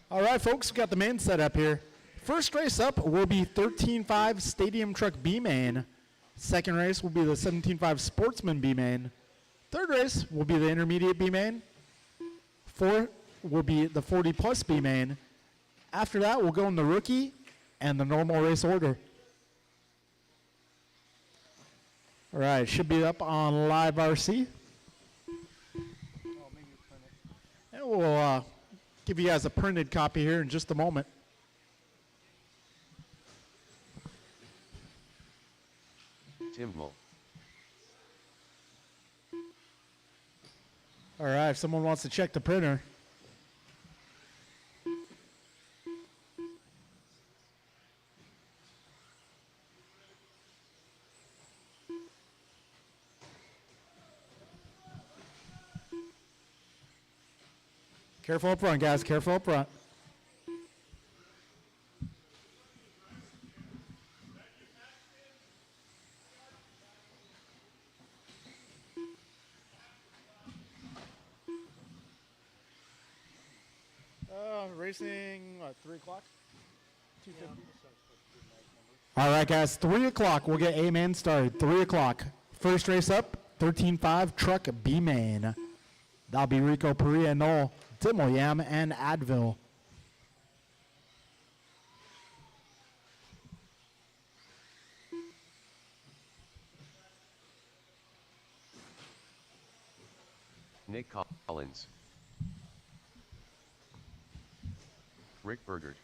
All right, folks, we got the main setup here. First race up will be 13.5 Stadium Truck B main. Second race will be the 17.5 Sportsman B main. Third race will be the Intermediate B main. Fourth will be the 40 plus B main. After that, we'll go in the rookie and the normal race order. All right, should be up on Live RC. And we'll give you guys a printed copy here in just a moment. Timble. All right, if someone wants to check the printer. Careful up front, guys. Careful up front. Racing, 3 o'clock? 2:50. All right, guys. 3 o'clock. We'll get A main started. 3 o'clock. First race up, 13.5 Truck B main. That'll be Rico Perea, Knoll, Dimmelyam, and Advil. Nick Collins. Rick Bergert.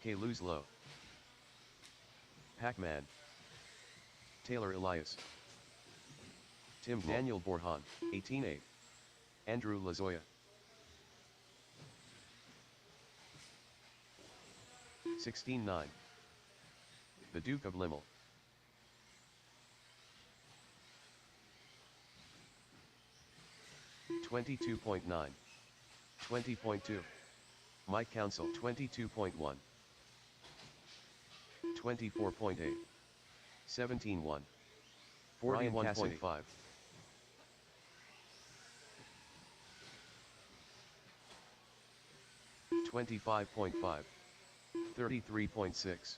Kay Luzlo. Pac-Man. Taylor Elias. Tim Daniel Borhan, 18A. Andrew Lazoya. 16-9. The Duke of Limmel. 22.9. 20.2. Mike Council 22.1. 24.8. 17.1. 41.5. 25.5. 33.6.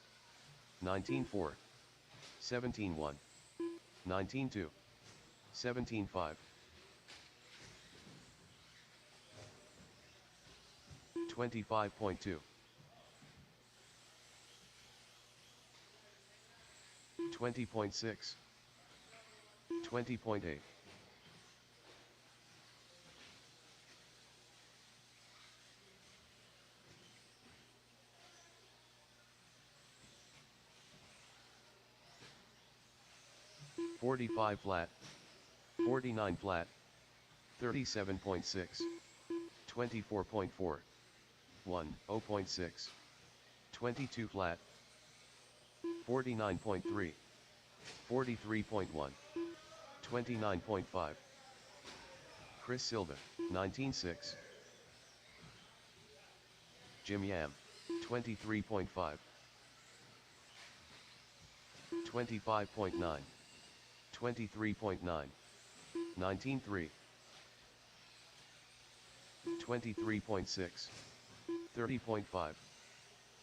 19.4. 17.1. 19.2. 17.5. 25.2. 20.6. 20.8. 45 flat. 49 flat. 37.6. 24.4. 1, 0.6. 22 flat. 49.3. 43.1. 29.5. Chris Silva, 19.6. Jim Yam, 23.5. 25.9. 23.9. 19.3. 23.6. 30.5.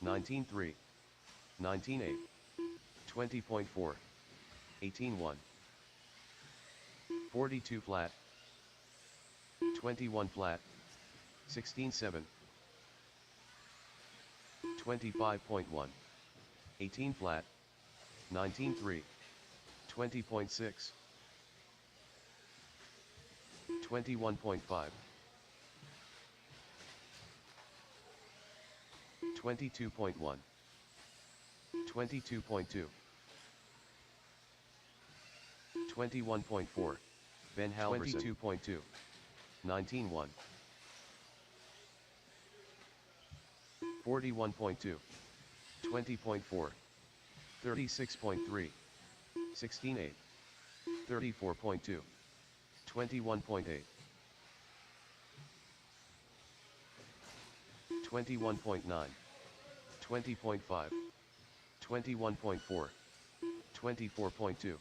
19.3. 19.8. 20.4. 18.1. 42 flat. 21 flat. 16.7. 25.1. 18 flat. 19.3. 20.6. 21.5. 22.1. 22.2. 21.4. Ben Halverson. 22.2. 19.1. 41.2. 20.4. 36.3. 16.8. 34.2. 21.8. 21.9. 20.5. 21.4. 24.2.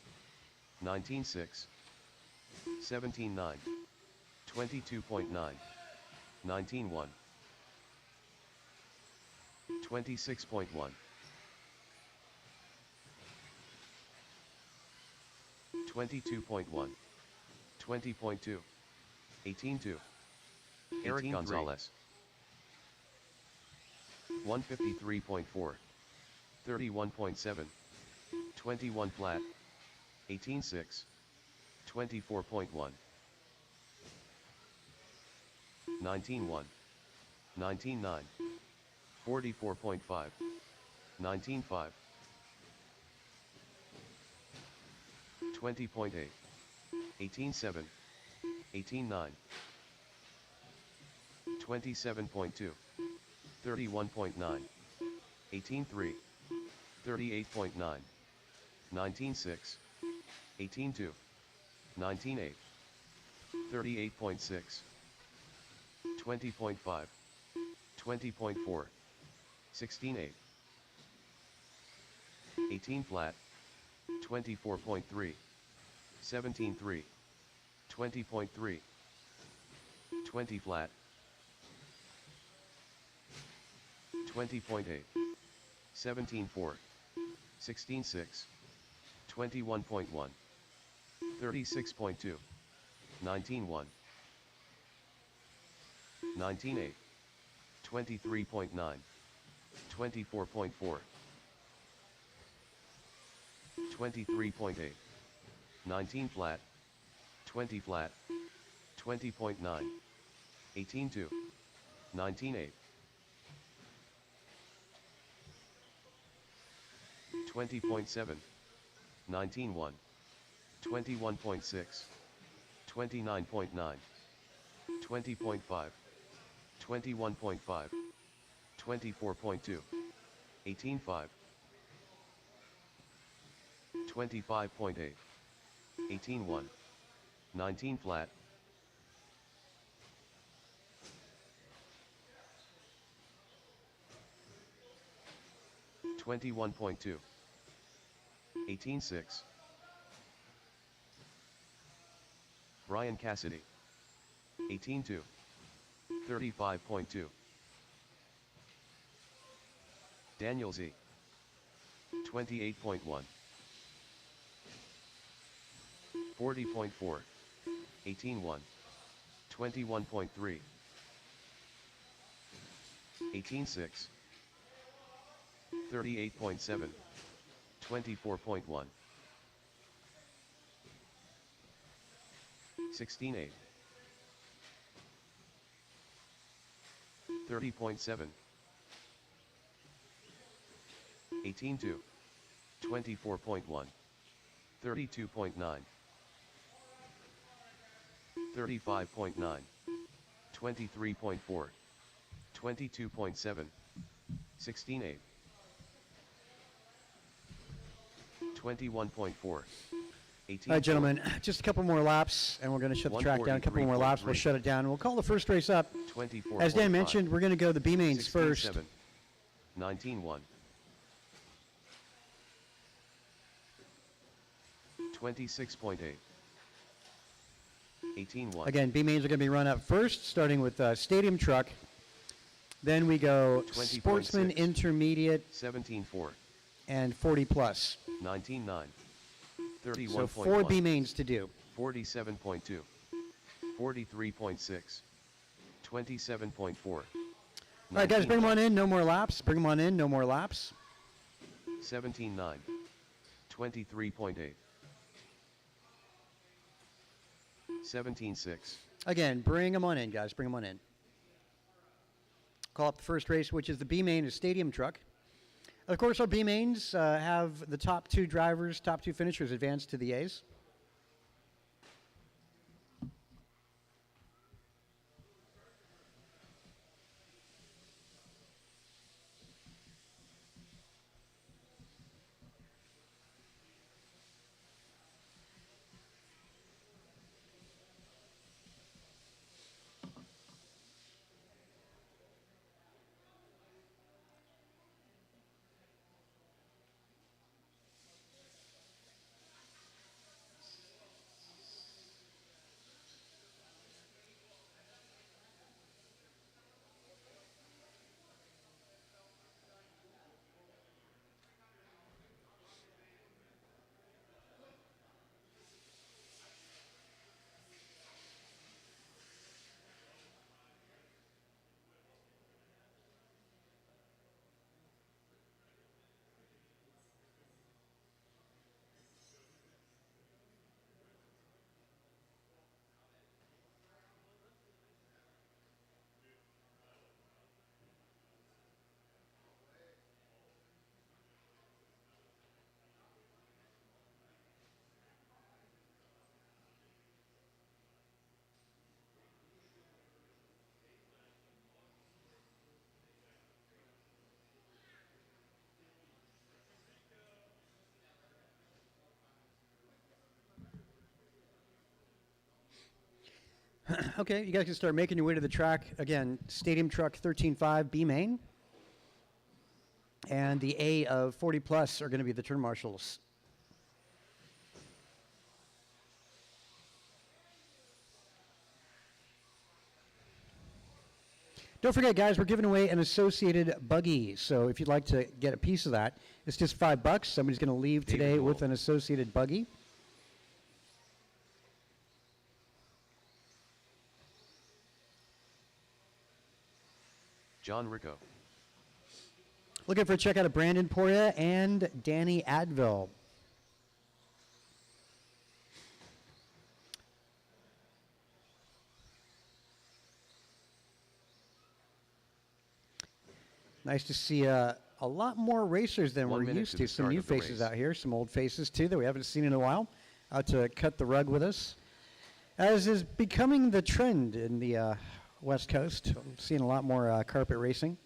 19.6. 17.9. 22.9, 19.1, 26.1, 22.1, 20.2, 18.2, Eric Gonzalez, 153.4, 31.7, 21 flat, 18.6, 24.1, 19.1, 19.9, 44.5, 19.5, 20.8, 18.7, 18.9, 27.2, 31.9, 18.3, 38.9, 19.6, 18.2, 19.8, 38.6, 20.5, 20.4, 16.8, 18 flat, 24.3, 17.3, 20.3, 20 flat, 20.8, 17.4, 16.6, 21.1, 36.2, 19.1, 19.8, 23.9, 24.4, 23.8, 19 flat, 20 flat, 20.9, 18.2, 19.8, 20.7, 19.1, 21.6, 29.9, 20.5, 21.5, 24.2, 18.5, 25.8, 18.1, 19 flat, 21.2, 18.6, Brian Cassidy, 18.2, 35.2, Daniel Z, 28.1, 40.4, 18.1, 21.3, 18.6, 38.7, 24.1, 16.8, 30.7, 18.2, 24.1, 32.9, 35.9, 23.4, 22.7, 16.8, 21.4, 18. All right, gentlemen, just a couple more laps, and we're going to shut the track down. A couple more laps, we'll shut it down. We'll call the first race up. 24. As Dan mentioned, we're going to go the B mains first. 19.1, 26.8, 18.1. Again, B mains are going to be run up first, starting with Stadium Truck. Then we go 20.6, Sportsman Intermediate 17.4, and 40 plus. 19.9, 31.1. So 4 B mains to do. 47.2, 43.6, 27.4. All right, guys, bring them on in. No more laps. Bring them on in. No more laps. 17.9, 23.8, 17.6, Again, bring them on in, guys. Bring them on in. Call up the first race, which is the B main, is Stadium Truck. Of course, our B mains have the top 2 drivers, top 2 finishers advance to the A's. Okay, you guys can start making your way to the track. Again, Stadium Truck 13.5 B main. And the A of 40 plus are going to be the turn marshals. Don't forget, guys, we're giving away an associated buggy. So if you'd like to get a piece of that, it's just $5. Somebody's going to leave today David with Wolf. an associated buggy. John Rico. Looking for a checkout of Brandon Poria and Danny Advil. Nice to see a lot more racers than 1 we're minute used to to. the Some start new of the faces race. out here, some old faces too that we haven't seen in a while, out to cut the rug with us. As is becoming the trend in the West Coast, I'm seeing a lot more carpet racing.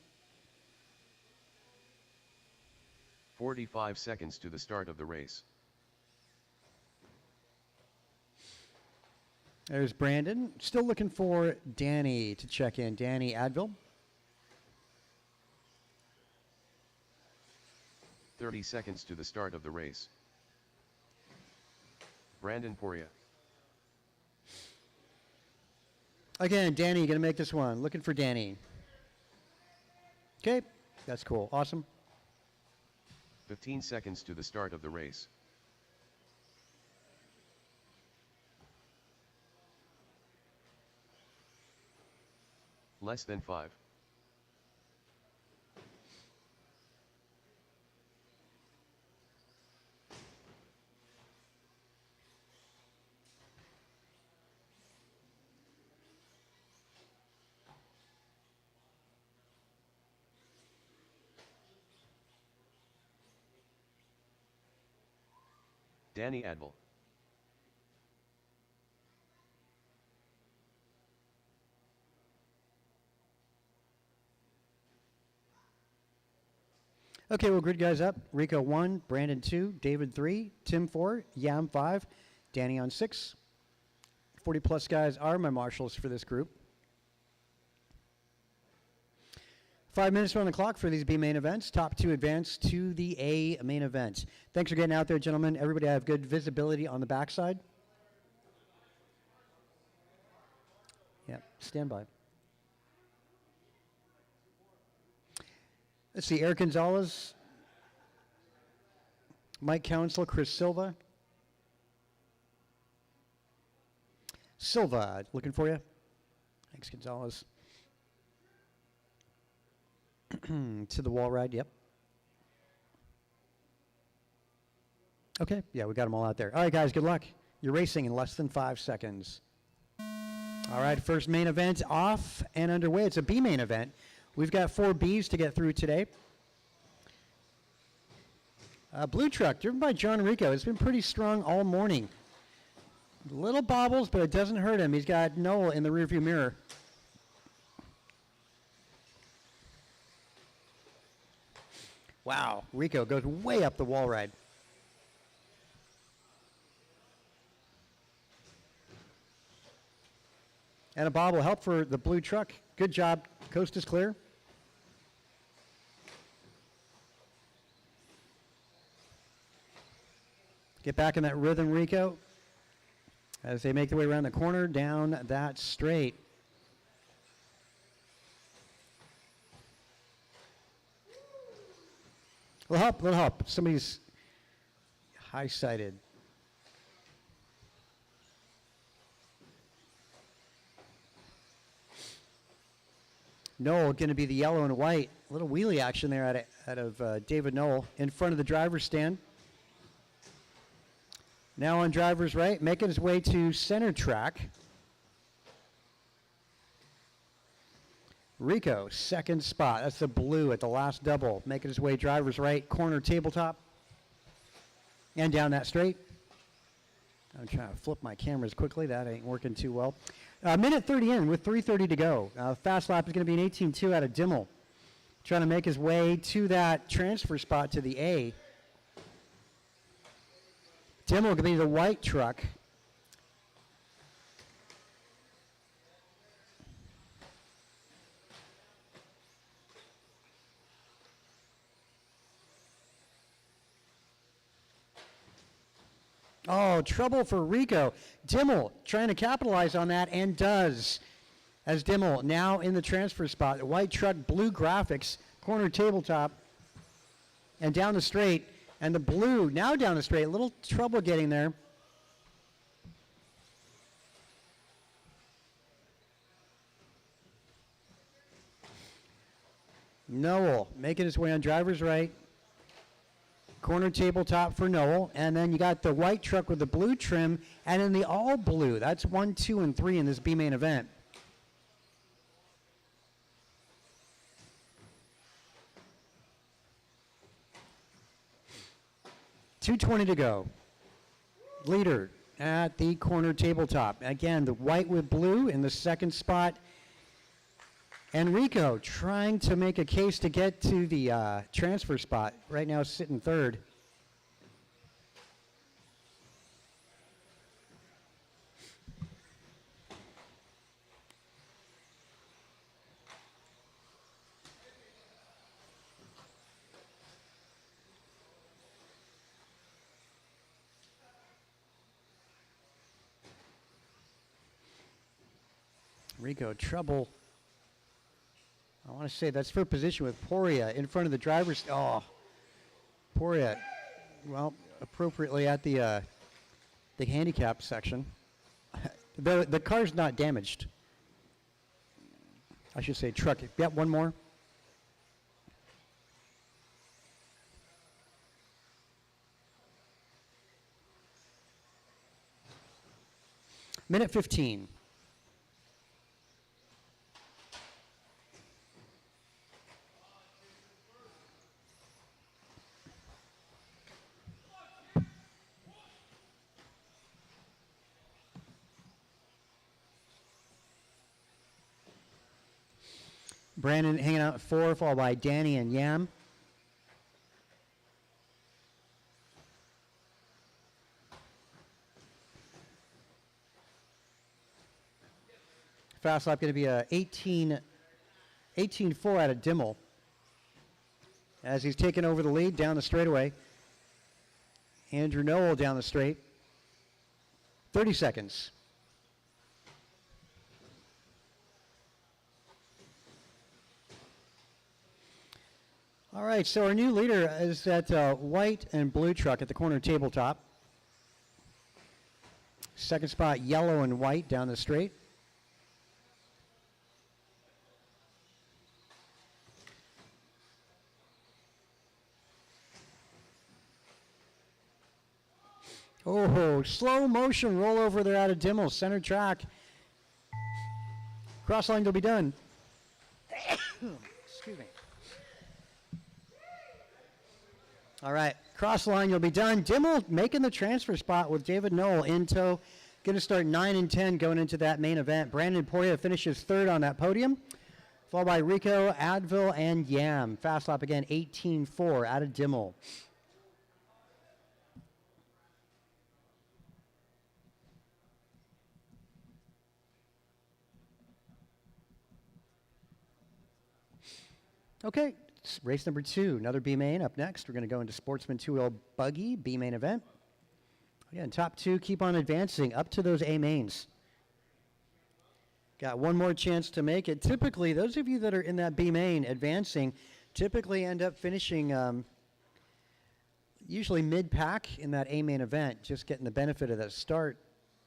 45 seconds to the start of the race. There's Brandon. Still looking for Danny to check in. Danny Advil. 30 seconds to the start of the race. Brandon Poria. Again, Danny, going to make this one. Looking for Danny. Okay, that's cool. Awesome. 15 seconds to the start of the race. Less than 5. Danny Advil. Okay, we'll grid guys up. Rico 1, Brandon 2, David 3, Tim 4, Yam 5, Danny on 6. 40 plus guys are my marshals for this group. 5 minutes on the clock for these B main events. Top 2 advance to the A main event. Thanks for getting out there, gentlemen. Everybody have good visibility on the backside. Yep, stand by. Let's see, Eric Gonzalez, Mike Council, Chris Silva. Silva, looking for you. Thanks, Gonzalez. To the wall ride, yep. Okay, yeah, we got them all out there. All right, guys, good luck. You're racing in less than 5 seconds. All right, first main event off and underway. It's a B main event. We've got 4 Bs to get through today. Blue truck, driven by John Rico. It's been pretty strong all morning. Little bobbles, but it doesn't hurt him. He's got Noel in the rearview mirror. Wow, Rico goes way up the wall ride. And a bobble help for the blue truck. Good job. Coast is clear. Get back in that rhythm, Rico, as they make their way around the corner, down that straight. Little help. Somebody's high-sided. Noel going to be the yellow and white. A little wheelie action there out of David Noel in front of the driver's stand. Now on driver's right, making his way to center track. Rico, second spot. That's the blue at the last double. Making his way driver's right, corner tabletop. And down that straight. I'm trying to flip my cameras quickly. That ain't working too well. Minute 30 in with 3:30 to go. Fast lap is going to be an 18.2 out of Dimmel. Trying to make his way to that transfer spot to the A. Dimmel going to be the white truck. Oh, trouble for Rico. Dimmel trying to capitalize on that and does. As Dimmel now in the transfer spot. White truck, blue graphics, corner tabletop, and down the straight. And the blue now down the straight. A little trouble getting there. Noel making his way on driver's right. Corner tabletop for Noel. And then you got the white truck with the blue trim and then the all blue. That's 1, 2, and 3 in this B main event. .220 to go. Leader at the corner tabletop. Again, the white with blue in the second spot. Enrico trying to make a case to get to the transfer spot. Right now sitting third. Rico trouble. I want to say that's for position with Poria in front of the driver's. Oh, Poria, well, appropriately at the handicap section. The car's not damaged. I should say truck. Yep, one more. Minute 15. Brandon hanging out at 4, followed by Danny and Yam. Fast lap going to be a 18-4 out of Dimmel as he's taking over the lead down the straightaway. Andrew Noel down the straight. 30 seconds. All right, so our new leader is that white and blue truck at the corner tabletop. Second spot, yellow and white down the straight. Oh, slow motion rollover there out of Dimmel, center track. Cross line will be done. Excuse me. All right, cross line, you'll be done. Dimmel making the transfer spot with David Noel in tow. Going to start 9 and 10 going into that main event. Brandon Poria finishes third on that podium, followed by Rico, Advil, and Yam. Fast lap again, 18-4 out of Dimmel. Okay. Race number 2, another B main. Up next, we're going to go into Sportsman 2-wheel buggy B main event. Again, top 2 keep on advancing up to those A mains. Got one more chance to make it. Typically, those of you that are in that B main advancing typically end up finishing usually mid-pack in that A main event, just getting the benefit of that start.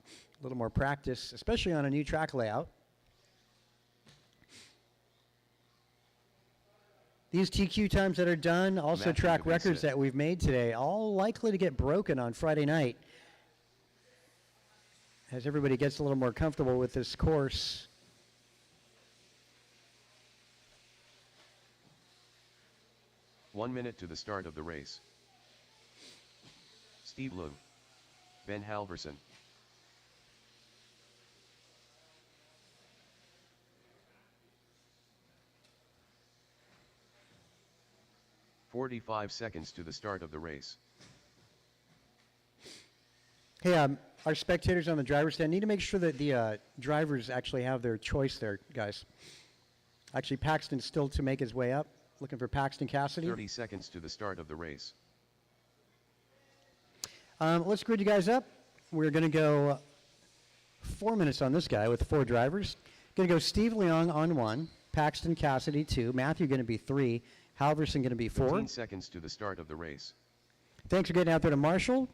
A little more practice, especially on a new track layout. These TQ times that are done, also Matthew track Devine records said. that we've made today, all likely to get broken on Friday night as everybody gets a little more comfortable with this course. One minute to the start of the race. Steve Loom. Ben Halverson. "45 seconds to the start of the race. Hey, our spectators on the driver's stand need to make sure that the drivers actually have their choice there, guys. Actually, Paxton's still to make his way up. Looking for Paxton Cassidy. 30 seconds to the start of the race. Let's grid you guys up. We're going to go 4 minutes on this guy with 4 drivers. Going to go Steve Leong on 1, Paxton Cassidy 2, Matthew going to be 3, Halverson going to be 4. 15 seconds to the start of the race. Thanks for getting out there to Marshall.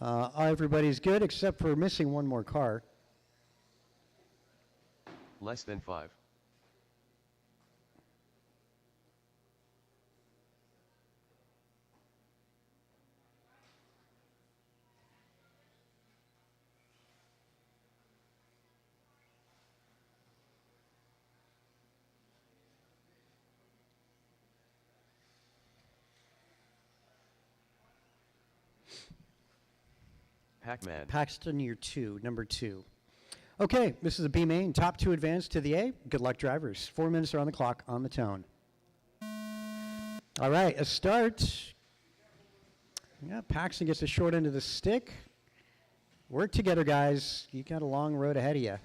Everybody's good except for missing one more car. Less than 5. Pac-Man. Paxton, you're 2, number 2. Okay, this is a B main. Top 2 advance to the A. Good luck, drivers. 4 minutes are on the clock on the tone. All right, a start. Yeah, Paxton gets the short end of the stick. Work together, guys. You got a long road ahead of you.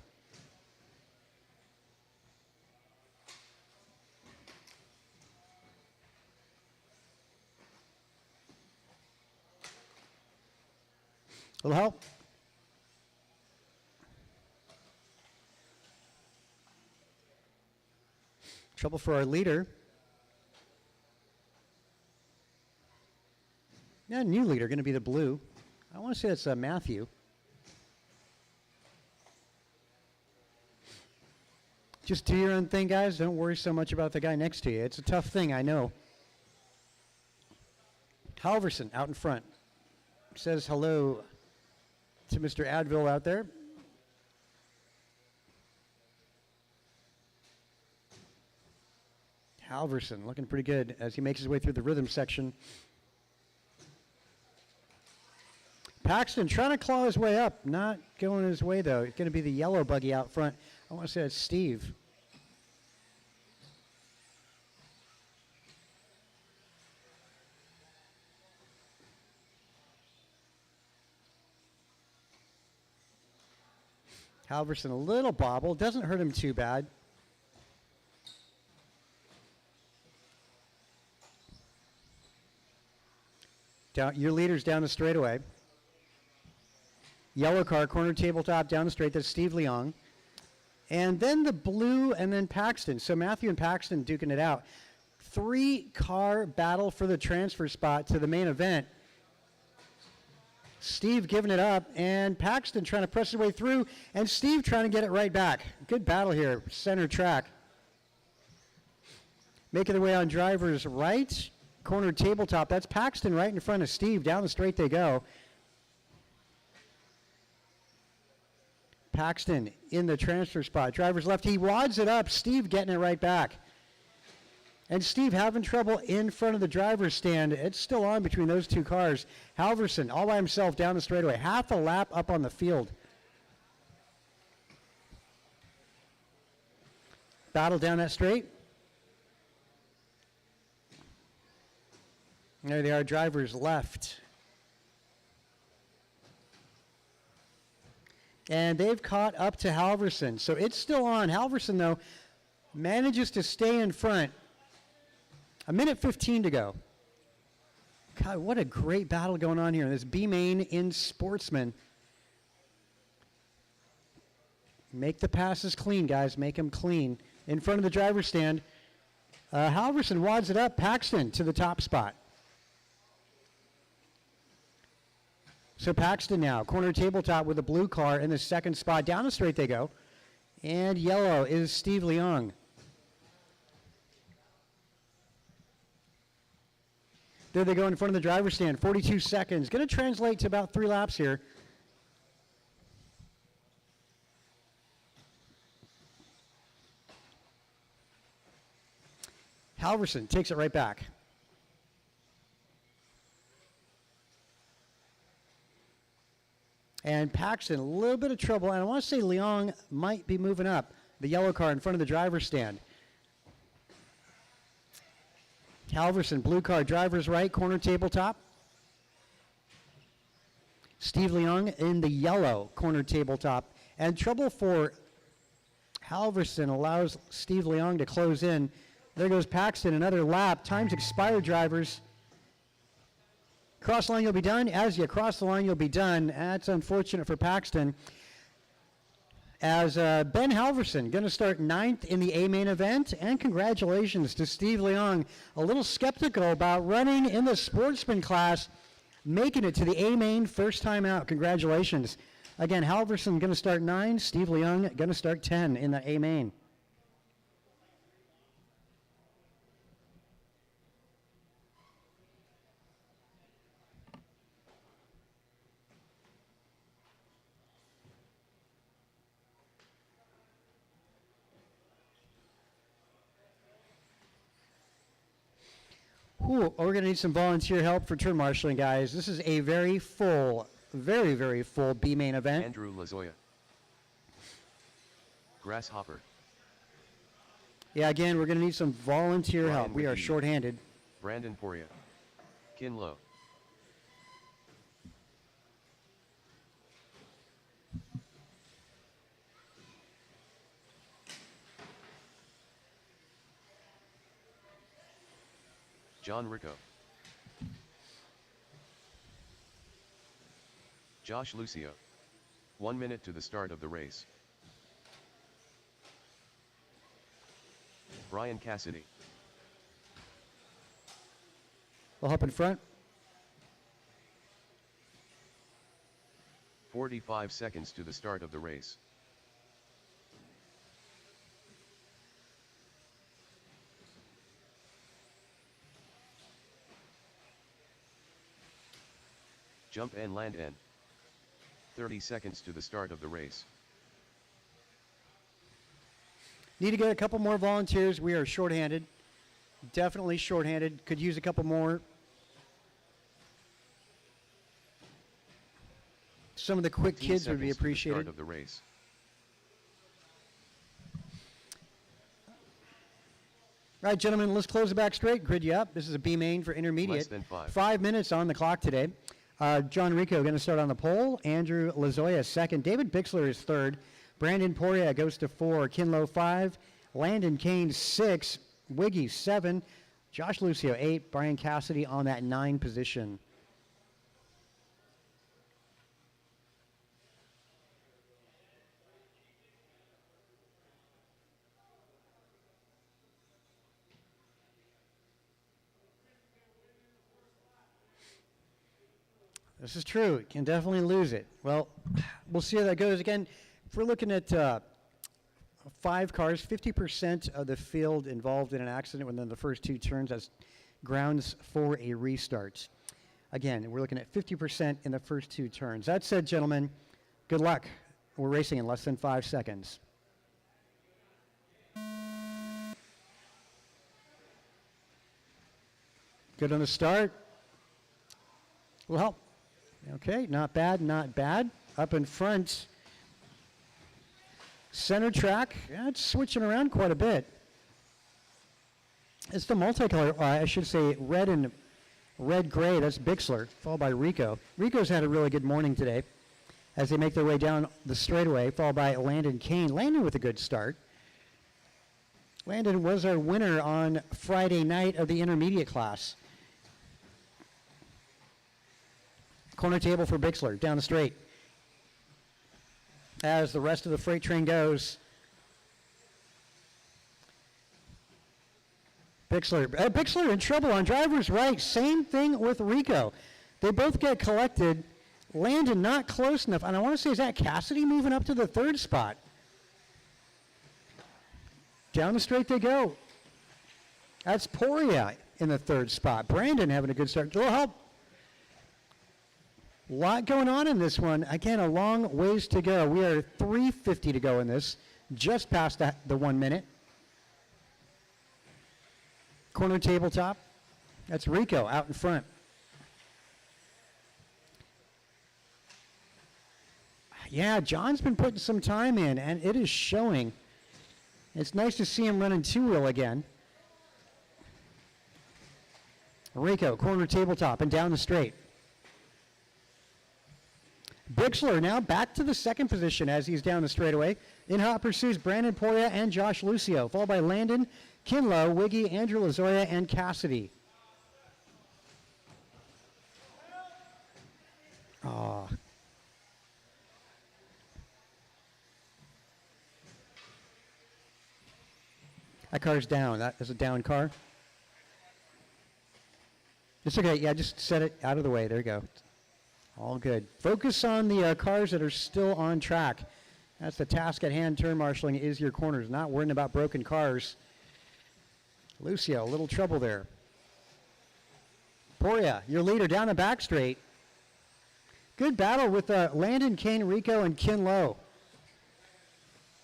A little help. Trouble for our leader. Yeah, new leader going to be the blue. I want to say that's Matthew. Just do your own thing, guys. Don't worry so much about the guy next to you. It's a tough thing, I know. Halverson out in front. Says hello to Mr. Advil out there. Halverson looking pretty good as he makes his way through the rhythm section. Paxton trying to claw his way up, not going his way though. It's going to be the yellow buggy out front. I want to say it's Steve. Halverson a little bobble, doesn't hurt him too bad. Down, your leader's down the straightaway. Yellow car, corner tabletop down the straight. That's Steve Leong. And then the blue and then Paxton. So Matthew and Paxton duking it out. 3-car battle for the transfer spot to the main event. Steve giving it up, and Paxton trying to press his way through, and Steve trying to get it right back. Good battle here, center track. Making their way on driver's right. Corner tabletop. That's Paxton right in front of Steve. Down the straight they go. Paxton in the transfer spot. Driver's left. He wads it up. Steve getting it right back. And Steve having trouble in front of the driver's stand. It's still on between those 2 cars. Halverson all by himself down the straightaway. Half a lap up on the field. Battle down that straight. There they are, drivers left. And they've caught up to Halverson. So it's still on. Halverson, though, manages to stay in front. 1:15 to go. God, what a great battle going on here. This B main in Sportsman. Make the passes clean, guys. Make them clean. In front of the driver's stand. Halverson wads it up. Paxton to the top spot. So Paxton now, corner tabletop with a blue car in the second spot. Down the straight they go. And yellow is Steve Leong. There they go in front of the driver's stand. 42 seconds. Going to translate to about 3 laps here. Halverson takes it right back. And Paxton, a little bit of trouble. And I want to say Leong might be moving up. The yellow car in front of the driver's stand. Halverson, blue car, driver's right, corner tabletop. Steve Leong in the yellow corner tabletop. And trouble for Halverson allows Steve Leong to close in. There goes Paxton, another lap. Time's expired, drivers. Cross line, you'll be done. As you cross the line, you'll be done. That's unfortunate for Paxton. As Ben Halverson going to start 9th in the A main event. And congratulations to Steve Leong. A little skeptical about running in the sportsman class, making it to the A main first time out. Congratulations. Again, Halverson going to start 9. Steve Leong going to start 10 in the A main. Ooh, we're going to need some volunteer help for turn marshaling, guys. This is a very full, very, very full B main event. Andrew Lazoya. Grasshopper. Yeah, again, we're going to need some volunteer Ryan help. We are McGee. shorthanded. Brandon Poria. Kinlow. John Rico. Josh Lucio. 1 minute to the start of the race. Brian Cassidy. We'll hop in front. 45 seconds to the start of the race. Jump and land N. 30 seconds to the start of the race. Need to get a couple more volunteers. We are shorthanded. Definitely shorthanded. Could use a couple more. Some of the quick 15 kids would be seconds to the start appreciated. of the race. All right, gentlemen, let's close the back straight. Grid you up. This is a B main for intermediate. Less than 5. 5 minutes on the clock today. John Rico going to start on the pole. Andrew Lazoya second. David Bixler is third. Brandon Poria goes to 4. Kinlow 5. Landon Kane 6. Wiggy 7. Josh Lucio 8. Brian Cassidy on that 9 position. This is true. You can definitely lose it. Well, we'll see how that goes. Again, if we're looking at 5 cars, 50% of the field involved in an accident within the first 2 turns, that's grounds for a restart. Again, we're looking at 50% in the first 2 turns. That said, gentlemen, good luck. We're racing in less than 5 seconds. Good on the start. Will help. Okay, not bad, not bad. Up in front. Center track, yeah, it's switching around quite a bit. It's the multicolor, I should say red and red-gray, that's Bixler, followed by Rico. Rico's had a really good morning today as they make their way down the straightaway, followed by Landon Kane. Landon with a good start. Landon was our winner on Friday night of the intermediate class. Corner table for Bixler, down the straight. As the rest of the freight train goes. Bixler in trouble on driver's right. Same thing with Rico. They both get collected. Landon not close enough. And I want to say, is that Cassidy moving up to the 3rd spot? Down the straight they go. That's Poria in the 3rd spot. Brandon having a good start. Little help. A lot going on in this one. Again, a long ways to go. We are 3:50 to go in this, just past the 1 minute. Corner tabletop. That's Rico out in front. Yeah, John's been putting some time in, and it is showing. It's nice to see him running 2-wheel again. Rico, corner tabletop, and down the straight. Bixler now back to the 2nd position as he's down the straightaway. In hot pursuits, Brandon Poria and Josh Lucio, followed by Landon, Kinlow, Wiggy, Andrew Lazoya, and Cassidy. Oh. That car's down. That is a down car. It's okay. Yeah, just set it out of the way. There you go. All good. Focus on the cars that are still on track. That's the task at hand. Turn marshaling is your corners. Not worrying about broken cars. Lucio, a little trouble there. Poria, your leader down the back straight. Good battle with Landon, Kane, Rico, and Kin Lo.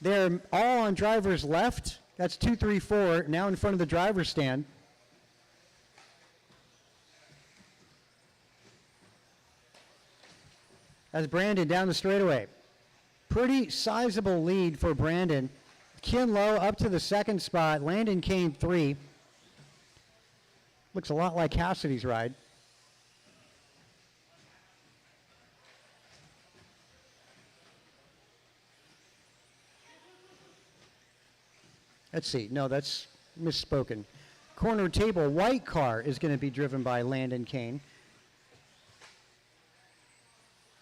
They're all on driver's left. That's 2, 3, 4, now in front of the driver's stand. That's Brandon down the straightaway. Pretty sizable lead for Brandon. Kin Lo up to the second spot. Landon Kane 3. Looks a lot like Cassidy's ride. Let's see. No, that's misspoken. Corner table white car is going to be driven by Landon Kane.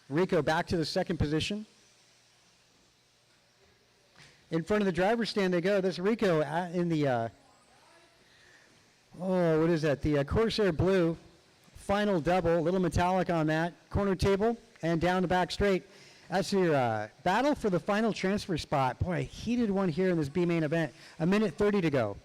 Rico back to the second position. In front of the driver's stand they go. That's Rico in the, what is that? The Corsair Blue final double, a little metallic on that. Corner table and down the back straight. That's your battle for the final transfer spot. Boy, a heated one here in this B main event. 1:30 to go.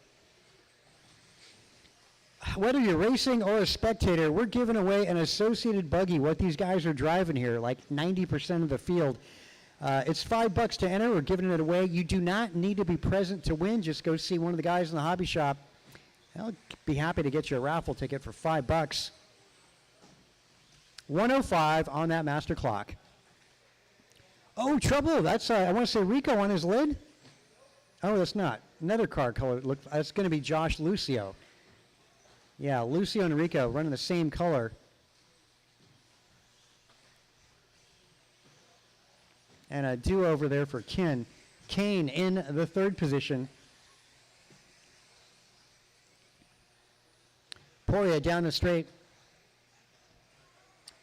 Whether you're racing or a spectator, we're giving away an associated buggy, what these guys are driving here, like 90% of the field. It's $5 to enter. We're giving it away. You do not need to be present to win. Just go see one of the guys in the hobby shop. They'll be happy to get you a raffle ticket for $5. 1:05 on that master clock. Oh, trouble. That's, I want to say Rico on his lid. Oh, that's not. Another car color. Look, that's going to be Josh Lucio. Yeah, Lucio and Rico running the same color. And a do-over there for Kane in the third position. Poria down the straight.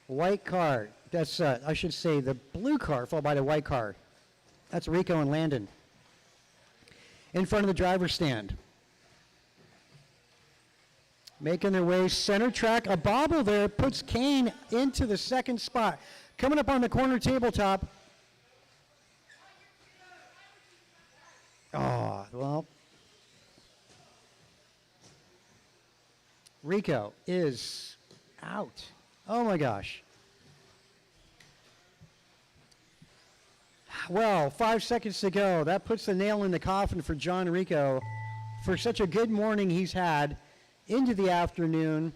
White car. That's, I should say, the blue car followed by the white car. That's Rico and Landon. In front of the driver's stand. Making their way center track. A bobble there puts Kane into the second spot. Coming up on the corner tabletop. Oh, well. Rico is out. Oh my gosh. Well, 5 seconds to go. That puts the nail in the coffin for John Rico for such a good morning he's had into the afternoon.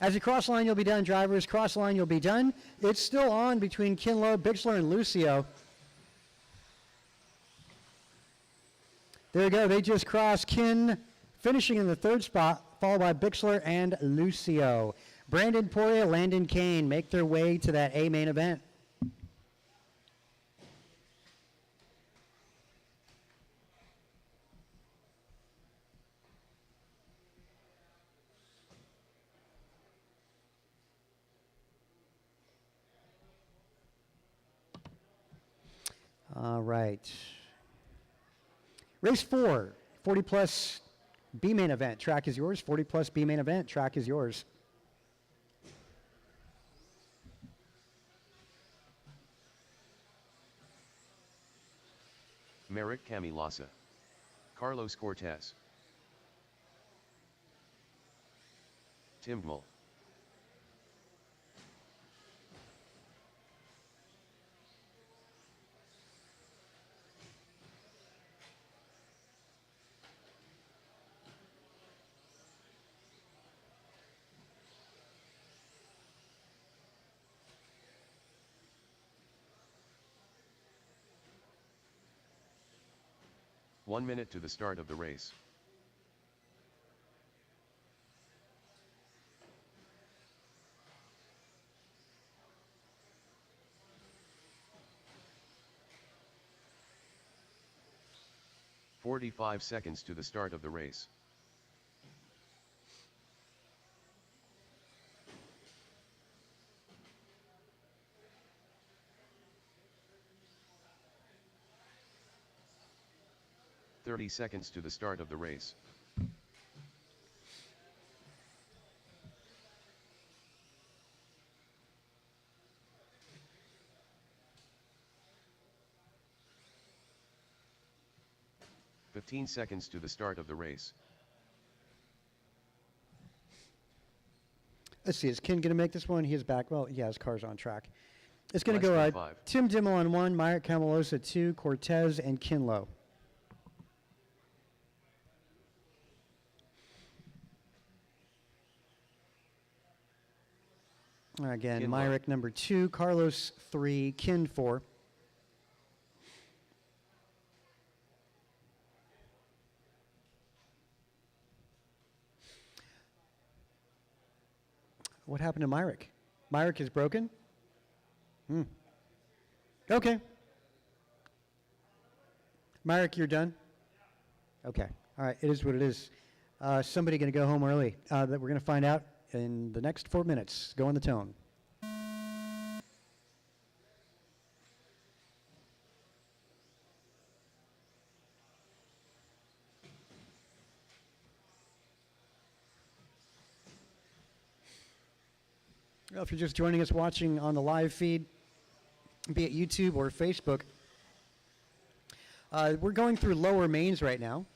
As you cross the line, you'll be done. Drivers, cross the line, you'll be done. It's still on between Kin Lo, Bixler, and Lucio. There you go. They just crossed. Kin finishing in the third spot, followed by Bixler and Lucio. Brandon Poria, Landon Kane make their way to that A main event. All right. Race 4, 40 plus B main event. Track is yours. 40 plus B main event. Track is yours. Merrick Camilasa. Carlos Cortez. Timbmal. One minute to the start of the race. "45 seconds to the start of the race. 30 seconds to the start of the race. "15 seconds to the start of the race. Let's see, is Ken going to make this one? He is back. Well, yeah, his car's on track. It's going to Less go than 5. Tim Dimmel on 1, Myrick Camalosa 2, Cortez, and Kinlow. Again, Kinlow. Myrick number 2, Carlos 3, Kin 4. What happened to Myrick? Myrick is broken? Okay. Myrick, you're done? Okay. All right. It is what it is. Somebody going to go home early. That we're going to find out in the next 4 minutes. Go on the tone. Well, if you're just joining us watching on the live feed, be it YouTube or Facebook, we're going through lower mains right now.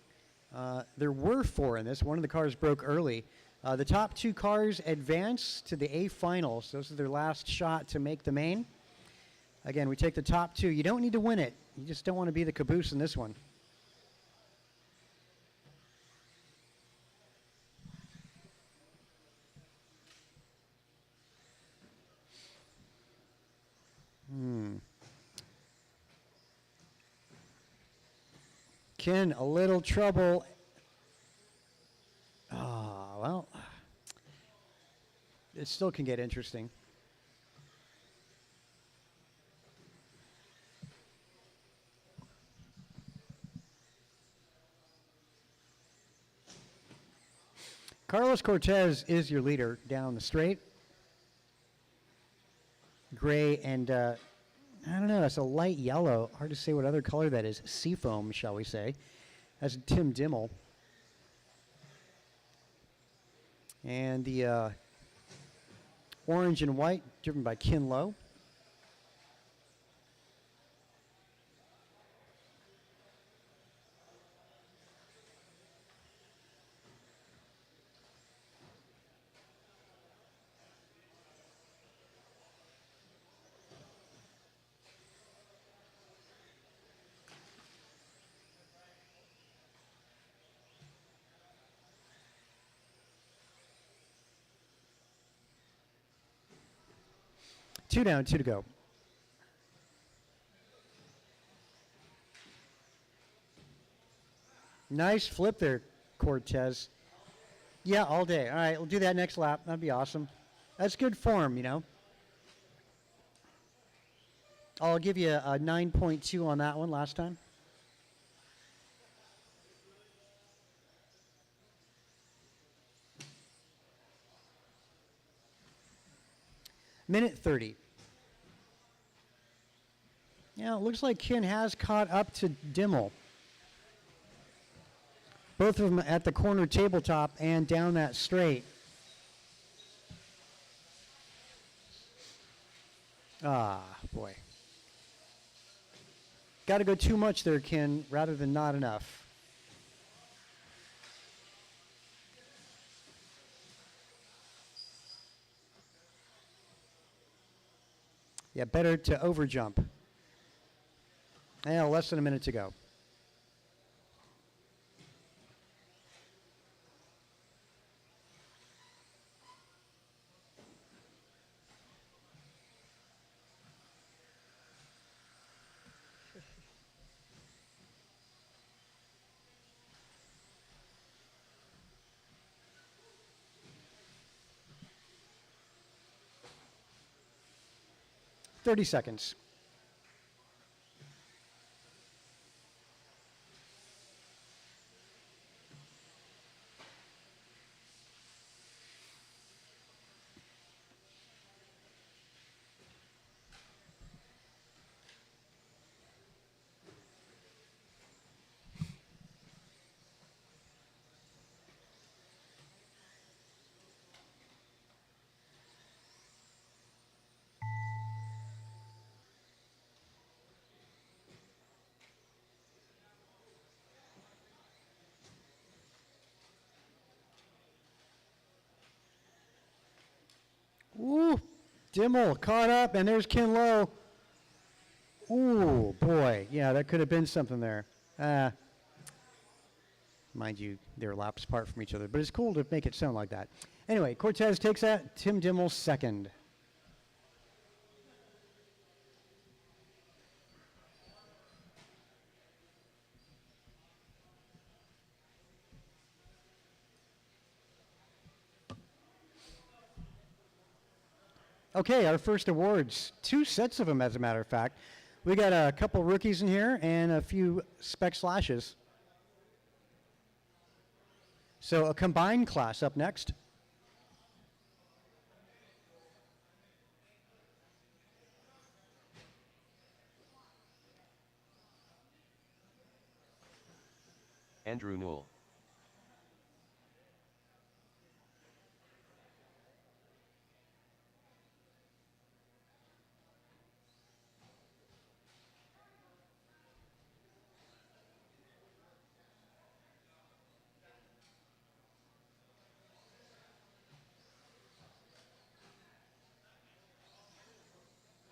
There were 4 in this. One of the cars broke early. The top 2 cars advance to the A finals. Those are their last shot to make the main. Again, we take the top 2. You don't need to win it. You just don't want to be the caboose in this one. Ken, a little trouble. Well, it still can get interesting. Carlos Cortez is your leader down the straight. Gray and I don't know, it's a light yellow. Hard to say what other color that is. Seafoam, shall we say. That's Tim Dimmel. And the orange and white driven by Kinlow. Two down, 2 to go. Nice flip there, Cortez. Yeah, all day. All right, we'll do that next lap. That'd be awesome. That's good form, you know. I'll give you a 9.2 on that one last time. Minute 30. Yeah, it looks like Ken has caught up to Dimmel. Both of them at the corner tabletop and down that straight. Ah, boy. Got to go too much there, Ken, rather than not enough. Yeah, better to overjump. Yeah, less than a minute to go. Thirty seconds. Dimmel caught up, and there's Ken Lowe. Ooh, boy. Yeah, that could have been something there. Mind you, they're laps apart from each other, but it's cool to make it sound like that. Anyway, Cortez takes that. Tim Dimmel second. Okay, our first awards. 2 sets of them, as a matter of fact. We got a couple rookies in here and a few spec slashes. So a combined class up next. Andrew Newell.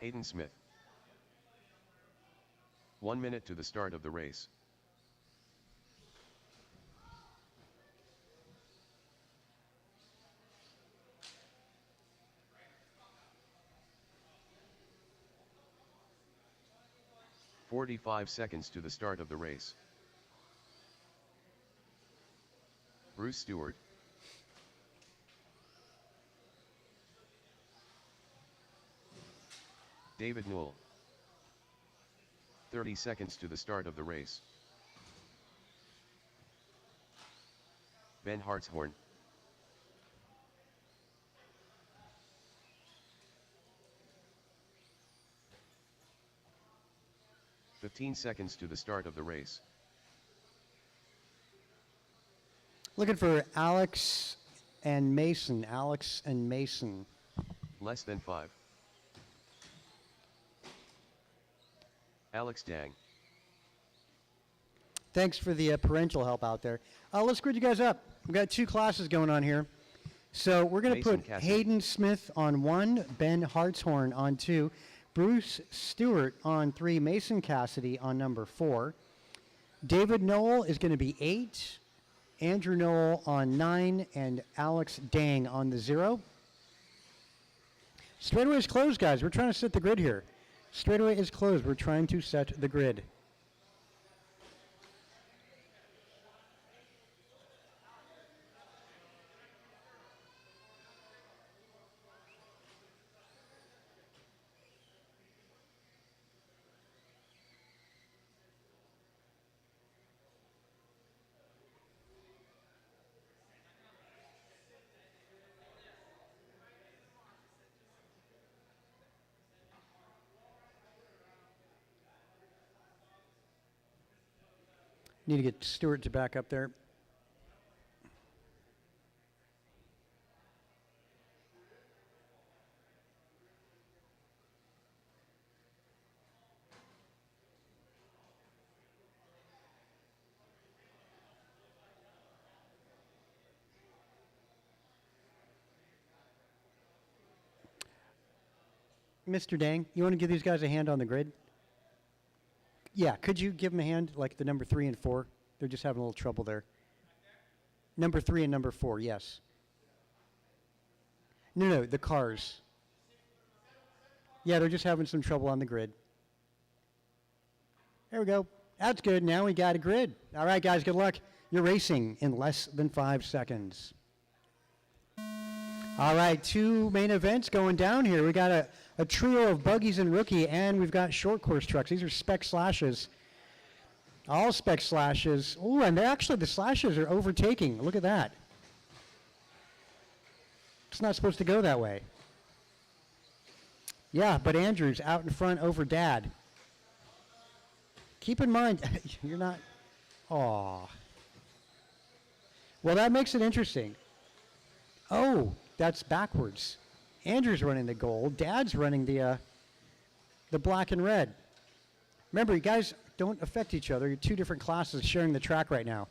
Hayden Smith. 1 minute to the start of the race. "45 seconds to the start of the race. Bruce Stewart. David Newell. 30 seconds to the start of the race. Ben Hartshorn. "15 seconds to the start of the race. Looking for Alex and Mason. Alex and Mason. Less than 5. Alex Dang. Thanks for the parental help out there. Let's grid you guys up. We've got 2 classes going on here. So we're going to Mason put Cassidy. Hayden Smith on 1, Ben Hartshorn on 2, Bruce Stewart on 3, Mason Cassidy on number 4. David Noel is going to be 8, Andrew Noel on 9, and Alex Dang on the 0. Straightaway is closed, guys. We're trying to set the grid here. Straightaway is closed. We're trying to set the grid. Need to get Stewart to back up there. Mr. Dang, you want to give these guys a hand on the grid? Yeah, could you give them a hand, like the number 3 and 4? They're just having a little trouble there. Number 3 and number 4, yes. No, the cars. Yeah, they're just having some trouble on the grid. There we go. That's good. Now we got a grid. All right, guys, good luck. You're racing in less than 5 seconds. All right, 2 main events going down here. We got a trio of buggies and rookie, and we've got short course trucks. These are spec slashes. All spec slashes. Ooh, and actually the slashes are overtaking. Look at that. It's not supposed to go that way. Yeah, but Andrew's out in front over Dad. Keep in mind, you're not. Aw. Well, that makes it interesting. Oh, that's backwards. Andrew's running the gold. Dad's running the black and red. Remember, you guys don't affect each other. You're 2 different classes sharing the track right now.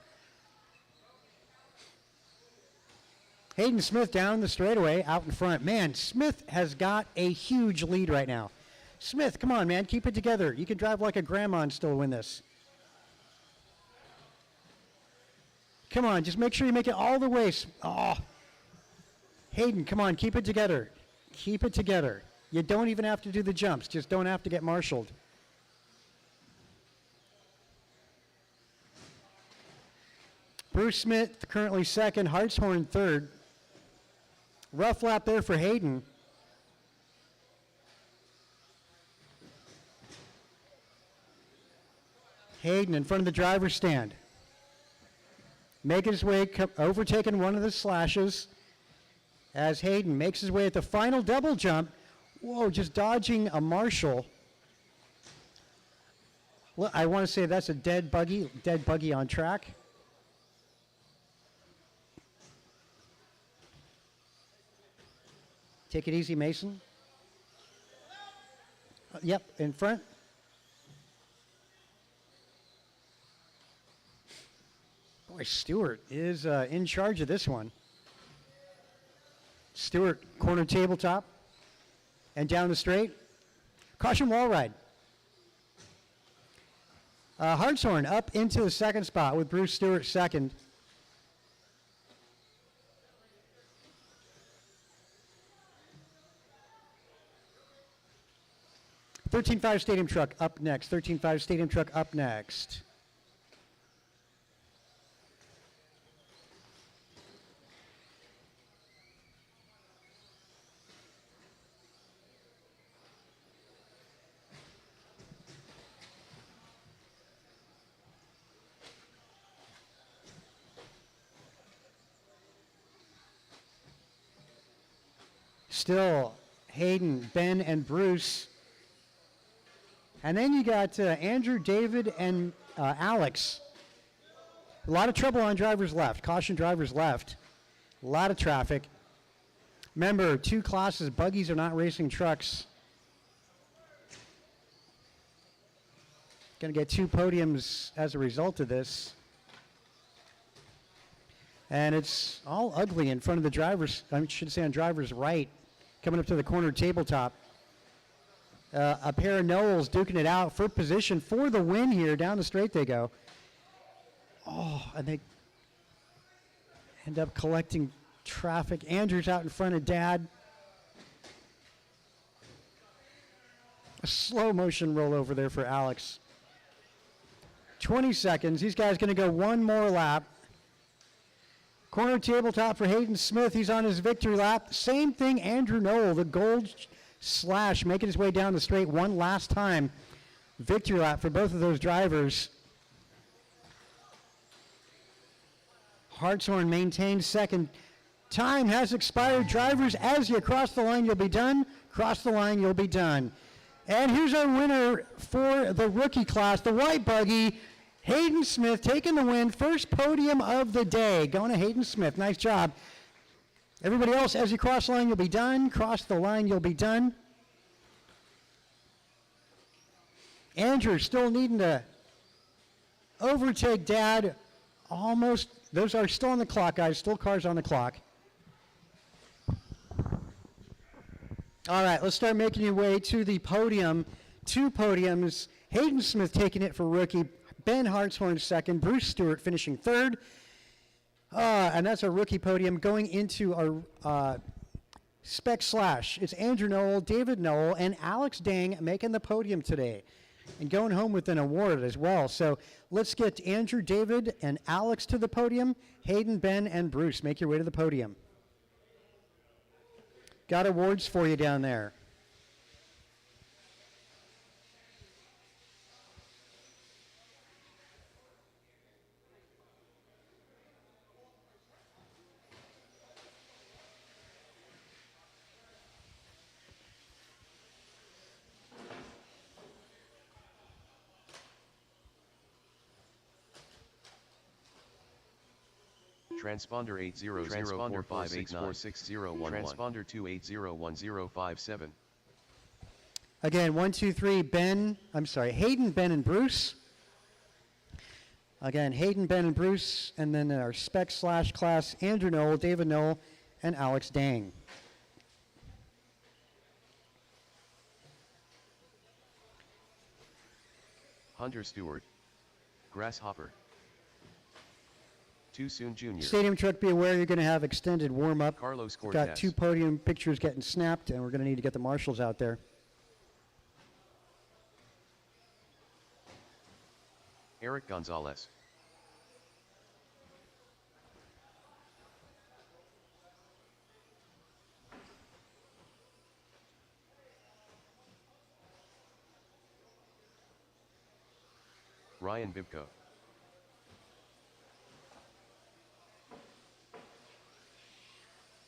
Hayden Smith down the straightaway, out in front. Man, Smith has got a huge lead right now. Smith, come on, man, keep it together. You can drive like a grandma and still win this. Come on, just make sure you make it all the way. Oh. Hayden, come on, keep it together. Keep it together. You don't even have to do the jumps. Just don't have to get marshaled. Bruce Smith currently second, Hartshorn third. Rough lap there for Hayden. Hayden in front of the driver's stand. Making his way, overtaking one of the slashes as Hayden makes his way at the final double jump. Whoa, just dodging a marshal. Well, I want to say that's a dead buggy on track. Take it easy, Mason. Yep, in front. Boy, Stewart is in charge of this one. Stewart, corner tabletop, and down the straight. Caution wall ride. Hartshorn up into the second spot with Bruce Stewart second. $13.5 Stadium Truck up next. $13.5 Stadium Truck up next. Still Hayden, Ben, and Bruce. And then you got Andrew, David, and Alex. A lot of trouble on drivers left. Caution drivers left. A lot of traffic. Remember, two classes. Buggies are not racing trucks. Going to get two podiums as a result of this. And it's all ugly in front of the drivers. I should say on drivers' right. Coming up to the corner tabletop. A pair of Knowles duking it out for position for the win here. Down the straight they go. Oh, and they end up collecting traffic. Andrew's out in front of Dad. A slow motion rollover there for Alex. 20 seconds. These guys going to go one more lap. Corner tabletop for Hayden Smith. He's on his victory lap. Same thing, Andrew Knoll, the gold slash, making his way down the straight one last time. Victory lap for both of those drivers. Hartshorn maintains second. Time has expired. Drivers, as you cross the line, you'll be done. Cross the line, you'll be done. And here's our winner for the rookie class, the white buggy. Hayden Smith taking the win. First podium of the day. Going to Hayden Smith. Nice job. Everybody else, as you cross the line, you'll be done. Cross the line, you'll be done. Andrew still needing to overtake Dad. Almost. Those are still on the clock, guys. Still cars on the clock. All right, let's start making your way to the podium. Two podiums. Hayden Smith taking it for rookie. Ben Hartshorn second. Bruce Stewart finishing third. And that's our rookie podium. Going into our spec slash. It's Andrew Knoll, David Knoll, and Alex Dang making the podium today. And going home with an award as well. So let's get Andrew, David, and Alex to the podium. Hayden, Ben, and Bruce, make your way to the podium. Got awards for you down there. Transponder 80045846011. Transponder 2801057. Again, 1, 2, 3, Hayden, Ben, and Bruce. Again, Hayden, Ben, and Bruce. And then our spec slash class, Andrew Knoll, David Knoll, and Alex Dang. Hunter Stewart. Grasshopper. Too Soon Jr. Stadium truck, be aware you're going to have extended warm-up. Carlos We've got Cortez. 2 podium pictures getting snapped, and we're going to need to get the marshals out there. Eric Gonzalez. Ryan Bibko.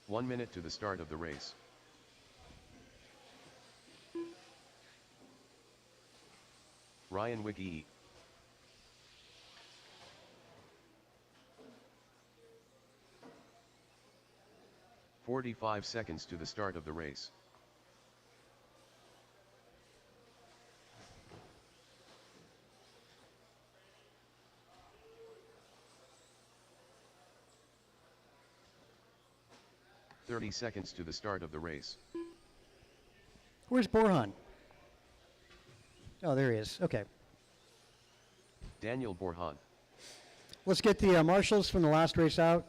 One minute to the start of the race. Ryan Wiggy. 45 seconds to the start of the race. "30 seconds to the start of the race. Where's Borhan? Oh, there he is. Okay. Daniel Borhan. Let's get the marshals from the last race out.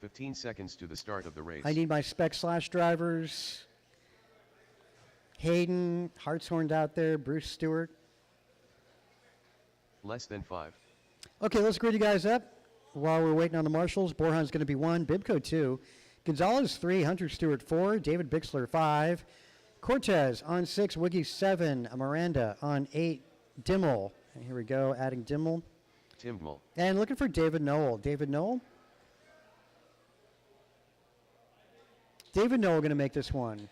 15 seconds to the start of the race. I need my spec slash drivers. Hayden, Hartshorn's out there, Bruce Stewart. Less than 5. Okay, let's grid you guys up while we're waiting on the marshals. Borhan's going to be 1, Bibko 2, Gonzalez 3, Hunter Stewart 4, David Bixler 5, Cortez on 6, Wiggy 7, Miranda on 8, Dimmel. And here we go, adding Dimmel. Timble. And looking for David Noel. David Noel? David Noel going to make this one.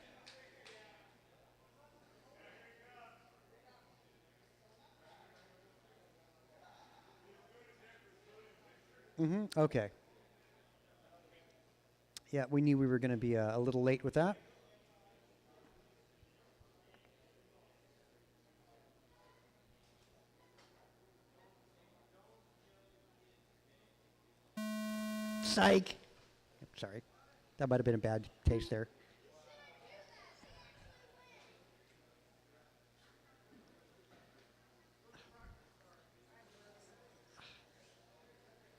Okay. Yeah, we knew we were going to be a little late with that. Psych. Sorry. That might have been a bad taste there.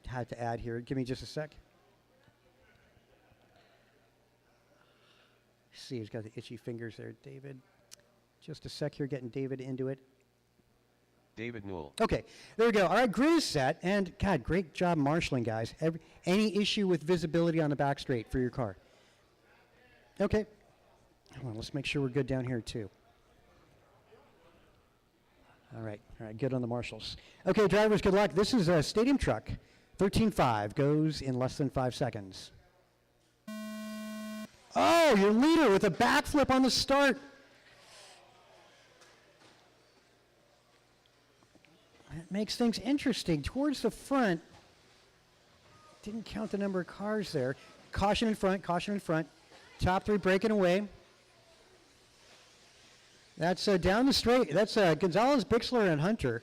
Had to add here. Give me just a sec. See, he's got the itchy fingers there, David. Just a sec here, getting David into it. David Newell. Okay, there we go. All right, grid is set, and God, great job marshaling, guys. Any issue with visibility on the back straight for your car? Okay. Hold on, let's make sure we're good down here too. All right, good on the marshals. Okay, drivers, good luck. This is a stadium truck. 13.5 goes in less than 5 seconds. Oh, your leader with a backflip on the start. That makes things interesting. Towards the front. Didn't count the number of cars there. Caution in front, caution in front. Top 3 breaking away. That's down the straight. That's Gonzalez, Bixler, and Hunter.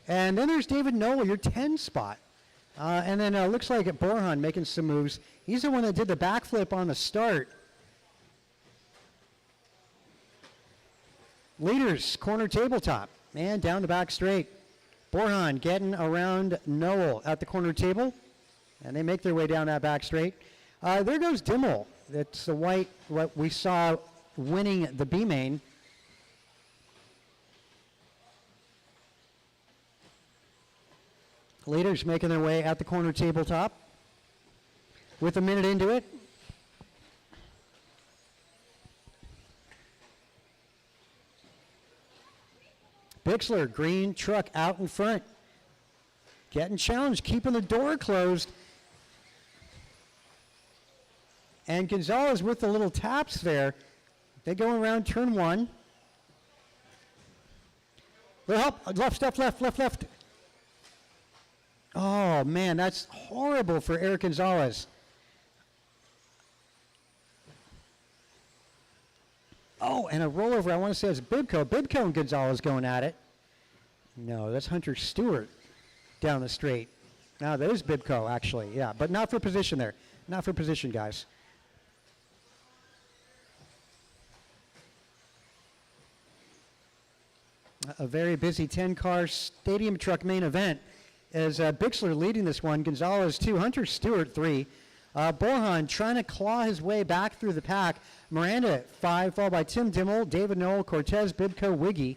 And then there's David Noel, your 10 spot. And then looks like Borhan making some moves. He's the one that did the backflip on the start. Leaders, corner tabletop. And down the back straight. Borhan getting around Noel at the corner table. And they make their way down that back straight. There goes Dimmel. That's the white, what we saw winning the B-main. Leaders making their way at the corner tabletop with a minute into it. Bixler, green truck out in front. Getting challenged, keeping the door closed. And Gonzalez with the little taps there. They go around turn 1. Little help, left. Oh, man, that's horrible for Eric Gonzalez. Oh, and a rollover, I want to say it's Bibko. Bibko and Gonzalez going at it. No, that's Hunter Stewart down the straight. Now, that is Bibco, actually, yeah, but not for position there. Not for position, guys. A very busy 10-car stadium truck main event as Bixler leading this one. Gonzalez 2, Hunter Stewart 3. Borhan trying to claw his way back through the pack. Miranda 5, followed by Tim Dimmel, David Knoll, Cortez, Bibco, Wiggy.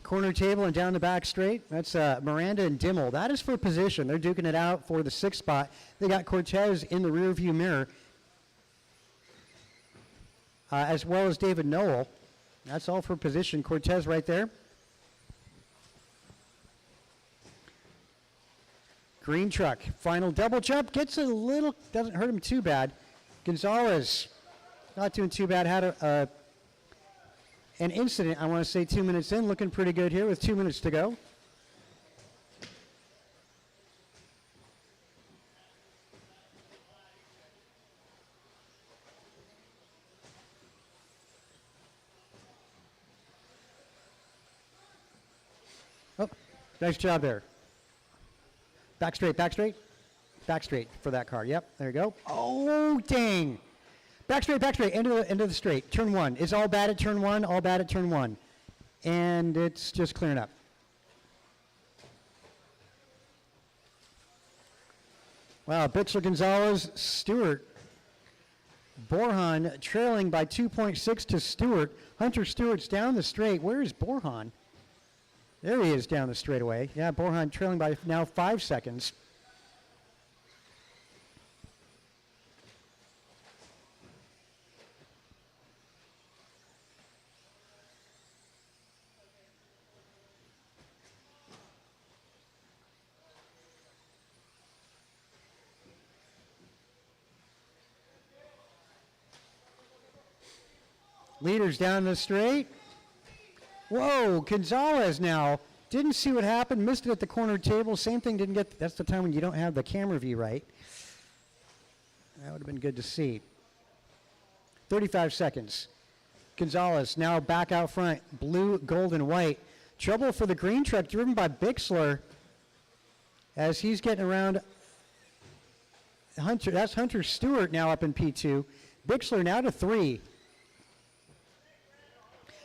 Corner table and down the back straight. That's Miranda and Dimmel. That is for position. They're duking it out for the 6th spot. They got Cortez in the rear view mirror, as well as David Knoll. That's all for position. Cortez right there. Green truck. Final double jump. Gets a little, doesn't hurt him too bad. Gonzalez not doing too bad. Had an incident, I want to say 2 minutes in, looking pretty good here with 2 minutes to go. Oh, nice job there. Back straight, back straight. Back straight for that car. Yep, there you go. Oh, dang. Back straight, end of the straight. Turn 1. Is all bad at turn 1, all bad at turn 1. And it's just clearing up. Wow, Bixler, Gonzalez, Stewart. Borhan trailing by 2.6 to Stewart. Hunter Stewart's down the straight. Where is Borhan? There he is down the straightaway. Yeah, Borhan trailing by now 5 seconds. Leaders down the straight. Whoa, Gonzalez now. Didn't see what happened, missed it at the corner table. Same thing, didn't get, that's the time when you don't have the camera view right. That would have been good to see. 35 seconds. Gonzalez now back out front. Blue, gold, and white. Trouble for the green truck driven by Bixler as he's getting around Hunter. That's Hunter Stewart now up in P2. Bixler now to 3.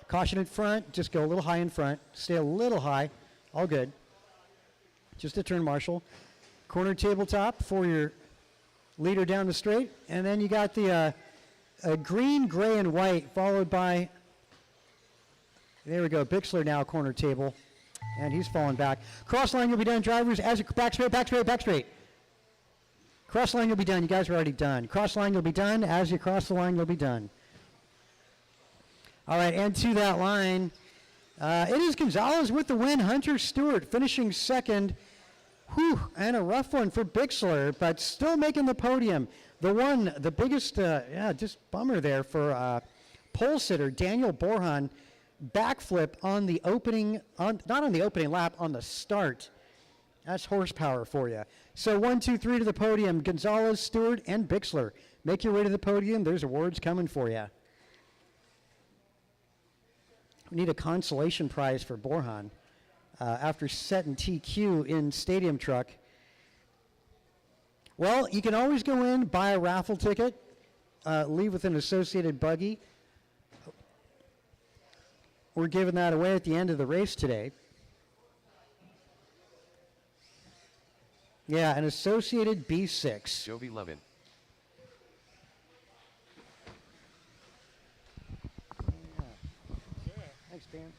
Caution in front, just go a little high in front. Stay a little high, all good. Just a turn, Marshall. Corner tabletop for your leader down the straight. And then you got the green, gray, and white, followed by, there we go, Bixler now corner table. And he's falling back. Cross line, you'll be done, drivers. As you back straight, back straight, back straight. Cross line, you'll be done. You guys are already done. Cross line, you'll be done. As you cross the line, you'll be done. All right, and to that line, it is Gonzalez with the win. Hunter Stewart finishing second. Whew, and a rough one for Bixler, but still making the podium. The biggest, just bummer there for pole sitter Daniel Borhan. Backflip on the opening, not on the opening lap, on the start. That's horsepower for you. So 1, 2, 3 to the podium. Gonzalez, Stewart, and Bixler. Make your way to the podium. There's awards coming for you. We need a consolation prize for Borhan after setting TQ in Stadium Truck. Well, you can always go in, buy a raffle ticket, leave with an associated buggy. We're giving that away at the end of the race today. Yeah, an associated B6. Jovi Levin. Thanks, Dan.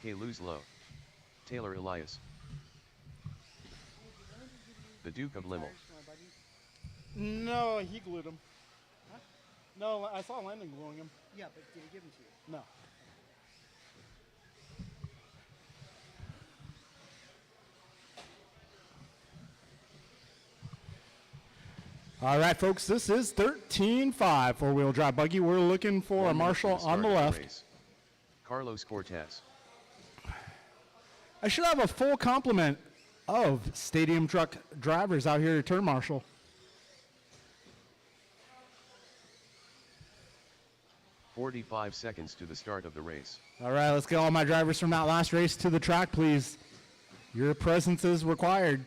K. Luz Low. Taylor Elias. The Duke of Limmel. No, he glued him. Huh? No, I saw Landon gluing him. Yeah, but did he give them to you? No. All right, folks, this is 13-5 four-wheel drive buggy. We're looking for a 1 minute to marshal on start the of left. race. Carlos Cortez. I should have a full complement of stadium truck drivers out here to turn marshal. "45 seconds to the start of the race. All right, let's get all my drivers from that last race to the track, please. Your presence is required.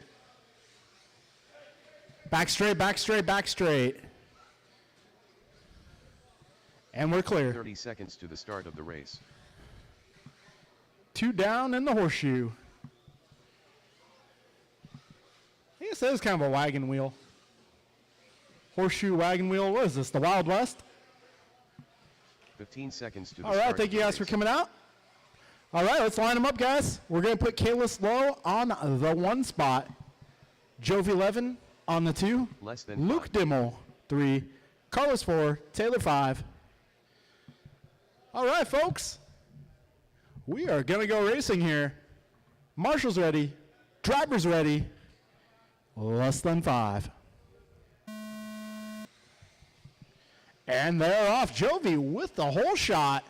Back straight, back straight, back straight. And we're clear. 30 seconds to the start of the race. 2 down in the horseshoe. I guess that is kind of a wagon wheel. Horseshoe wagon wheel. What is this, the Wild West? 15 seconds to the All start right, thank of you the guys for race. coming out. All right, let's line them up, guys. We're going to put Kalis Lowe on the 1 spot. Jovi 11 on the 2. Less than Luke 5. Dimmel 3. Carlos 4. Taylor 5. All right, folks. We are going to go racing here. Marshall's ready. Driver's ready. Less than 5. And they're off. Jovi with the whole shot.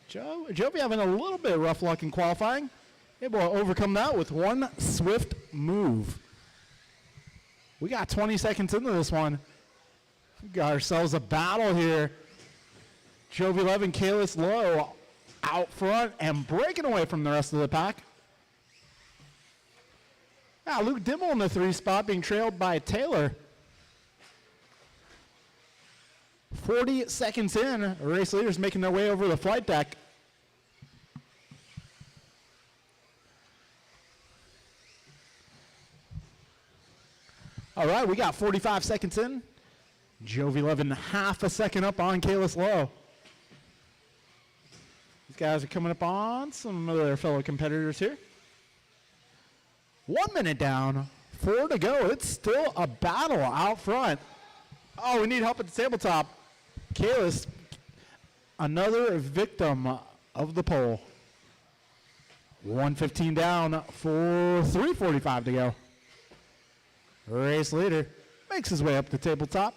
Jovi having a little bit of rough luck in qualifying. Able to overcome that with one swift move. We got 20 seconds into this one. We got ourselves a battle here. Jovi 11, Kalis Lowe out front and breaking away from the rest of the pack. Now Luke Dimmel in the 3 spot being trailed by Taylor. 40 seconds in, race leaders making their way over the flight deck. All right, we got 45 seconds in. Jovi 11 half a second up on Kalis Lowe. These guys are coming up on some of their fellow competitors here. 1 minute down, 4 to go. It's still a battle out front. Oh, we need help at the tabletop. Kalis, another victim of the pole. 1:15 down for 3:45 to go. Race leader makes his way up the tabletop,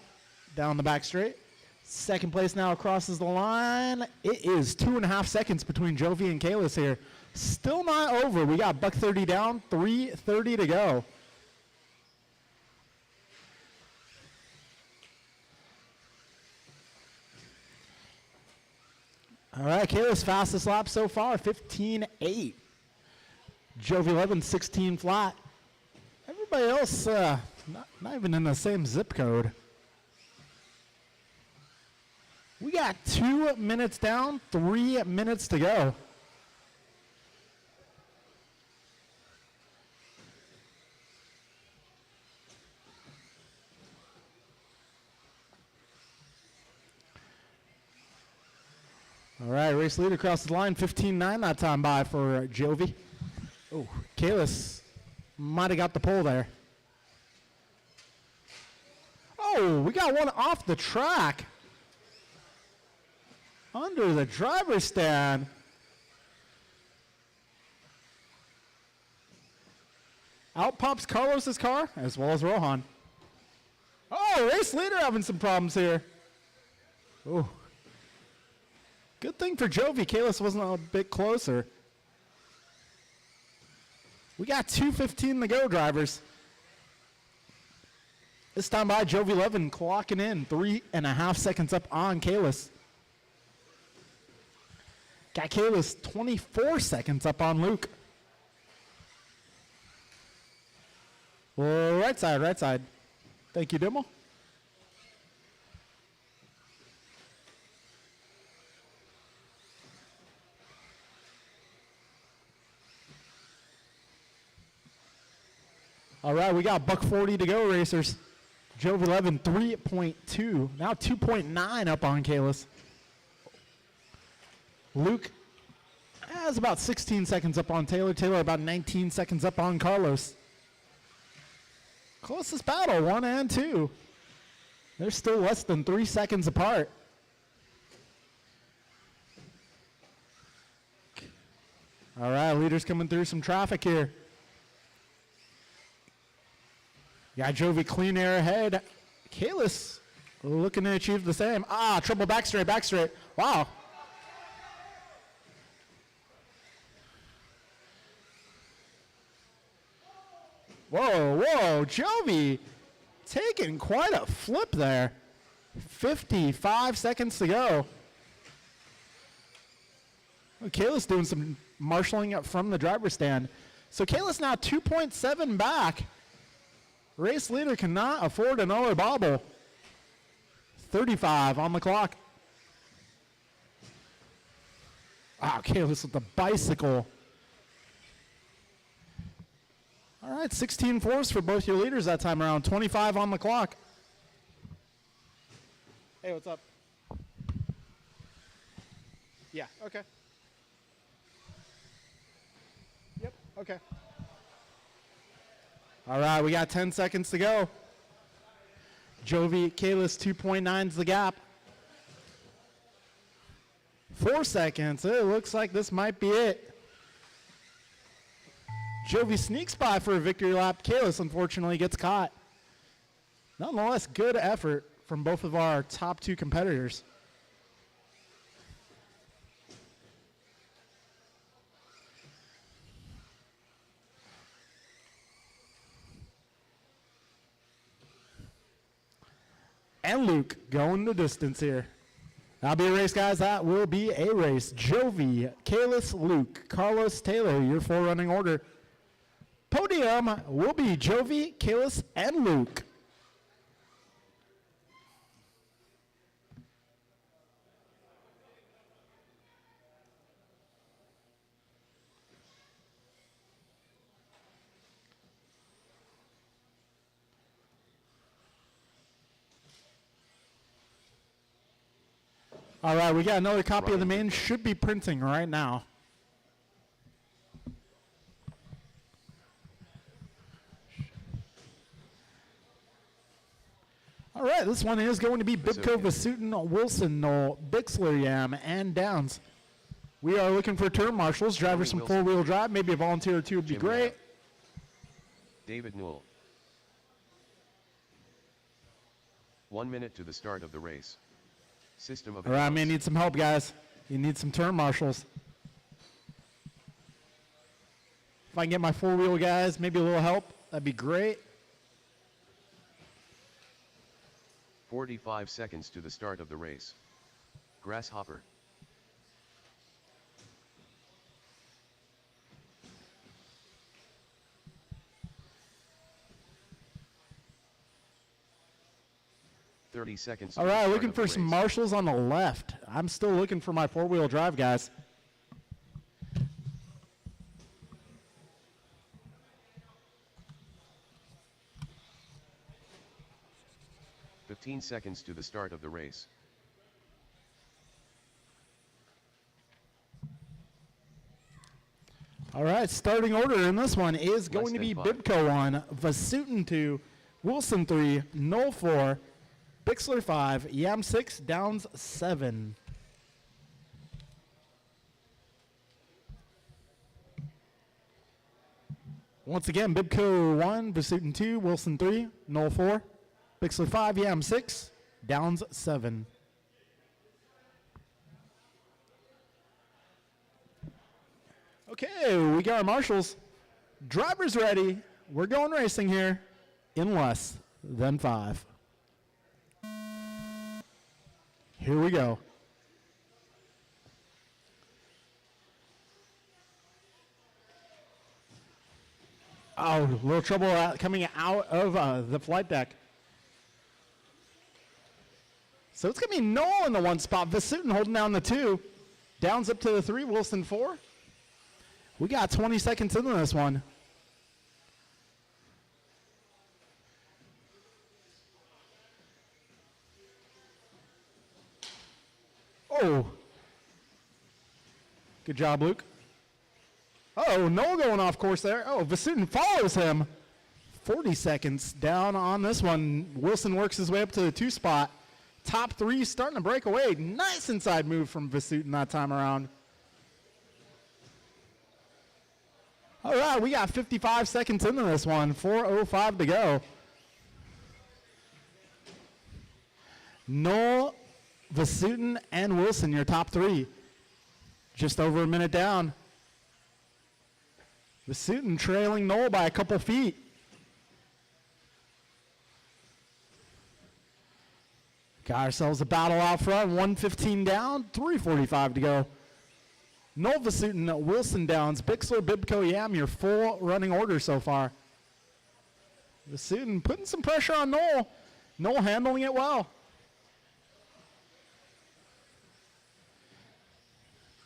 down the back straight. Second place now crosses the line. It is 2.5 seconds between Jovi and Kalis here. Still not over. We got $130 down, 3:30 to go. All right, Kalis fastest lap so far, 15.8. Jovi 11, 16 flat. Everybody else not even in the same zip code. We got 2 minutes down, 3 minutes to go. All right, race leader crosses the line, 15.9 that time by for Jovi. Oh, Kalis might have got the pole there. Oh, we got one off the track. Under the driver's stand. Out pops Carlos's car, as well as Rohan. Oh, race leader having some problems here. Oh. Good thing for Jovi, Kalis wasn't a bit closer. We got 2:15 to go, drivers. This time by Jovi 11 clocking in 3.5 seconds up on Kalis. Got Kalis 24 seconds up on Luke. Well, right side, right side. Thank you, Dimmel. All right, we got $140 to go, racers. Jovi 11, 3.2. Now 2.9 up on Kalis. Luke has about 16 seconds up on Taylor. Taylor about 19 seconds up on Carlos. Closest battle, 1 and 2. They're still less than 3 seconds apart. All right, leaders coming through some traffic here. Yeah, Jovi clean air ahead. Kalis looking to achieve the same. Ah, triple back straight, back straight. Wow. Whoa, whoa, Jovi taking quite a flip there. 55 seconds to go. Well, Kalis doing some marshalling up from the driver's stand. So Kalis now 2.7 back. Race leader cannot afford another bobble. 35 on the clock. Wow, Kalis with the bicycle. All right, 16 fourths for both your leaders that time around. 25 on the clock. Hey, what's up? Yeah, okay. Yep, okay. All right, we got 10 seconds to go. Jovi, Kalis, 2.9's the gap. 4 seconds. It looks like this might be it. Jovi sneaks by for a victory lap. Kalis, unfortunately, gets caught. Nonetheless, good effort from both of our top two competitors. And Luke going the distance here. That'll be a race, guys. That will be a race. Jovi, Kalis, Luke, Carlos, Taylor, your 4 running order. Podium will be Jovi, Kalis, and Luke. All right, we got another copy of the main. Should be printing right now. All right, this one is going to be Bibco, Vasutin, Wilson, Knoll, Bixler, Yam, and Downs. We are looking for turn marshals, drivers some four-wheel drive. Maybe a volunteer or two would be great. David Newell. 1 minute to the start of the race. System of All right, I may need some help, guys. You need some turn marshals. If I can get my four-wheel guys, maybe a little help, that'd be great. 45 seconds to the start of the race. Grasshopper. Seconds. All right, looking for some marshals on the left. I'm still looking for my four-wheel drive, guys. $15 seconds to the start of the race. All right, starting order in this one is going to be Bibco 1, Vasutin 2, Wilson 3, Knoll 4, Bixler 5, Yam 6, Downs 7. Once again, Bibco 1, Vasutin 2, Wilson 3, Knoll 4, Bixler 5, Yam 6, Downs 7. Okay, we got our marshals. Drivers ready. We're going racing here in less than 5. Here we go. Oh, a little trouble coming out of the flight deck. So it's going to be Knoll in the 1 spot. Vasutin holding down the 2. Downs up to the 3. Wilson 4. We got 20 seconds into this one. Oh. Good job, Luke. Oh, Knoll going off course there. Oh, Vasutin follows him. 40 seconds down on this one. Wilson works his way up to the 2 spot. Top 3 starting to break away. Nice inside move from Vasutin that time around. All right, we got 55 seconds into this one. 4:05 to go. Noel, Vasutin, and Wilson, your top three. Just over a minute down. Vasutin trailing Noel by a couple feet. Got ourselves a battle out front. 1:15 down, 3:45 to go. Noel, Vasutin, Wilson Downs, Bixler, Bibco, Yam, your full running order so far. Vasutin putting some pressure on Noel. Noel handling it well.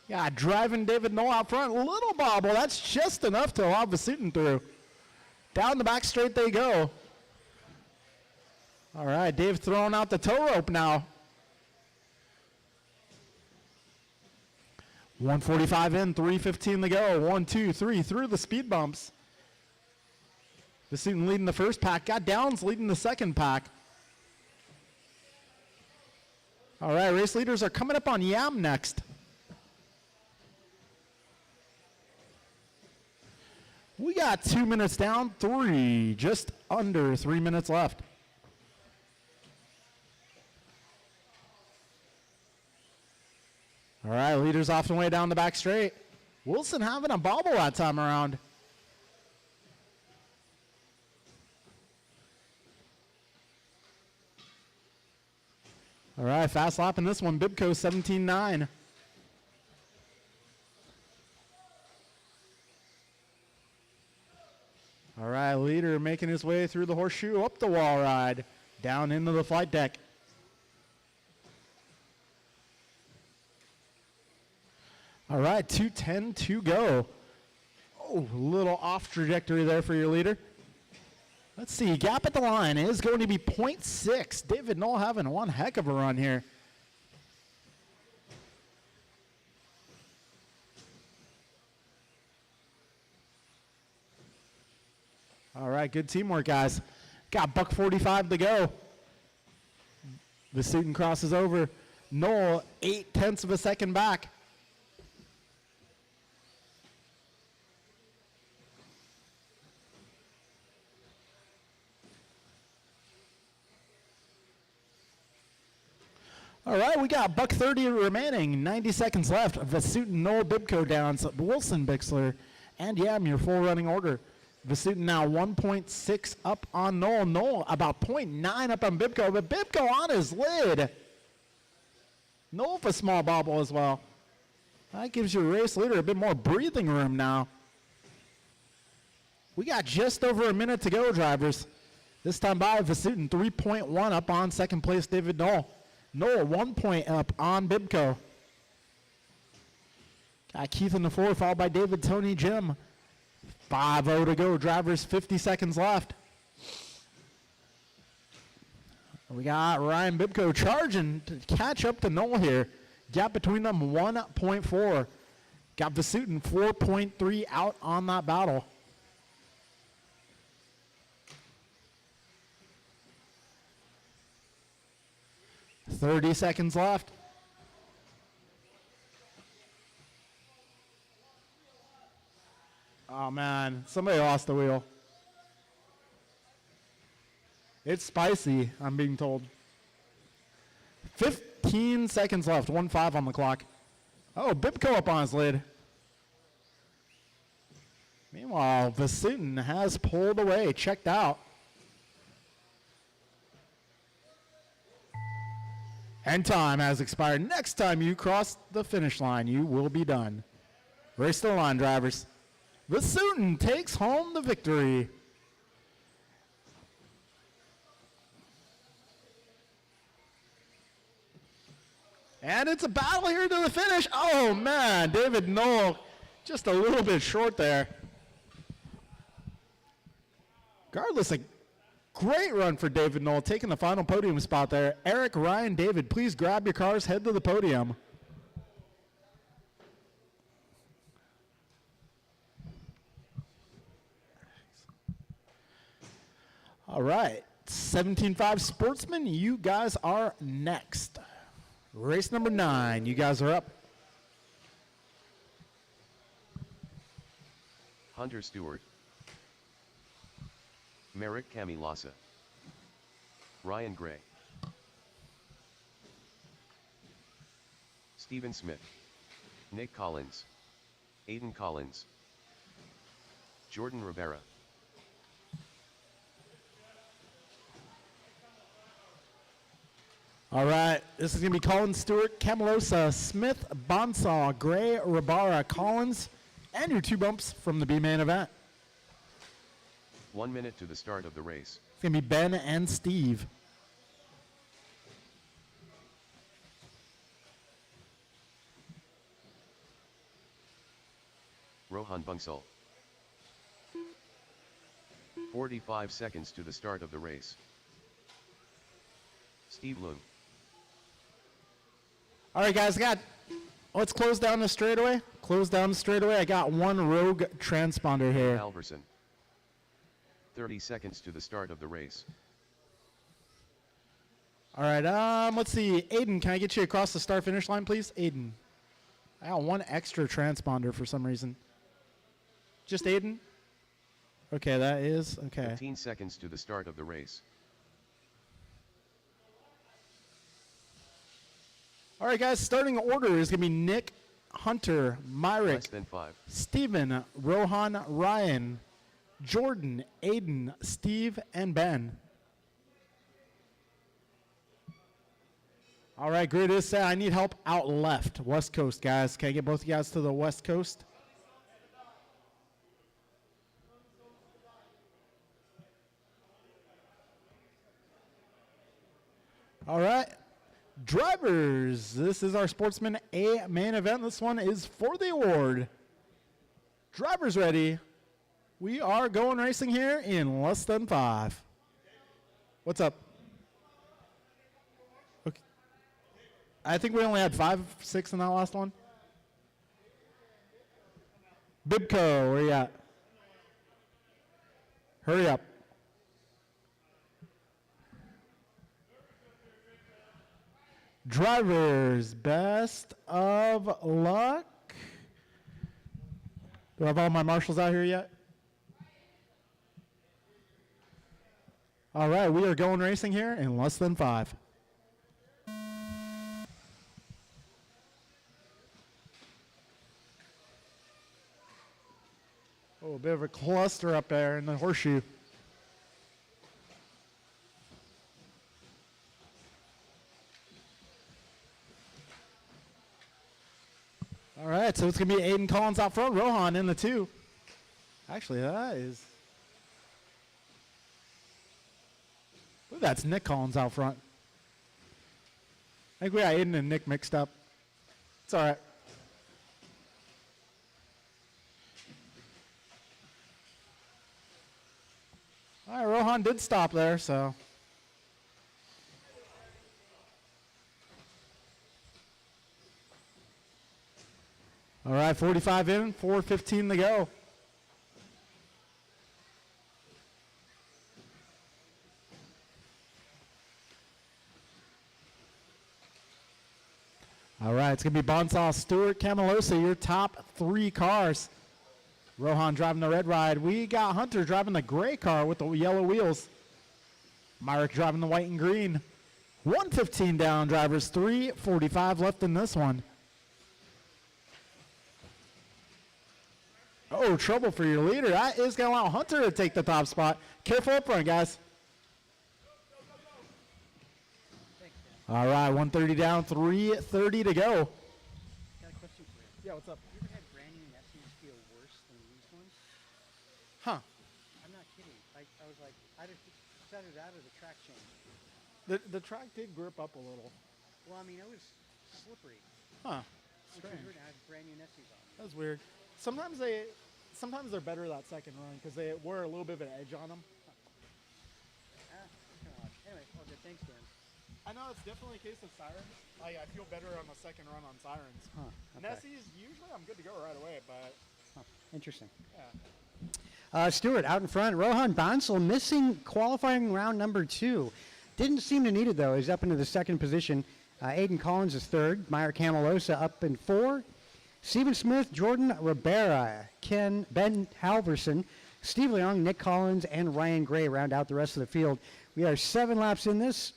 Yeah, driving David Noel out front. Little bobble. That's just enough to allow Vasutin through. Down the back straight they go. All right, Dave throwing out the tow rope now. 1:45 in, 3:15 to go. 1, 2, 3 through the speed bumps. Vasutin leading the first pack. Got Downs leading the second pack. All right, race leaders are coming up on Yam next. We got 2 minutes down, just under 3 minutes left. All right, leaders off the way down the back straight. Wilson having a bobble that time around. All right, fast lap in this one. Bibco 17.9. All right, leader making his way through the horseshoe, up the wall ride, down into the flight deck. All right, 2:10 to go. Oh, a little off trajectory there for your leader. Let's see, gap at the line is going to be 0.6. David Noel having one heck of a run here. All right, good teamwork, guys. Got buck 45 to go. Vasutin crosses over. Noel, 0.8 of a second back. All right, we got buck 30 remaining, 90 seconds left. Vasutin, Noel, Bibco Downs, Wilson, Bixler, and Yam, your full running order. Vasutin now 1.6 up on Noel. Noel about 0.9 up on Bibco, but Bibco on his lid. Noel with a small bobble as well. That gives your race leader a bit more breathing room now. We got just over a minute to go, drivers. This time by Vasutin, 3.1 up on second place David Noel. Noel 1 point up on Bibco. Got Keith in the fourth, followed by David, Tony, Jim. 5:0 to go, drivers, 50 seconds left. We got Ryan Bibco charging to catch up to Noel here. Gap between them 1.4. Got Vasutin 4.3 out on that battle. .30 seconds left. Oh man, somebody lost the wheel. It's spicy, I'm being told. 15 seconds left, 1:5 on the clock. Oh, Bibco up on his lid. Meanwhile, Vasutin has pulled away, checked out. And time has expired. Next time you cross the finish line, you will be done. Race to the line, drivers. Vasutin takes home the victory. And it's a battle here to the finish. Oh man, David Noel just a little bit short there. Regardless, a great run for David Noel, taking the final podium spot there. Eric, Ryan, David, please grab your cars, head to the podium. All right, 17.5 Sportsman, you guys are next. Race number 9, you guys are up. Hunter Stewart, Merrick Camilasa, Ryan Gray, Stephen Smith, Nick Collins, Aiden Collins, Jordan Rivera, All right, this is going to be Collins, Stewart, Camillosa, Smith, Bonsaw, Gray, Ribara, Collins, and your 2 bumps from the B-main event. 1 minute to the start of the race. It's going to be Ben and Steve. Rohan Bunsal. 45 seconds to the start of the race. Steve Loom. All right, guys, let's close down the straightaway. Close down the straightaway. I got 1 rogue transponder here. Alverson. 30 seconds to the start of the race. All right, let's see. Aiden, can I get you across the start-finish line, please? Aiden. I got 1 extra transponder for some reason. Just Aiden? Okay, that is, okay. 15 seconds to the start of the race. All right, guys, starting order is going to be Nick, Hunter, Myrick, Less than 5. Steven, Rohan, Ryan, Jordan, Aiden, Steve, and Ben. All right, grid is set. I need help out left, West Coast, guys. Can I get both of you guys to the West Coast? All right. Drivers, this is our Sportsman A main event. This one is for the award. Drivers ready. We are going racing here in less than 5. What's up? Okay. I think we only had 5, 6 in that last one. Bibco, where you at? Hurry up. Drivers, best of luck. Do I have all my marshals out here yet? All right, we are going racing here in less than 5. Oh, a bit of a cluster up there in the horseshoe. All right, so it's going to be Aiden Collins out front, Rohan in the 2. Actually, that is... I believe that's Nick Collins out front. I think we got Aiden and Nick mixed up. It's all right. All right, Rohan did stop there, so... All right, 45 in, 4:15 to go. All right, it's going to be Bonsaw, Stewart, Camillosa, your top 3 cars. Rohan driving the red ride. We got Hunter driving the gray car with the yellow wheels. Myrick driving the white and green. 1:15 down, drivers, 3:45 left in this one. Oh, trouble for your leader. That is going to allow Hunter to take the top spot. Careful up front, guys. All right, 1:30 down, 3:30 to go. Got a question for you. Yeah, what's up? You ever had brand new Nessies feel worse than these ones? Huh. I'm not kidding. I was like, I just set it out of the track change. The track did grip up a little. Well, I mean, it was slippery. Huh. Which was weird. I had brand new Nessies on. That was weird. Sometimes they're better that second run because they wear a little bit of an edge on them. Ah, kind of odd. Anyway, all good. Thanks, Dan. I know it's definitely a case of sirens. I feel better on the second run on sirens. Huh, okay. Nessies, usually I'm good to go right away, but Interesting. yeah. Stewart out in front. Rohan Bansal missing qualifying round number 2. Didn't seem to need it, though. He's up into the 2nd position. Aiden Collins is 3rd. Meyer Camillosa up in 4. Stephen Smith, Jordan Ribera, Ben Halverson, Steve Leong, Nick Collins, and Ryan Gray round out the rest of the field. We are 7 laps in this.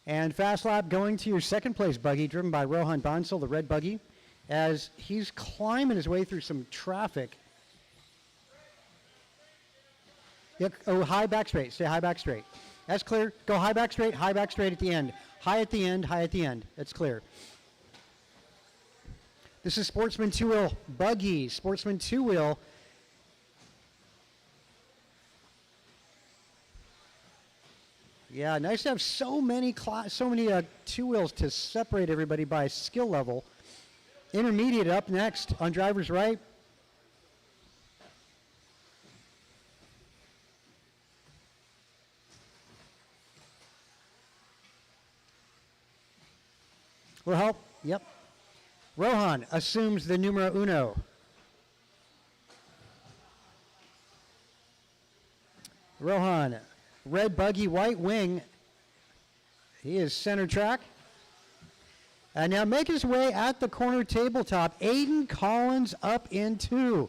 And fast lap going to your second place buggy, driven by Rohan Bansal, the red buggy, as he's climbing his way through some traffic. Yep. Oh, high back straight. Stay high back straight. That's clear. Go high back straight at the end. High at the end, high at the end. That's clear. This is Sportsman 2-wheel buggy. Sportsman 2-wheel. Yeah, nice to have so many two wheels to separate everybody by skill level. Intermediate up next on driver's right. Will help. Yep. Rohan assumes the numero uno. Rohan, red buggy, white wing. He is center track. And now make his way at the corner tabletop. Aiden Collins up in 2.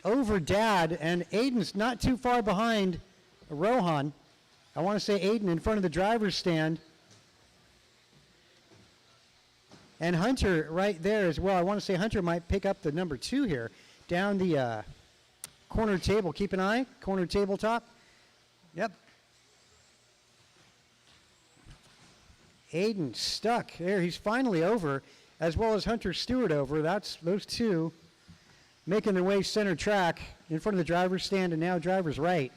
Over Dad, and Aiden's not too far behind Rohan. I want to say Aiden in front of the driver's stand. And Hunter right there as well. I want to say Hunter might pick up the number 2 here. Down the corner table. Keep an eye. Corner tabletop. Yep. Aiden stuck there. He's finally over, as well as Hunter Stewart over. That's those two making their way center track in front of the driver's stand, and now driver's right.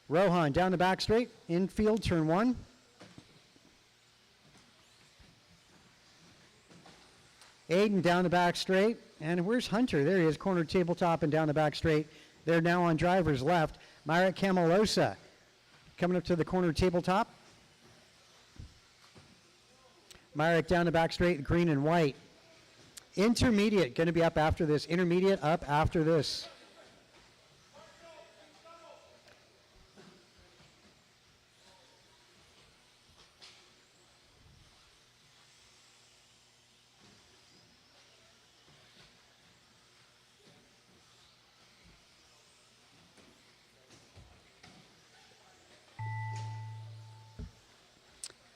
Rohan down the back straight. Infield, turn 1. Aiden down the back straight. And where's Hunter? There he is, corner tabletop and down the back straight. They're now on driver's left. Myrick Camalosa coming up to the corner tabletop. Myrick down the back straight, green and white. Intermediate going to be up after this. Intermediate up after this.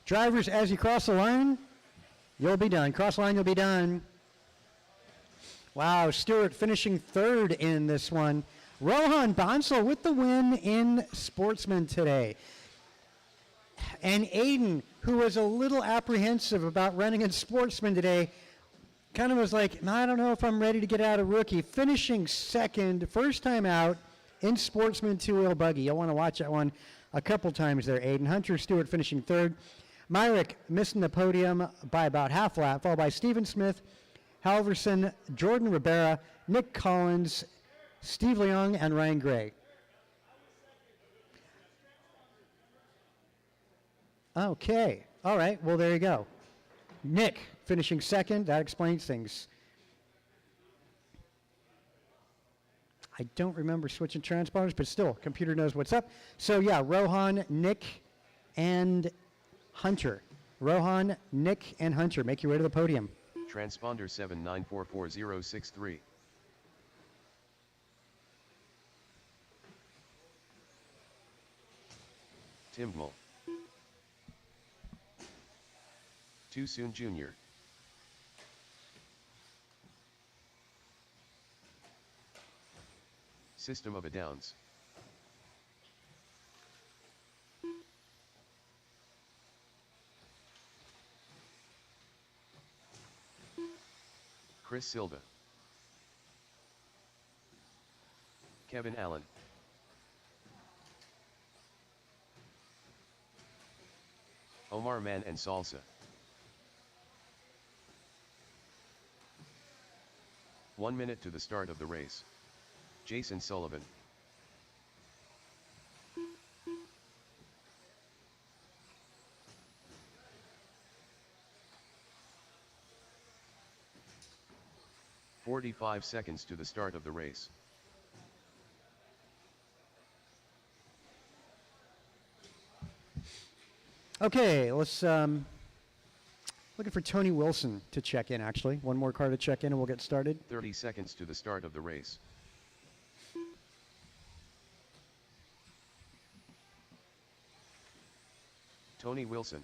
Drivers, as you cross the line, you'll be done. Cross the line, you'll be done. Wow, Stewart finishing 3rd in this one. Rohan Bansal with the win in Sportsman today. And Aiden, who was a little apprehensive about running in Sportsman today, kind of was like, I don't know if I'm ready to get out of rookie. Finishing 2nd, first time out in Sportsman 2-wheel buggy. You'll want to watch that one a couple times there, Aiden. Hunter Stewart finishing 3rd. Myrick missing the podium by about half lap, followed by Stephen Smith, Halverson, Jordan Ribera, Nick Collins, Steve Leong, and Ryan Gray. Okay. All right. Well, there you go. Nick finishing 2nd. That explains things. I don't remember switching transponders, but still, computer knows what's up. So, yeah, Rohan, Nick, and Hunter. Rohan, Nick, and Hunter. Make your way to the podium. Transponder 7944063. Timbmal. Too Soon Jr. System of a Downs. Chris Silva. Kevin Allen. Omar Man and Salsa. One minute to the start of the race. Jason Sullivan. "45 seconds to the start of the race. Okay, let's Looking for Tony Wilson to check in, actually. One more car to check in and we'll get started. 30 seconds to the start of the race. Tony Wilson.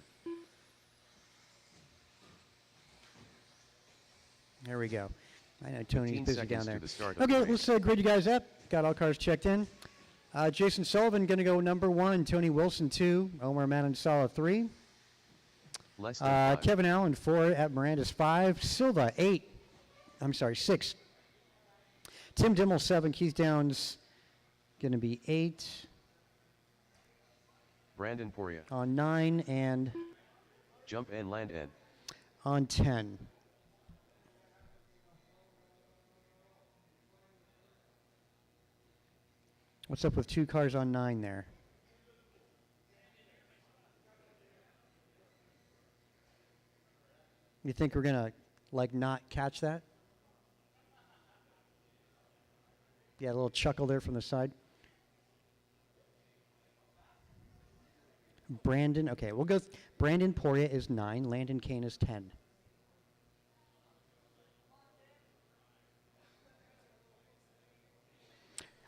There we go. I know Tony's 15 busy seconds down to there. the start of Okay, the race. let's grid you guys up. Got all cars checked in. Jason Sullivan going to go number 1. Tony Wilson 2. Omar Manansala 3. Less than 5. Kevin Allen 4 at Miranda's 5. Silva 8. I'm sorry, 6. Tim Dimmel 7. Keith Downs going to be 8 Brandon Poria. on 9 and Jump and land N. on 10. What's up with 2 cars on 9 there? You think we're going to, like, not catch that? Yeah, a little chuckle there from the side. Brandon, okay, we'll go. Brandon Poria is 9. Landon Kane is 10.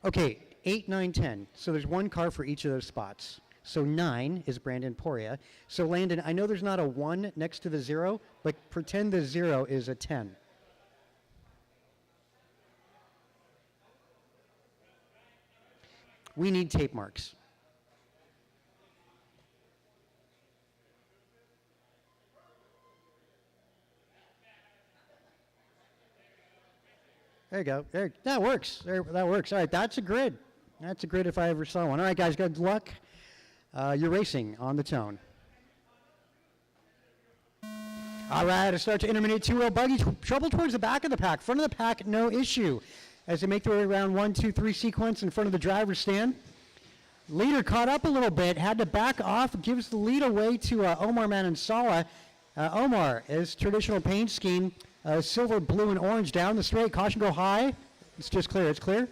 Okay, 8, 9, 10. So there's 1 car for each of those spots. So 9 is Brandon Poria. So Landon, I know there's not a 1 next to the 0, but pretend the 0 is a 10. We need tape marks. There you go. There, that works. That works. All right, that's a grid. That's a grid if I ever saw one. All right, guys, good luck. You're racing on the tone. All right, a start to intermediate 2-wheel buggy. Trouble towards the back of the pack. Front of the pack, no issue. As they make their way around 1, 2, 3 sequence in front of the driver's stand. Leader caught up a little bit, had to back off, gives the lead away to Omar Manansala. Omar, his traditional paint scheme, silver, blue, and orange down the straight. Caution go high. It's just clear. It's clear.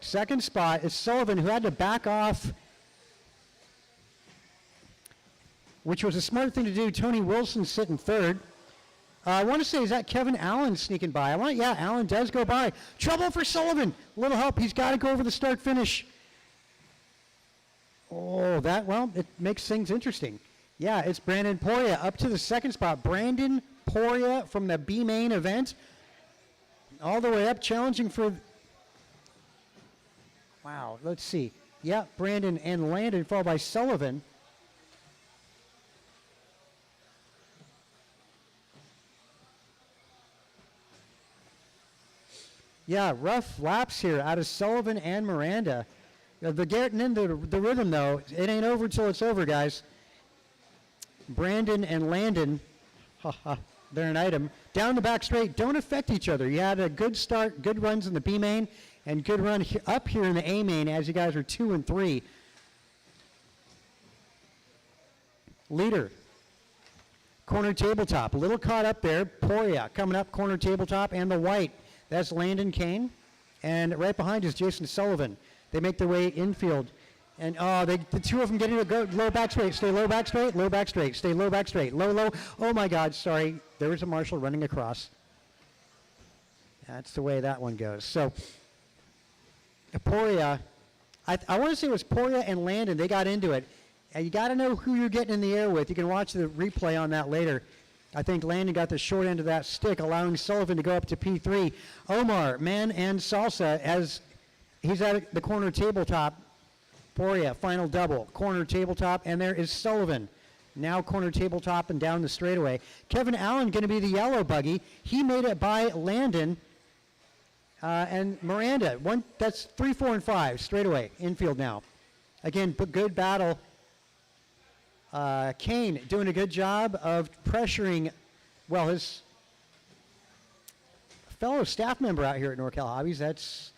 Second spot is Sullivan, who had to back off, which was a smart thing to do. Tony Wilson sitting third. I want to say, is that Kevin Allen sneaking by? Yeah, Allen does go by. Trouble for Sullivan. A little help. He's got to go over the start finish. Oh, it makes things interesting. Yeah, it's Brandon Poria up to the second spot. Brandon Poria from the B main event. All the way up, challenging for... Wow, let's see. Yeah, Brandon and Landon, followed by Sullivan. Yeah, rough laps here out of Sullivan and Miranda. They're getting into the rhythm, though. It ain't over till it's over, guys. Brandon and Landon, they're an item. Down the back straight, don't affect each other. You had a good start, good runs in the B main, and good run up here in the A main as you guys are 2 and 3. Leader, corner tabletop, a little caught up there. Poria coming up, corner tabletop, and the white. That's Landon Kane. And right behind is Jason Sullivan. They make their way infield. And the two of them getting to go low back straight. Stay low back straight, low back straight. Stay low back straight. Low, low. Oh, my God, sorry. There was a marshal running across. That's the way that one goes. So, Poria, I want to say it was Poria and Landon. They got into it. And you got to know who you're getting in the air with. You can watch the replay on that later. I think Landon got the short end of that stick, allowing Sullivan to go up to P3. Omar, man and salsa, as he's at the corner tabletop. Poria, final double, corner tabletop, and there is Sullivan. Now corner tabletop and down the straightaway. Kevin Allen going to be the yellow buggy. He made it by Landon and Miranda. That's 3, 4, and 5 straightaway infield now. Again, good battle. Kane doing a good job of pressuring, well, his fellow staff member out here at NorCal Hobbies. That's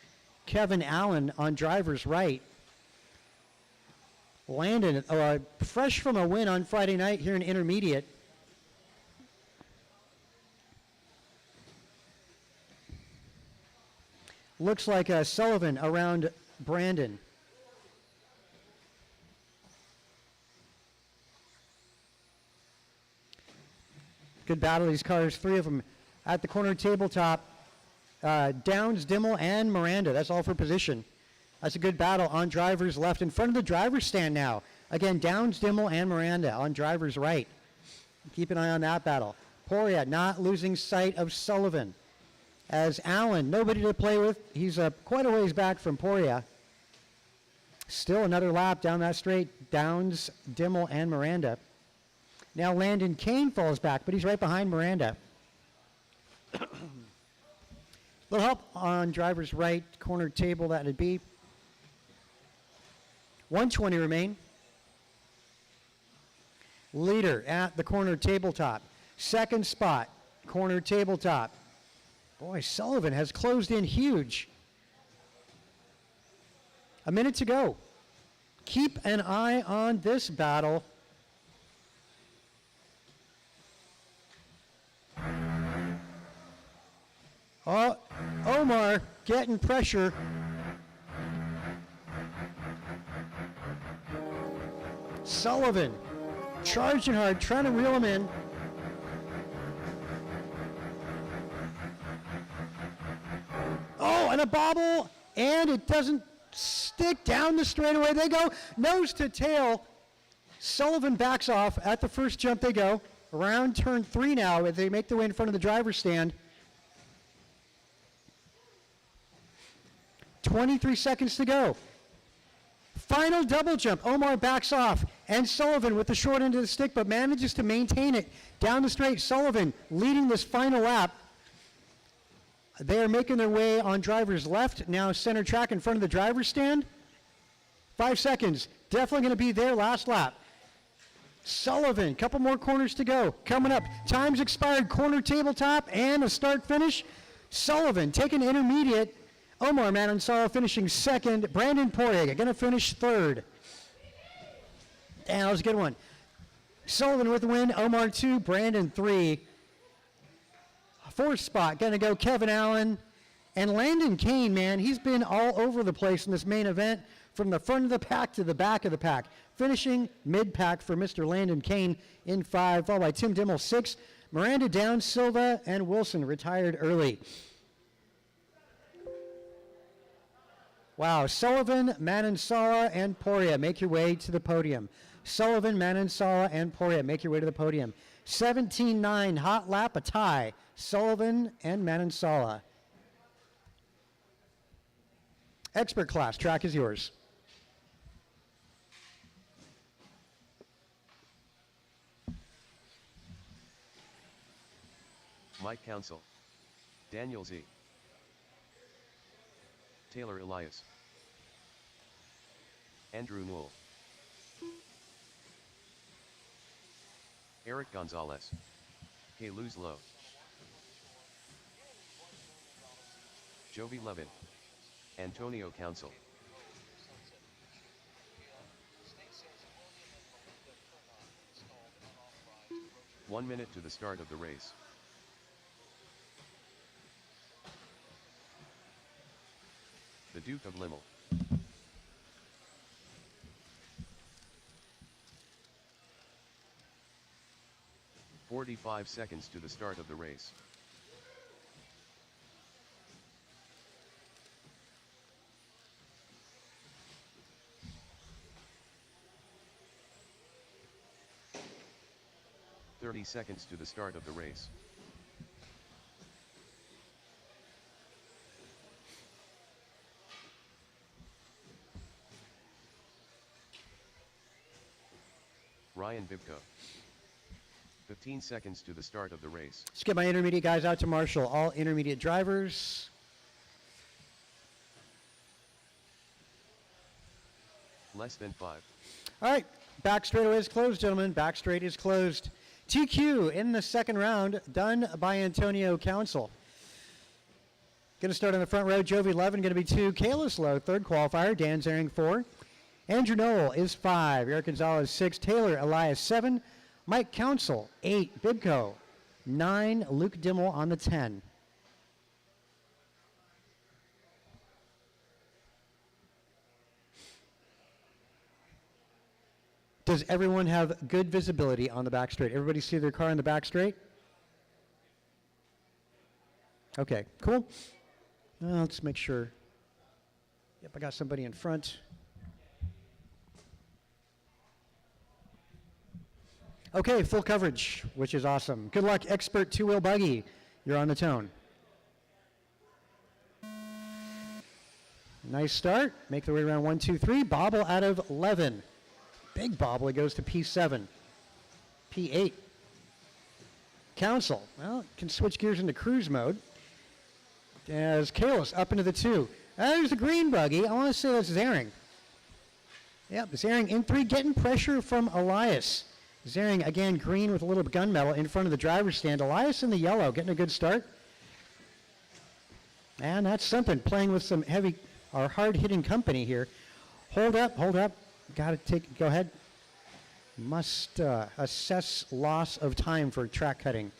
Kevin Allen on driver's right. Landon, fresh from a win on Friday night here in intermediate. Looks like Sullivan around Brandon. Good battle, these cars, 3 of them at the corner tabletop. Downs, Dimmel, and Miranda. That's all for position. That's a good battle on driver's left. In front of the driver's stand now. Again, Downs, Dimmel, and Miranda on driver's right. Keep an eye on that battle. Poria not losing sight of Sullivan. As Allen, nobody to play with. He's quite a ways back from Poria. Still another lap down that straight. Downs, Dimmel, and Miranda. Now Landon Kane falls back, but he's right behind Miranda. Little help on driver's right corner table, that would be. 120 remain. Leader at the corner tabletop. Second spot, corner tabletop. Boy, Sullivan has closed in huge. A minute to go. Keep an eye on this battle. Oh, Omar getting pressure. Sullivan charging hard, trying to reel him in. Oh, and a bobble, and it doesn't stick down the straightaway. They go nose to tail. Sullivan backs off at the first jump they go. Around turn 3 now as they make their way in front of the driver's stand. 23 seconds to go. Final double jump. Omar backs off, and Sullivan with the short end of the stick, but manages to maintain it down the straight. Sullivan leading this final lap. They are making their way on driver's left. Now center track in front of the driver's stand. 5 seconds. Definitely going to be their last lap. Sullivan, couple more corners to go. Coming up, time's expired. Corner tabletop and a start finish. Sullivan taking intermediate. Omar Manansala finishing second. Brandon Poirier going to finish third. Damn, that was a good one. Sullivan with the win. Omar 2, Brandon 3. Fourth spot going to go Kevin Allen. And Landon Kane, man, he's been all over the place in this main event from the front of the pack to the back of the pack. Finishing mid-pack for Mr. Landon Kane in 5, followed by Tim Dimmel 6. Miranda Downs, Silva, and Wilson retired early. Wow, Sullivan, Manansala, and Poria, make your way to the podium. Sullivan, Manansala, and Poria, make your way to the podium. 17-9, hot lap, a tie. Sullivan and Manansala. Expert class, track is yours. Mike Council. Daniel Z. Taylor Elias. Andrew Newell. Eric Gonzalez. Kay Luz Lowe. Jovi Levin. Antonio Council. One minute to the start of the race. The Duke of Limmel. "45 seconds to the start of the race. "30 seconds to the start of the race. Ryan Bibko. 15 seconds to the start of the race. Let's get my intermediate guys out to Marshall. All intermediate drivers. Less than 5. All right, back straightaway is closed, gentlemen. Back straight is closed. TQ in the second round, done by Antonio Council. Going to start on the front row, Jovi Levin going to be 2. Kalis Lowe, third qualifier. Dan Zaring 4. Andrew Noel is 5. Eric Gonzalez 6. Taylor Elias 7. Mike Council 8. Bibko 9. Luke Dimmel on the 10. Does everyone have good visibility on the back straight? Everybody see their car in the back straight? Okay, cool. Let's make sure. Yep, I got somebody in front. Okay, full coverage, which is awesome. Good luck, expert two-wheel buggy. You're on the tone. Nice start. Make the way around 1, 2, 3. Bobble out of 11. Big bobble. It goes to P7. P8. Council. Well, can switch gears into cruise mode. As Kalis up into the 2. There's the green buggy. I want to say that's Zaring. Yep, Zaring in 3, getting pressure from Elias. Zaring, again, green with a little gunmetal in front of the driver's stand. Elias in the yellow, getting a good start. And that's something, playing with some heavy or hard-hitting company here. Hold up. Got to take, go ahead. Must assess loss of time for track cutting.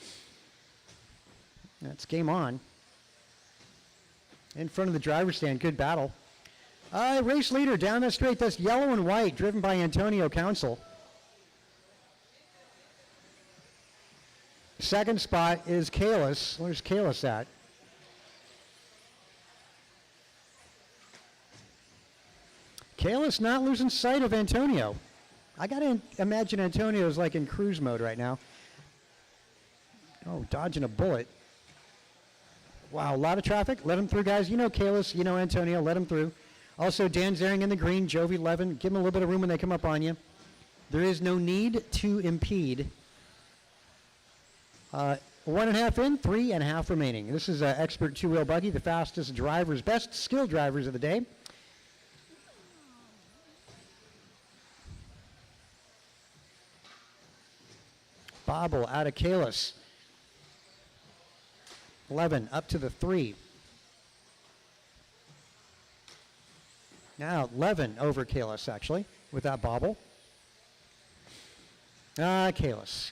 That's game on. In front of the driver's stand, good battle. Race leader down the straight, that's yellow and white, driven by Antonio Council. Second spot is Kalis. Where's Kalis at? Kalis not losing sight of Antonio. I got to imagine Antonio's like in cruise mode right now. Oh, dodging a bullet. Wow, a lot of traffic. Let him through, guys. You know Kalis, you know Antonio. Let him through. Also, Dan Zaring in the green, Jovi 11. Give them a little bit of room when they come up on you. There is no need to impede. 1.5 in, 3.5 remaining. This is expert two-wheel buggy, the fastest drivers, best skilled drivers of the day. Bobble out of Kalis. 11 up to the 3. Now 11 over Kalis, actually, with that bobble. Kalis.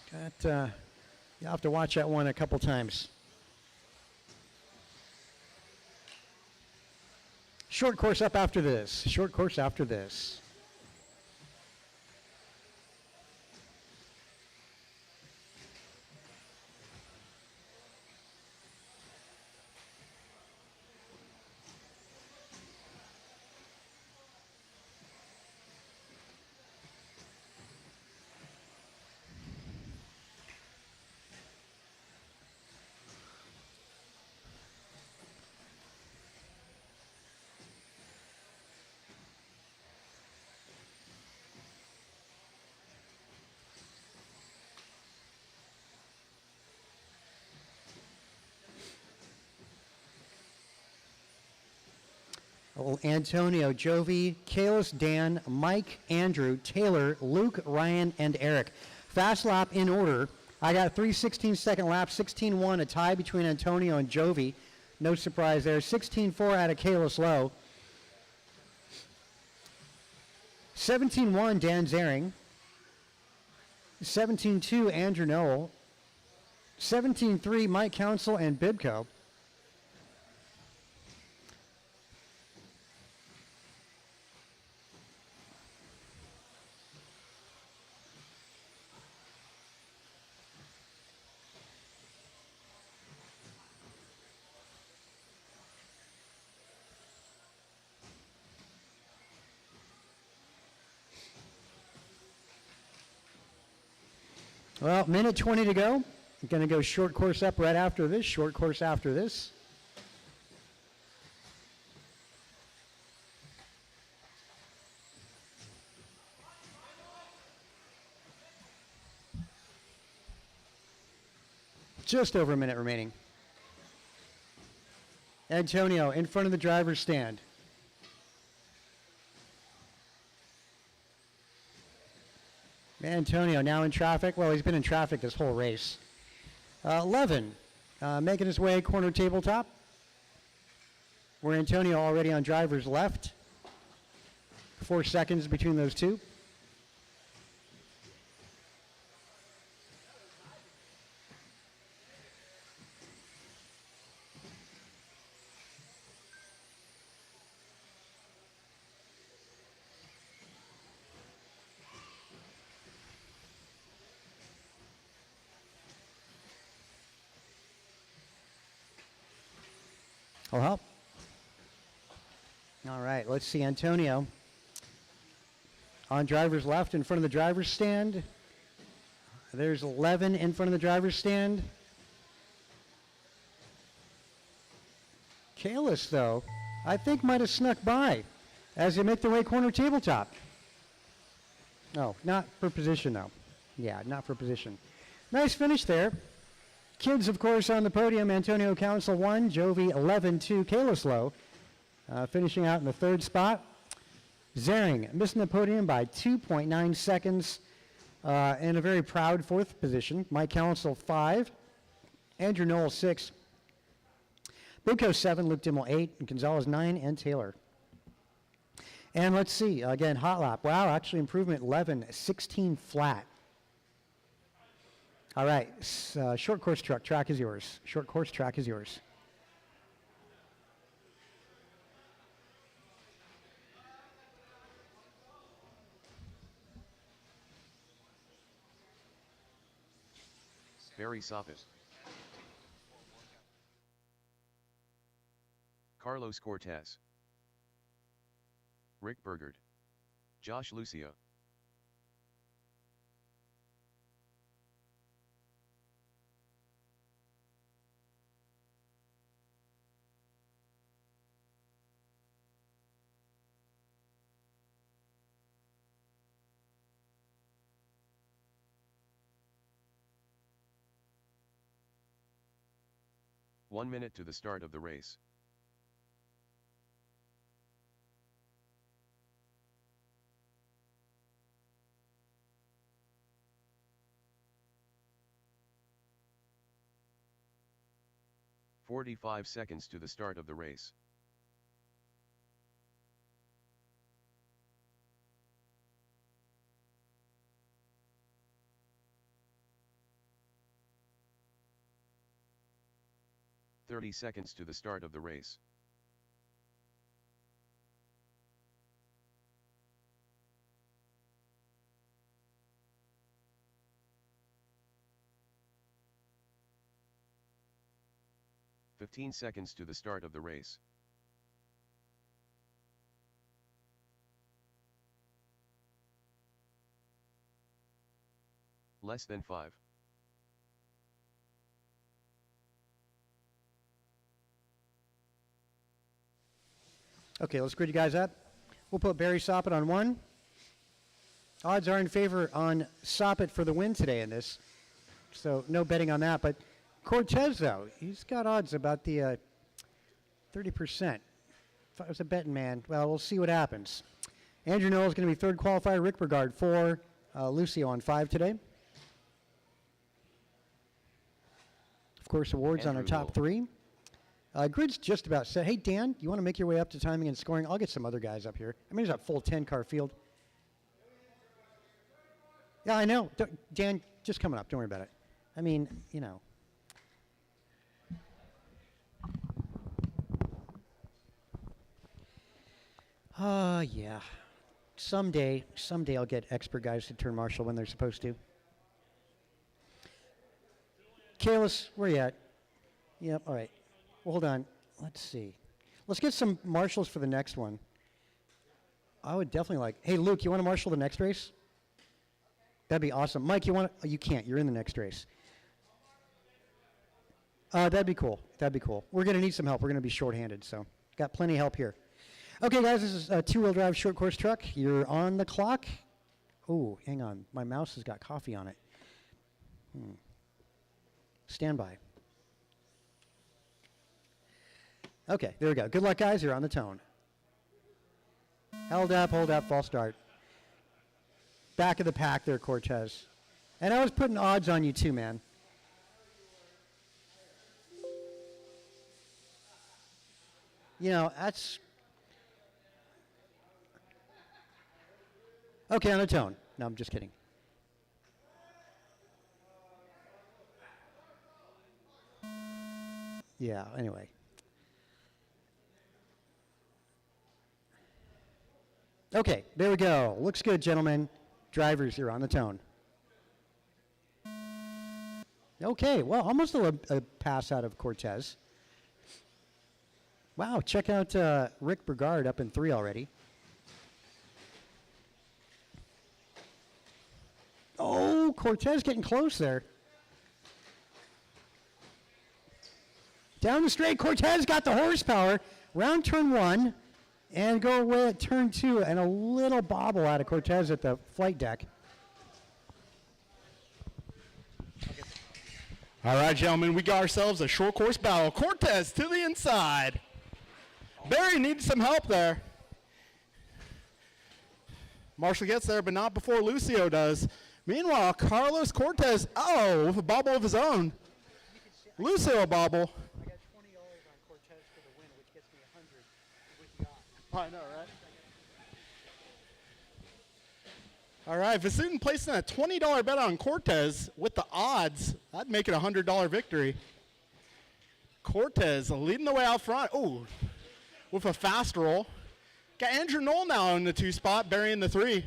You'll have to watch that one a couple times. Short course up after this. Short course after this. Antonio, Jovi, Kalis, Dan, Mike, Andrew, Taylor, Luke, Ryan, and Eric. Fast lap in order. I got 3 16-second laps, 16-1, a tie between Antonio and Jovi. No surprise there. 16-4 out of Kalis Lowe. 17-1, Dan Zaring. 17-2, Andrew Noel. 17-3, Mike Council and Bibco. Well, minute 20 to go. I'm going to go short course up right after this, short course after this. Just over a minute remaining. Antonio in front of the driver's stand. Antonio now in traffic. Well, he's been in traffic this whole race. 11, making his way corner tabletop. Where Antonio already on driver's left. 4 seconds between those two. I'll help. All right, let's see Antonio on driver's left in front of the driver's stand. There's 11 in front of the driver's stand. Kalis, though, I think might have snuck by as they make their way corner tabletop. No, not for position, though. Yeah, not for position. Nice finish there. Kids, of course, on the podium. Antonio Council 1, Jovi 11-2, Kalis Low finishing out in the third spot. Zering missing the podium by 2.9 seconds in a very proud fourth position. Mike Council 5, Andrew Knoll 6, Buco 7, Luke Dimmel 8, and Gonzalez 9, and Taylor. And let's see, again, hot lap. Wow, actually improvement 11, 16 flat. All right, short course track is yours. Short course track is yours. Barry Soppit. Carlos Cortez. Rick Burgard. Josh Lucia. One minute to the start of the race. "45 seconds to the start of the race. "30 seconds to the start of the race. "15 seconds to the start of the race. Less than 5. Okay, let's grid you guys up. We'll put Barry Soppit on 1. Odds are in favor on Soppit for the win today in this, so no betting on that. But Cortez, though, he's got odds about the 30%. If I was a betting man, well, we'll see what happens. Andrew Knoll is going to be third qualifier. Rick Burgard 4. Lucio on 5 today. Of course, awards on our top 3. Grid's just about set. Hey, Dan, you want to make your way up to timing and scoring? I'll get some other guys up here. I mean, there's a full 10-car field. Yeah, I know. Dan, just coming up. Don't worry about it. I mean, you know. Yeah. Someday I'll get expert guys to turn marshal when they're supposed to. Kalis, where you at? Yep, all right. Well, hold on. Let's see. Let's get some marshals for the next one. I would definitely like. Hey, Luke, you want to marshal the next race? That'd be awesome. Mike, you want to? Oh, you can't. You're in the next race. That'd be cool. That'd be cool. We're going to need some help. We're going to be shorthanded, so got plenty of help here. Okay, guys, this is a two-wheel drive short course truck. You're on the clock. Oh, hang on. My mouse has got coffee on it. Stand by. Okay, there we go. Good luck, guys. You're on the tone. Hold up, false start. Back of the pack there, Cortez. And I was putting odds on you too, man. You know, that's... Okay, on the tone. No, I'm just kidding. Yeah, anyway. Okay, there we go. Looks good, gentlemen. Drivers, you're on the tone. Okay, well, almost a pass out of Cortez. Wow, check out Rick Burgard up in 3 already. Oh, Cortez getting close there. Down the straight, Cortez got the horsepower. Round turn 1 and go away at turn 2, and a little bobble out of Cortez at the flight deck. All right, gentlemen, we got ourselves a short course battle. Cortez to the inside. Barry needs some help there. Marshall gets there, but not before Lucio does. Meanwhile, Carlos Cortez, with a bobble of his own. Lucio a bobble. I got $20 on Cortez for the win, which gets me 100 with the odds. I know, right? All right, Vasudin placing a $20 bet on Cortez with the odds. That'd make it a $100 victory. Cortez leading the way out front. Oh, with a fast roll. Got Andrew Knoll now in the 2 spot, Barry in the 3.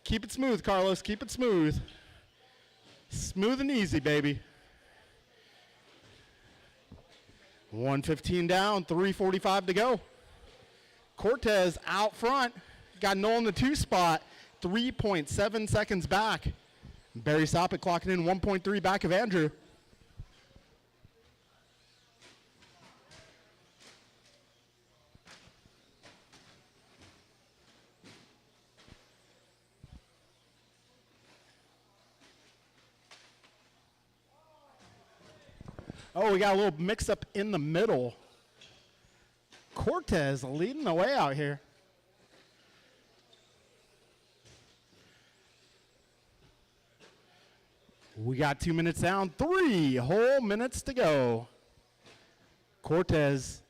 Keep it smooth, Carlos. Keep it smooth. Smooth and easy, baby. 1:15 down, 3:45 to go. Cortez out front. Got Knoll in the 2 spot, 3.7 seconds back. Barry Soppett clocking in 1.3 back of Andrew. Oh, we got a little mix-up in the middle. Cortez leading the way out here. We got 2 minutes down, 3 whole minutes to go. Cortez,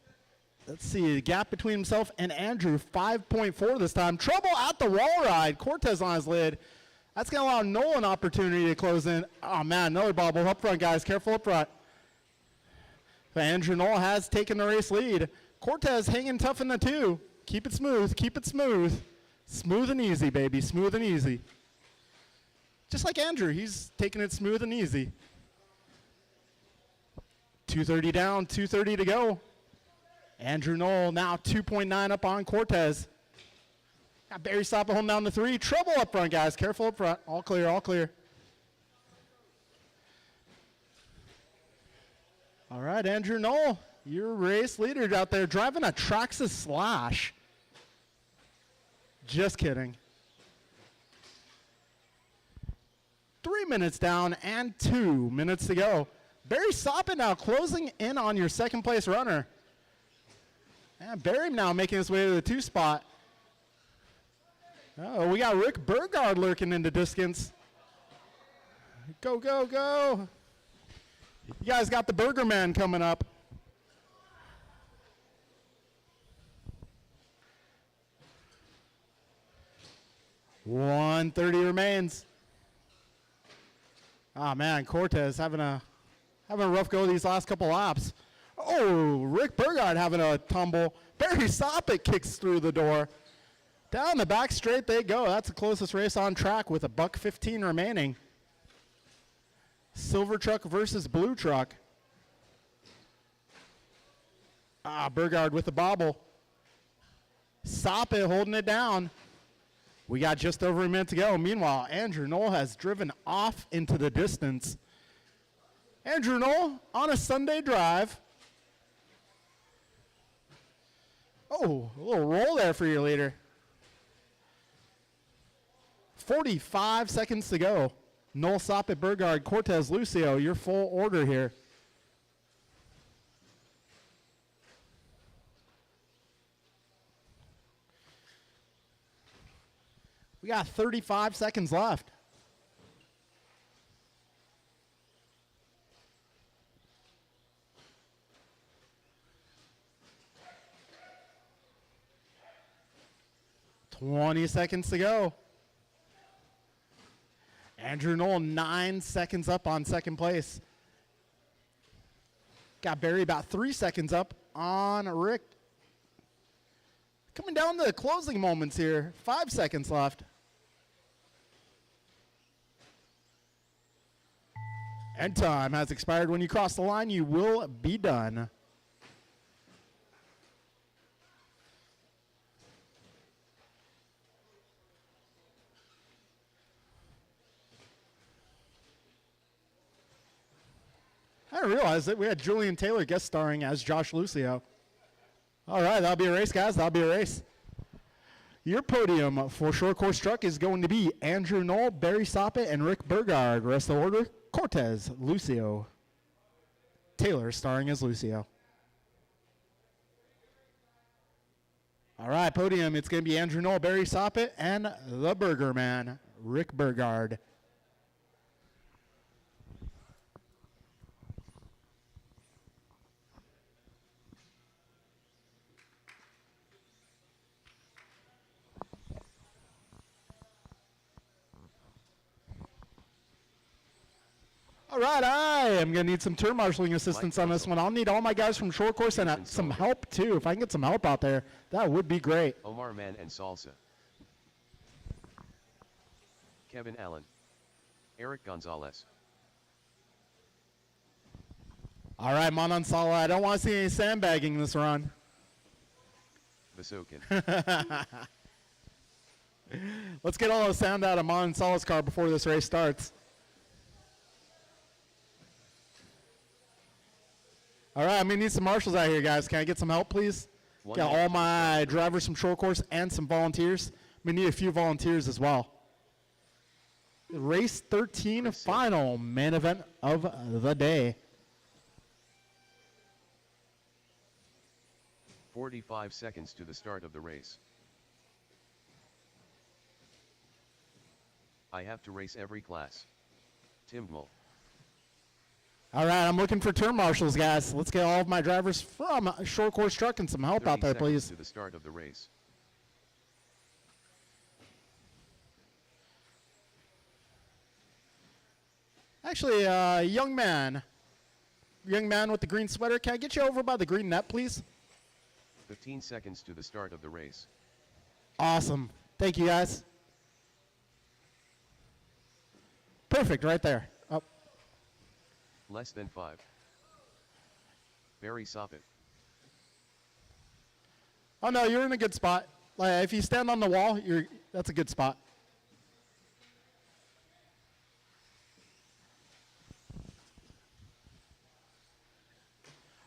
let's see, the gap between himself and Andrew, 5.4 this time. Trouble at the wall ride. Cortez on his lid. That's going to allow Knoll an opportunity to close in. Oh, man, another bobble up front, guys. Careful up front. But Andrew Knoll has taken the race lead. Cortez hanging tough in the 2. Keep it smooth. Keep it smooth. Smooth and easy, baby. Smooth and easy. Just like Andrew, he's taking it smooth and easy. 2:30 down, 2:30 to go. Andrew Knoll now 2.9 up on Cortez. Got Barry Soppett home down the 3. Trouble up front, guys. Careful up front. All clear, all clear. All right, Andrew Knoll, your race leader out there driving a Traxxas Slash. Just kidding. 3 minutes down and 2 minutes to go. Barry Soppett now closing in on your second place runner. And Barry now making his way to the 2 spot. Oh, we got Rick Burgard lurking in the distance. Go, go, go. You guys got the Burger Man coming up. $1:30 remains. Ah, man, Cortez having a rough go these last couple laps. Oh, Rick Burgard having a tumble. Barry Soppett kicks through the door. Down the back straight they go. That's the closest race on track with a $1:15 remaining. Silver truck versus blue truck. Ah, Burgard with the bobble. Soppett holding it down. We got just over a minute to go. Meanwhile, Andrew Knoll has driven off into the distance. Andrew Knoll on a Sunday drive. Oh, a little roll there for your leader. 45 seconds to go. Knoll, Soppett, Burgard, Cortez, Lucio, your full order here. We got 35 seconds left. $20 seconds to go. Andrew Knoll 9 seconds up on second place. Got Barry about 3 seconds up on Rick. Coming down to the closing moments here. 5 seconds left. And time has expired. When you cross the line, you will be done. I didn't realize that we had Julian Taylor guest starring as Josh Lucio. All right, that'll be a race, guys. That'll be a race. Your podium for short course truck is going to be Andrew Knoll, Barry Soppet, and Rick Burgard. Rest of the order, Cortez, Lucio. Taylor starring as Lucio. All right, podium, it's going to be Andrew Knoll, Barry Soppet, and the Burger Man, Rick Burgard. All right, I am going to need some turn marshaling assistance on this one. I'll need all my guys from short course and some help, too. If I can get some help out there, that would be great. Omar Man and Salsa. Kevin Allen. Eric Gonzalez. All right, Manan Sala, I don't want to see any sandbagging this run. Vasokin. Let's get all the sound out of Manan Sala's car before this race starts. All right, I'm going to need some marshals out here, guys. Can I get some help, please? Got all my drivers from short course and some volunteers. We need a few volunteers as well. Race 13, final main event of the day. 45 seconds to the start of the race. I have to race every class. Timble. All right, I'm looking for turn marshals, guys. Let's get all of my drivers from short course truck and some help out there, please. To the start of the race. Actually, young man with the green sweater, can I get you over by the green net, please? 15 seconds to the start of the race. Awesome. Thank you, guys. Perfect, right there. Oh. Less than 5. Barry Soppet. Oh no, you're in a good spot. Like, if you stand on the wall, that's a good spot.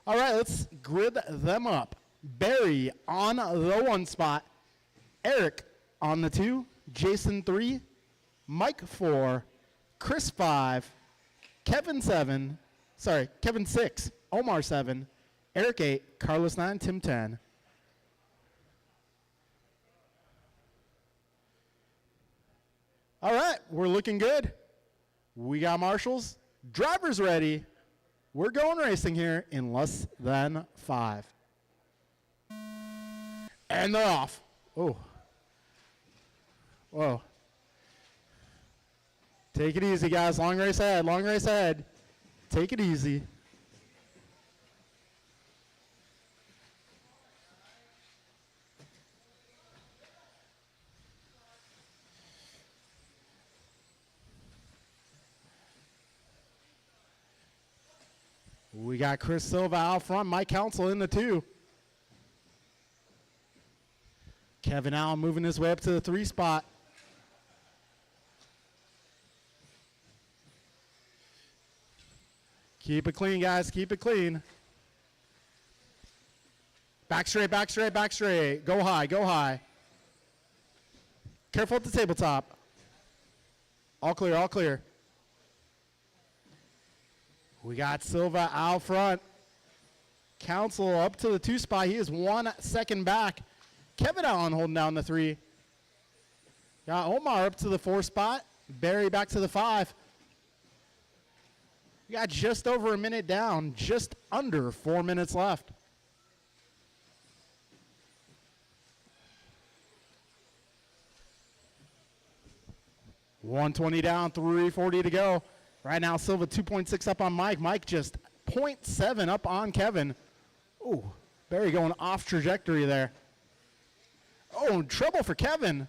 All right, let's grid them up. Barry on the 1 spot, Eric on the 2, Jason 3, Mike 4, Chris 5, Kevin 6, Omar 7, Eric 8, Carlos 9, Tim 10. All right, we're looking good. We got marshals, drivers ready. We're going racing here in less than 5. And they're off. Oh. Whoa. Take it easy, guys. Long race ahead. Long race ahead. Take it easy. We got Chris Silva out front. Mike Council in the 2. Kevin Allen moving his way up to the 3 spot. Keep it clean, guys. Keep it clean. Back straight, back straight, back straight. Go high, go high. Careful at the tabletop. All clear, all clear. We got Silva out front. Council up to the 2 spot. He is 1 second back. Kevin Allen holding down the 3. Got Omar up to the 4 spot. Barry back to the 5. We got just over a minute down. Just under 4 minutes left. $120 down, 340 to go. Right now, Silva 2.6 up on Mike. Mike just 0.7 up on Kevin. Ooh, Barry going off trajectory there. Oh, trouble for Kevin.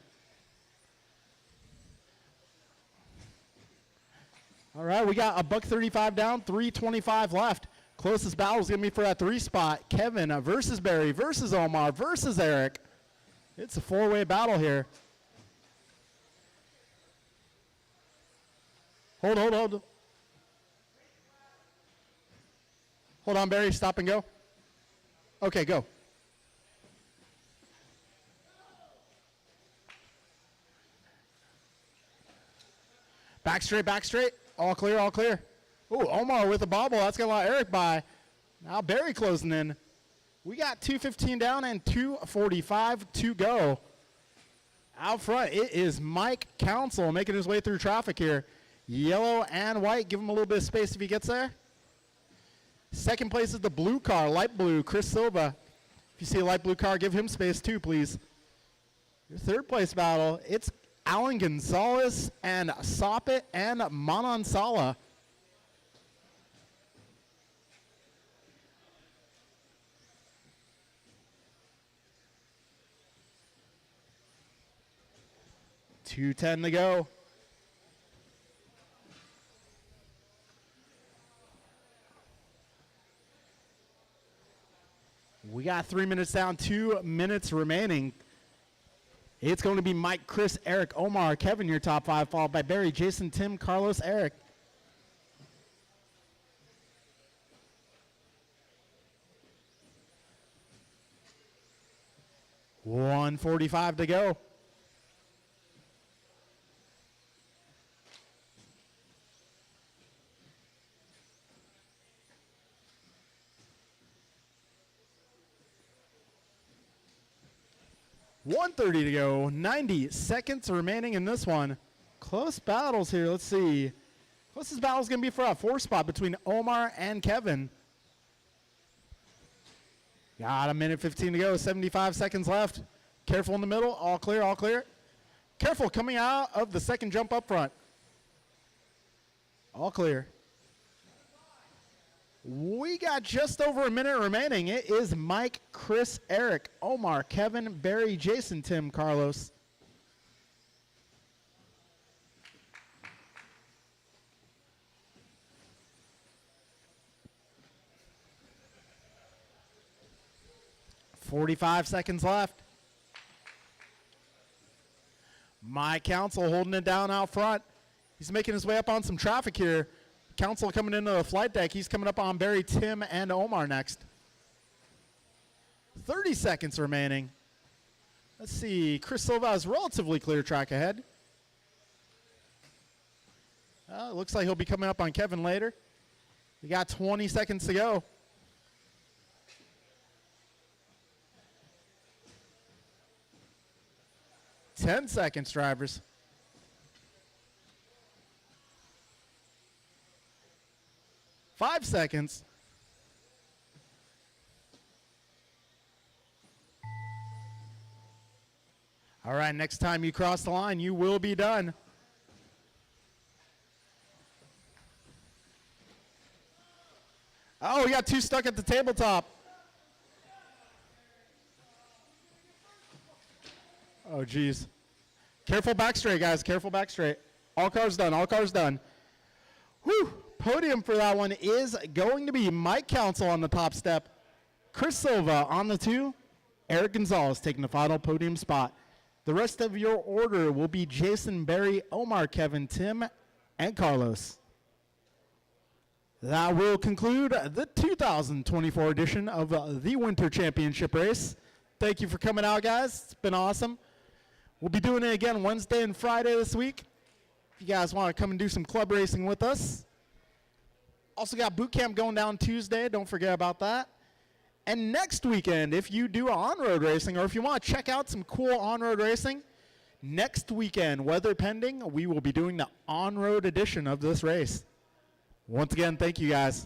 All right, we got a $135 down, 325 left. Closest battle is going to be for that 3 spot. Kevin versus Barry versus Omar versus Eric. It's a 4-way battle here. Hold. Hold on, Barry. Stop and go. Okay, go. Back straight, back straight. All clear, all clear. Ooh, Omar with a bobble. That's going to allow Eric by. Now Barry closing in. We got 2:15 down and 2:45 to go. Out front, it is Mike Council making his way through traffic here. Yellow and white. Give him a little bit of space if he gets there. Second place is the blue car, light blue, Chris Silva. If you see a light blue car, give him space too, please. Your third place battle, it's Alan Gonzalez and Soppet and Manan Sala. $2:10 to go. We got 3 minutes down, 2 minutes remaining. It's going to be Mike, Chris, Eric, Omar, Kevin, your top five, followed by Barry, Jason, Tim, Carlos, Eric. $1:45 to go. $1:30 to go. 90 seconds remaining in this one. Close battles here. Let's see. Closest battle is going to be for a 4 spot between Omar and Kevin. Got 1:15 to go. 75 seconds left. Careful in the middle. All clear, all clear. Careful coming out of the second jump up front. All clear. We got just over a minute remaining. It is Mike, Chris, Eric, Omar, Kevin, Barry, Jason, Tim, Carlos. $45 seconds left. Mike Council holding it down out front. He's making his way up on some traffic here. Council coming into the flight deck. He's coming up on Barry, Tim, and Omar next. 30 seconds remaining. Let's see. Chris Silva has relatively clear track ahead. It looks like he'll be coming up on Kevin later. We got 20 seconds to go. Ten seconds, drivers. Five seconds. All right, next time you cross the line, you will be done. Oh, we got 2 stuck at the tabletop. Oh, geez. Careful back straight, guys. Careful back straight. All cars done. All cars done. Whew. Podium for that one is going to be Mike Council on the top step, Chris Silva on the 2, Eric Gonzalez taking the final podium spot. The rest of your order will be Jason, Barry, Omar, Kevin, Tim, and Carlos. That will conclude the 2024 edition of the Winter Championship race. Thank you for coming out, guys. It's been awesome. We'll be doing it again Wednesday and Friday this week. If you guys want to come and do some club racing with us. Also got boot camp going down Tuesday. Don't forget about that. And next weekend, if you do on-road racing or if you want to check out some cool on-road racing, next weekend, weather pending, we will be doing the on-road edition of this race. Once again, thank you guys.